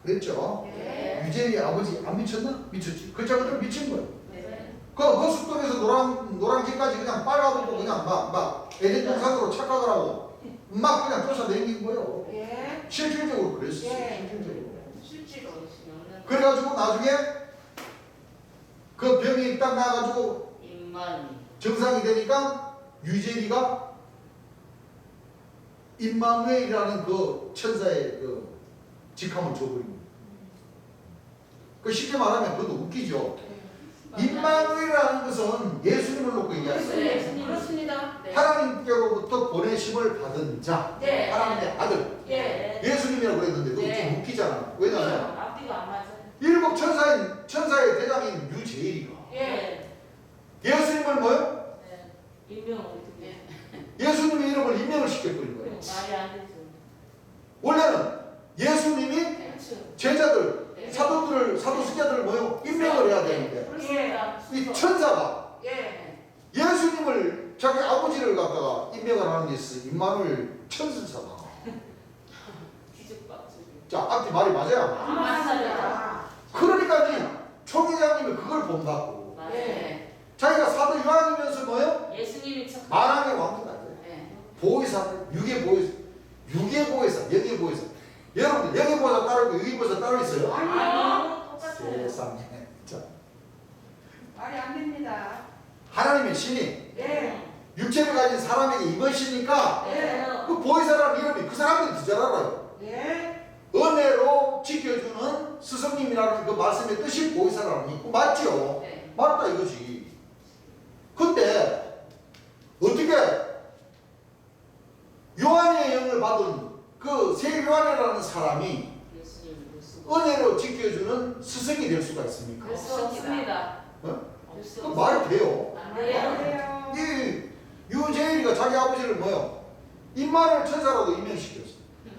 그랬죠. 네. 유재희 아버지 안 미쳤나? 미쳤지. 그 자기들 미친 거예요. 네. 그 숲속에서 노란 길까지 그냥 빨아들고 그냥 막 에덴 동산으로 착각을 하고 막 그냥 쫓아다닌 거예요. 예. 실질적으로 그랬어요. 예. 실질적으로. 실제로 의심이 없는. 그래가지고 나중에 그 병이 딱 나가지고 임만이. 정상이 되니까 유재리가 임마누엘이라는 그 천사의 그 직함을 줘버린 거예요. 그 쉽게 말하면 그것도 웃기죠. 임마누엘이라는 것은 예수님을 놓고 얘기하어요. 네. 그렇습니다. 네. 하나님께로부터 보내심을 받은 자, 네. 하나님의 아들. 예. 예수님이라고 그랬는데 그거 네. 좀 웃기잖아. 왜냐하면 앞뒤가 안 맞아요. 일곱 천사의 대장인 유제일이가 예. 네. 예수님의 이름을 임명을 시켜버린 거예요. 말이 안 되죠. 원래는 예수님이 그렇죠. 제자들, 네. 사도 수자들을 뭐요? 임명을 해야 되는데 그렇습니다. 이 천사가 예. 예수님을 자기 아버지를 갖다가 임명을 하는 게 있어요. 임마누엘 천사다. 뒤죽박죽. 자, 앞뒤 말이 맞아요? 아, 맞습니다. 그러니까 이 총회장님이 그걸 본다고. 맞아요. 자기가 사도 요한이면서 뭐요? 예수님이 척. 만왕의 왕도 아니에요. 네. 보혜사, 유계보혜사, 영예보혜사. 여러분들 영예보혜사 따로 있고 유계보혜사 따로 있어요? 아니요. 똑같아요. 세상에. 자, 말이 안 됩니다. 하나님의 신이 예. 육체를 가진 사람에게 입으시니까 네. 그 보혜사라는 이름이 그 사람들이 더 잘 알아요. 예. 은혜로 지켜주는 스승님이라는 그 말씀의 뜻이 보혜사라는 있고 맞죠? 네. 맞다 이거지. 근데 어떻게 요한의 영을 받은 그 세 요한이라는 사람이 예수님 볼 수가. 은혜로 지켜주는 스승이 될 수가 있습니까? 볼 수 없습니다. 어? 볼 수 그 없. 말이 돼요. 안 안 돼요. 돼요. 이 유재일이가 자기 아버지를 뭐요? 임마누엘 천사라고 임명시켰어.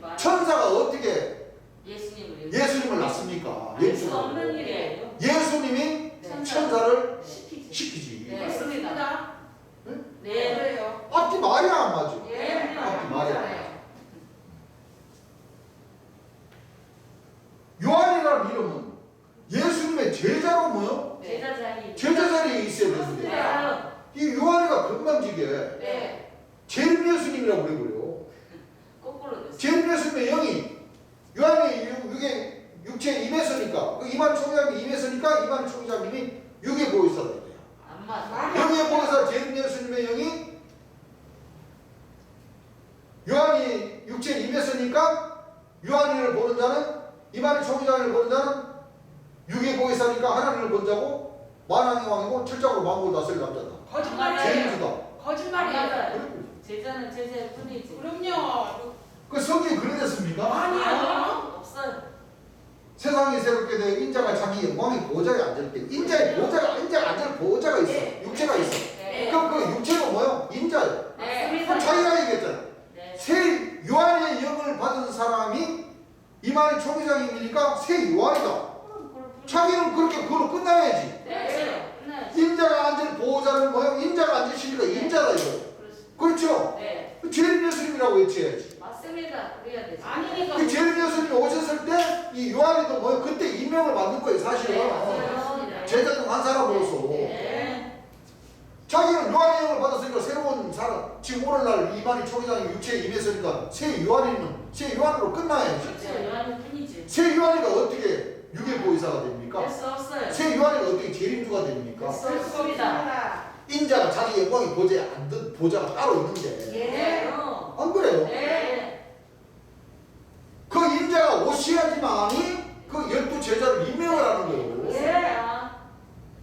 말. 천사가 어떻게 예수님을 낳습니까? 알수 없는 일이에요. 예수님이 네. 천사를 시키지. 시키지. 네. 맞습니다. 네? 네. 그래요. 앞뒤 말이 안 맞죠? 예. 앞뒤 말이 안 맞죠? 맞아요. 요한이라는 이름은 예수님의 제자로 뭐요? 제자 자리. 제자 자리에 있어야 되는데 맞아요. 이 요한이가 금방지게 네. 제림 예수님이라고 그래버려. 거꾸로 됐어요. 제림 예수님의 영이 요한이 육체에 임했으니까 그 이만 총장이 임했으니까 이만 총장님이 육의 보혜사가 돼요. 안 맞아. 영의 보혜사 제림 예수님의 영이 요한이 육체에 임했으니까 요한이를 보는 자는 이만희 총장을 보는 자는 육의 보혜사니까 하나님을 본 자고 만왕의 왕이고 철장으로 만국을 다스릴 남자다. 거짓말이에요. 제림주다. 거짓말이에요. 맞아요. 제자는 제자일 뿐이지. 그럼요. 그 성경이 그랬습니까? 아니요. 없어요. 세상이 새롭게 되어 인자가 자기 영광의 보좌에 앉을 때 인자가 앉을 보좌가 있어. 네. 육체가 있어. 네. 그 육체가 뭐요? 인자예요. 네. 그 자기가 얘기했잖아. 네. 새 요한의 영을 받은 사람이 이만희 총회장이니까 새 요한이다. 자기는 그렇게 그걸로 끝나야지. 네. 네. 인자가 앉을 보호자는 뭐요? 인자가 앉으시니까 인자다 이거. 그렇죠? 네. 제림 예수님이라고 외쳐야지. 맞습니다. 그래야 되죠. 아니니까. 그 제림 예수님이 오셨을 때 이 요한이도 뭐요? 그때 임명을 받는 거예요 사실은. 네, 맞아요. 제자 중 한 사람으로서. 네. 자기는 요한의 영을 받았으니까 새로운 사람. 지금 오늘날 이만희 총회장이 육체에 임했으니까 새 요한이면 새 요한으로 끝나야지. 그렇죠. 요한일 뿐이지. 새 요한이가 어떻게 육의 보혜사가 됩니까? 될 수 없어요. 새 요한이가 어떻게 재림주가 됩니까? 될 수 그럴 수 없습니다. 없습니다. 인자가 자기 영광의 보좌에 앉은 보좌가 따로 있는데 예. 네. 안 그래요? 네. 그 인자가 오셔야지만이 그 12 제자를 임명을 하는 거예요. 맞습니다.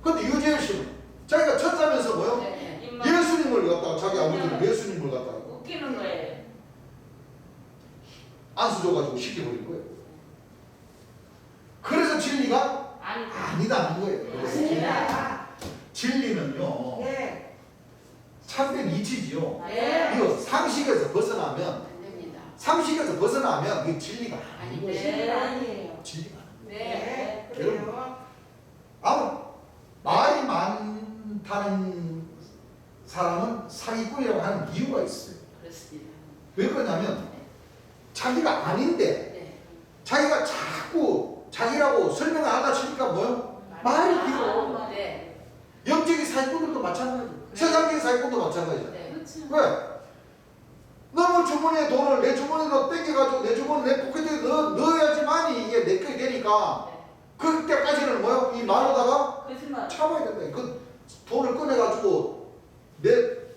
근데 유재일 씨는 자기가 천사면서 뭐요? 네. 입만 예수님을 갖다가 자기 아버지를 예수님을 갖다가 웃기는 거예요. 안수 줘가지고 시켜버린 거예요. 그래서 진리가 아니. 아니다는 거예요. 맞습니다. 진리는요 예. 참된 이치지요. 네. 이거 상식에서 벗어나면 안 됩니다. 상식에서 벗어나면 이게 진리가 아닌 거예요. 네. 아니에요. 진리가 아닌 거예요. 네. 네. 그래요. 아무 말이 많다는 사람은 사기꾼이라고 하는 이유가 있어요. 그렇습니다. 왜 그러냐면 자기가 아닌데 네. 자기가 자꾸 자기라고 설명을 하다 치니까 뭐요? 말이 길어. 아, 네. 영적인 사기꾼들도 마찬가지죠. 세상적인 사기꾼도 마찬가지죠. 네. 그렇죠. 왜? 너무 주머니에 돈을 내 주머니로 땡겨가지고 내 주머니 내 포켓에 넣어야지만이 이게 내 게 되니까 그때까지는 뭐요? 이 말로다가 거짓말. 참아야 된다. 그 돈을 꺼내가지고 내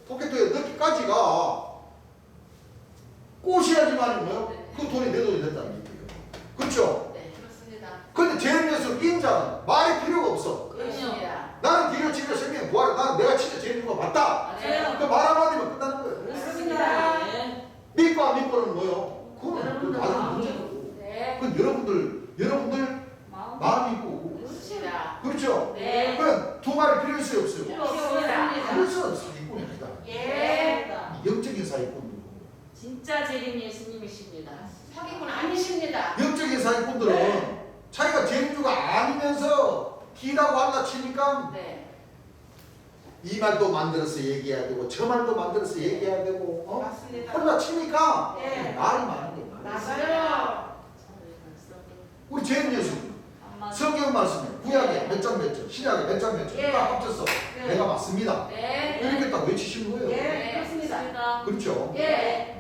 포켓에 넣기까지가 꼬셔야지만이 뭐요? 그 돈이 내 돈이 된다는 얘기예요. 그렇죠? 네. 그렇습니다. 근데 제일예수 인자는 말이 필요가 없어. 그렇습니다. 나는 네가 진짜 생명의 부활이야. 나는 내가 진짜 제일인가 맞다. 맞아요. 그 말 한마디면 끝나는 거예요. 그렇습니다. 네. 믿고 안 믿고는 뭐요? 그건 여러분들 아주 마음이고. 문제고. 네. 그건 여러분들 마음이고. 그렇습니다. 그렇죠? 네. 그럼 두 말이 필요 있어요 없어요? 필요 없습니다. 그래서 사기꾼이 아니다. 예. 사기꾼들. 진짜 재림 예수님이십니다. 사기꾼 아니십니다. 영적인 사기꾼들은 자기가 재림주가 아니면서 D라고 할라 치니까 네. 이 말도 만들어서 얘기해야 되고 저 말도 만들어서 얘기해야 되고 맞습니다. 홀라 치니까 네. 말이 많은 거예요. 맞아요. 우리 재림 예수님 성경 말씀에 구약에 몇 장 몇 절, 신약에 몇 장 몇 절 예. 딱 합쳐서 네. 내가 맞습니다. 네. 이렇게 딱 외치시는 거예요. 예. 그렇습니다. 그렇죠? 예.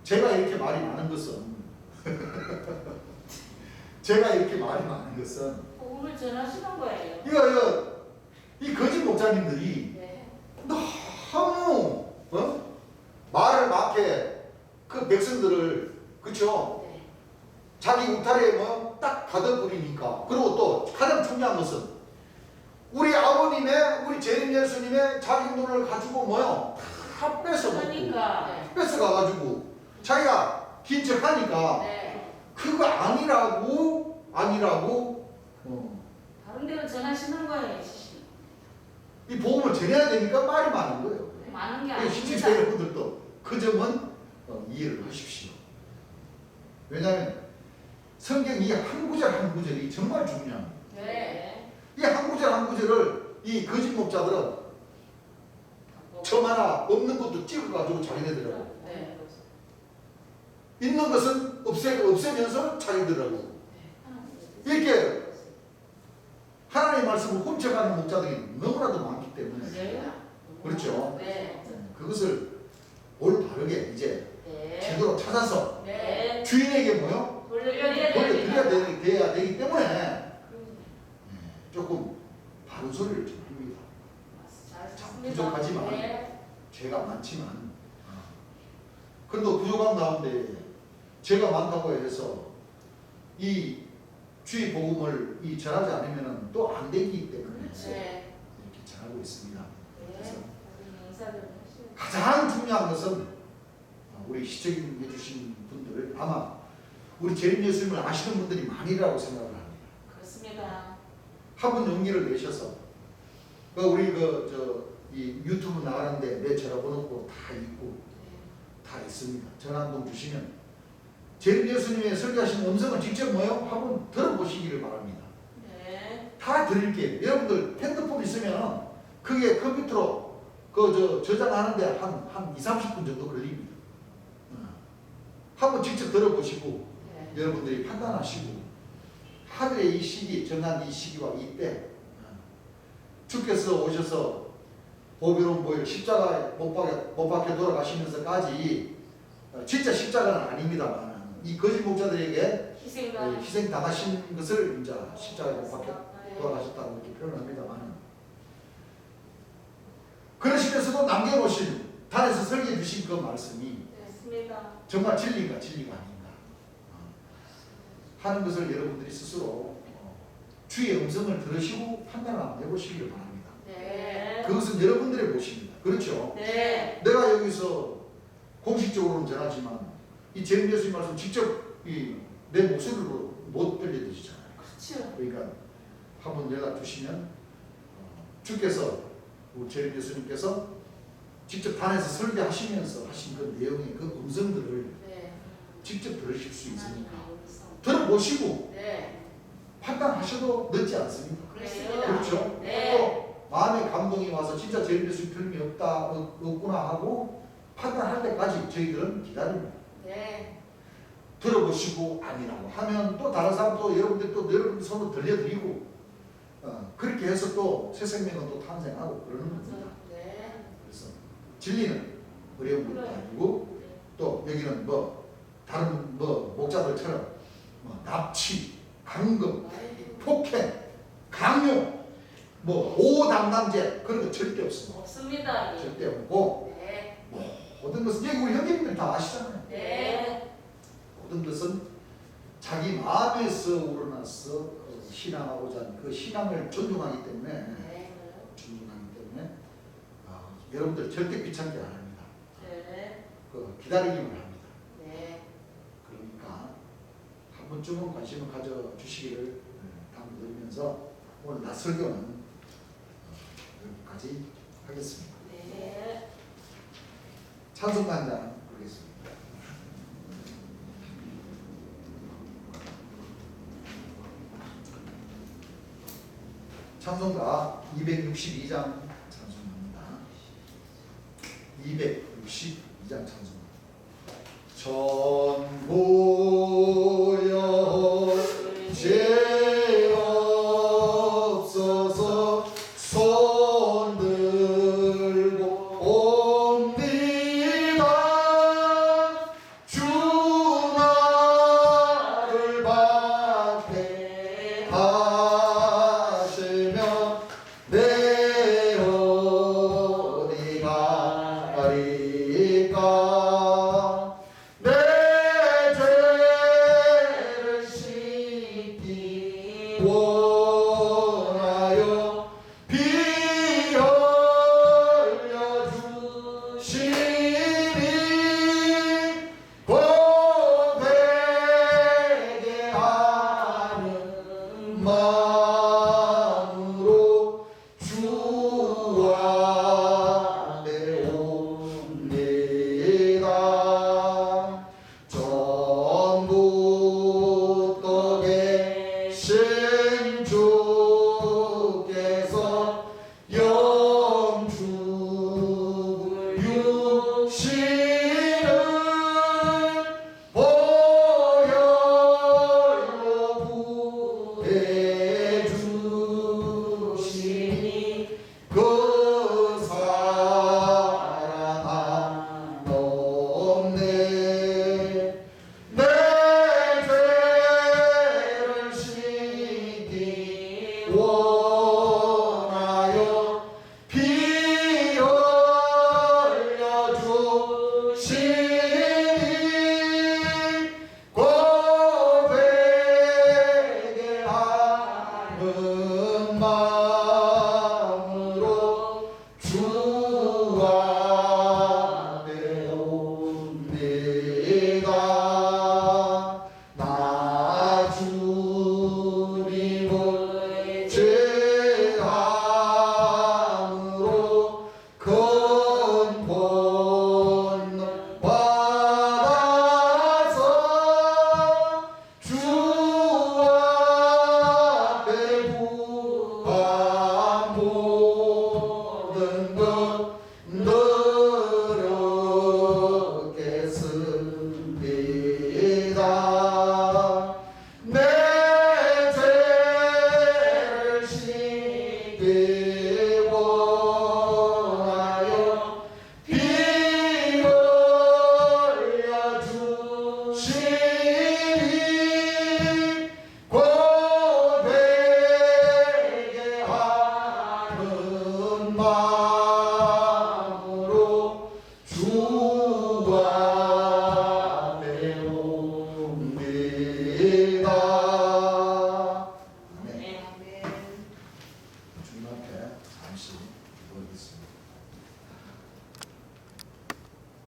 제가 이렇게 말이 많은 것은 제가 이렇게 말이 많은 것은 복음을 전하시는 거예요. 이 거짓 목사님들이 네. 너무 말을 막해 그 백성들을 그렇죠? 네. 자기 울타리에 딱 가둬버리니까. 그리고 또 가장 중요한 것은 우리 아버님의 우리 재림 예수님의 자기 돈을 가지고 다 뺏어먹고 그러니까. 네. 뺏어가가지고 자기가 긴 척하니까 네. 그거 아니라고 다른 데로 전하시는 거예요, 예수님. 이 복음을 전해야 되니까 말이 많은 거예요. 많은 게 그래서 시청자 아닙니다. 여러분들도 그 점은 이해를 하십시오. 왜냐하면 성경 이 한 구절 한 구절이 정말 중요합니다. 네. 이 한 구절 한 구절을 이 거짓 목자들은 점 하나 없는 것도 찍어가지고 자기네들하고 네. 있는 것은 없애면서 자기들하고 이렇게 하나님의 말씀을 훔쳐가는 목자들이 너무나도 많기 때문에 네. 그렇죠. 네. 그것을 올바르게 이제 네. 제대로 찾아서 네. 주인에게 돌려드려야 돌려드려야 됩니다. 돼야 되기 때문에 조금 바른 소리를 좀 합니다. 잘하셨습니다. 부족하지만 네. 죄가 많지만 그래도 부족한 가운데 죄가 많다고 해서 이 주의 복음을 전하지 않으면 또 안 되기 때문에 네. 이렇게 전하고 있습니다. 그래서 네. 인사를 하시죠. 가장 중요한 것은 우리 시청해 주신 분들 아마 우리 재림 예수님을 아시는 분들이 많이라고 생각을 합니다. 그렇습니다. 한 분 용기를 내셔서 우리 이 유튜브 나가는데 내 전화번호 다 있고 다 있습니다. 전화 한 통 주시면 재림 예수님의 설교하신 음성을 직접 한번 들어보시기를 바랍니다. 네. 다 드릴게요. 여러분들 핸드폰 있으면 그게 컴퓨터로 저장하는데 한 20-30분 정도 걸립니다. 한번 직접 들어보시고 네. 여러분들이 판단하시고 하늘의 이 시기, 정한 이 시기와 이때 주께서 오셔서 보배로운 보혈 십자가에 못 박혀 돌아가시면서까지 진짜 십자가는 아닙니다만 이 거짓 목자들에게 희생 당하신 것을 이제 십자가에 못 박혀 돌아가셨다고 이렇게 표현합니다만 그러시면서도 남겨놓으신 단에서 설계해 주신 그 말씀이 됐습니다. 정말 진리가 아닌가 하는 것을 여러분들이 스스로 주의 음성을 들으시고 판단을 한번 해보시기를 바랍니다. 네. 그것은 여러분들의 몫입니다. 그렇죠? 네. 내가 여기서 공식적으로는 전하지만 이 재림 예수님 말씀 직접 내 목소리로 못 들려드리잖아요. 그렇죠. 그러니까 한번 연락 주시면 주께서 우리 재림 예수님께서 직접 단에서 설교하시면서 하신 그 내용의 그 음성들을 네. 직접 들으실 수 있으니까 여기서. 들어보시고 네. 판단하셔도 늦지 않습니다. 그렇습니다. 그렇죠? 네. 또 마음의 감동이 와서 진짜 재림 예수님 틀림이 없구나 하고 판단할 때까지 저희들은 기다립니다. 네. 들어보시고 아니라고 하면 또 다른 사람도 여러분들 손으로 들려드리고 그렇게 해서 또 새 생명은 또 탄생하고 그러는 겁니다. 네. 그래서 진리는 어려운 것도 아니고 또 여기는 다른 목자들처럼 납치, 강금, 폭행, 강요, 오당당제 그런 거 절대 없습니다. 없습니다. 절대 없고 네. 모든 것은 여기 우리 형님들 다 아시잖아요. 네. 모든 것은 자기 마음에서 우러나서 신앙하고자 하는 그 신앙을 존중하기 때문에 여러분들 절대 귀찮게 안 합니다. 네. 기다리기만 합니다. 네. 그러니까 한 번쯤은 관심을 가져주시기를 당부드리면서 오늘 낮 설교는 여기까지 하겠습니다. 네. 찬송가 한 장 부르겠습니다. 찬송가 262장 찬송가입니다. 262장 찬송가. 전국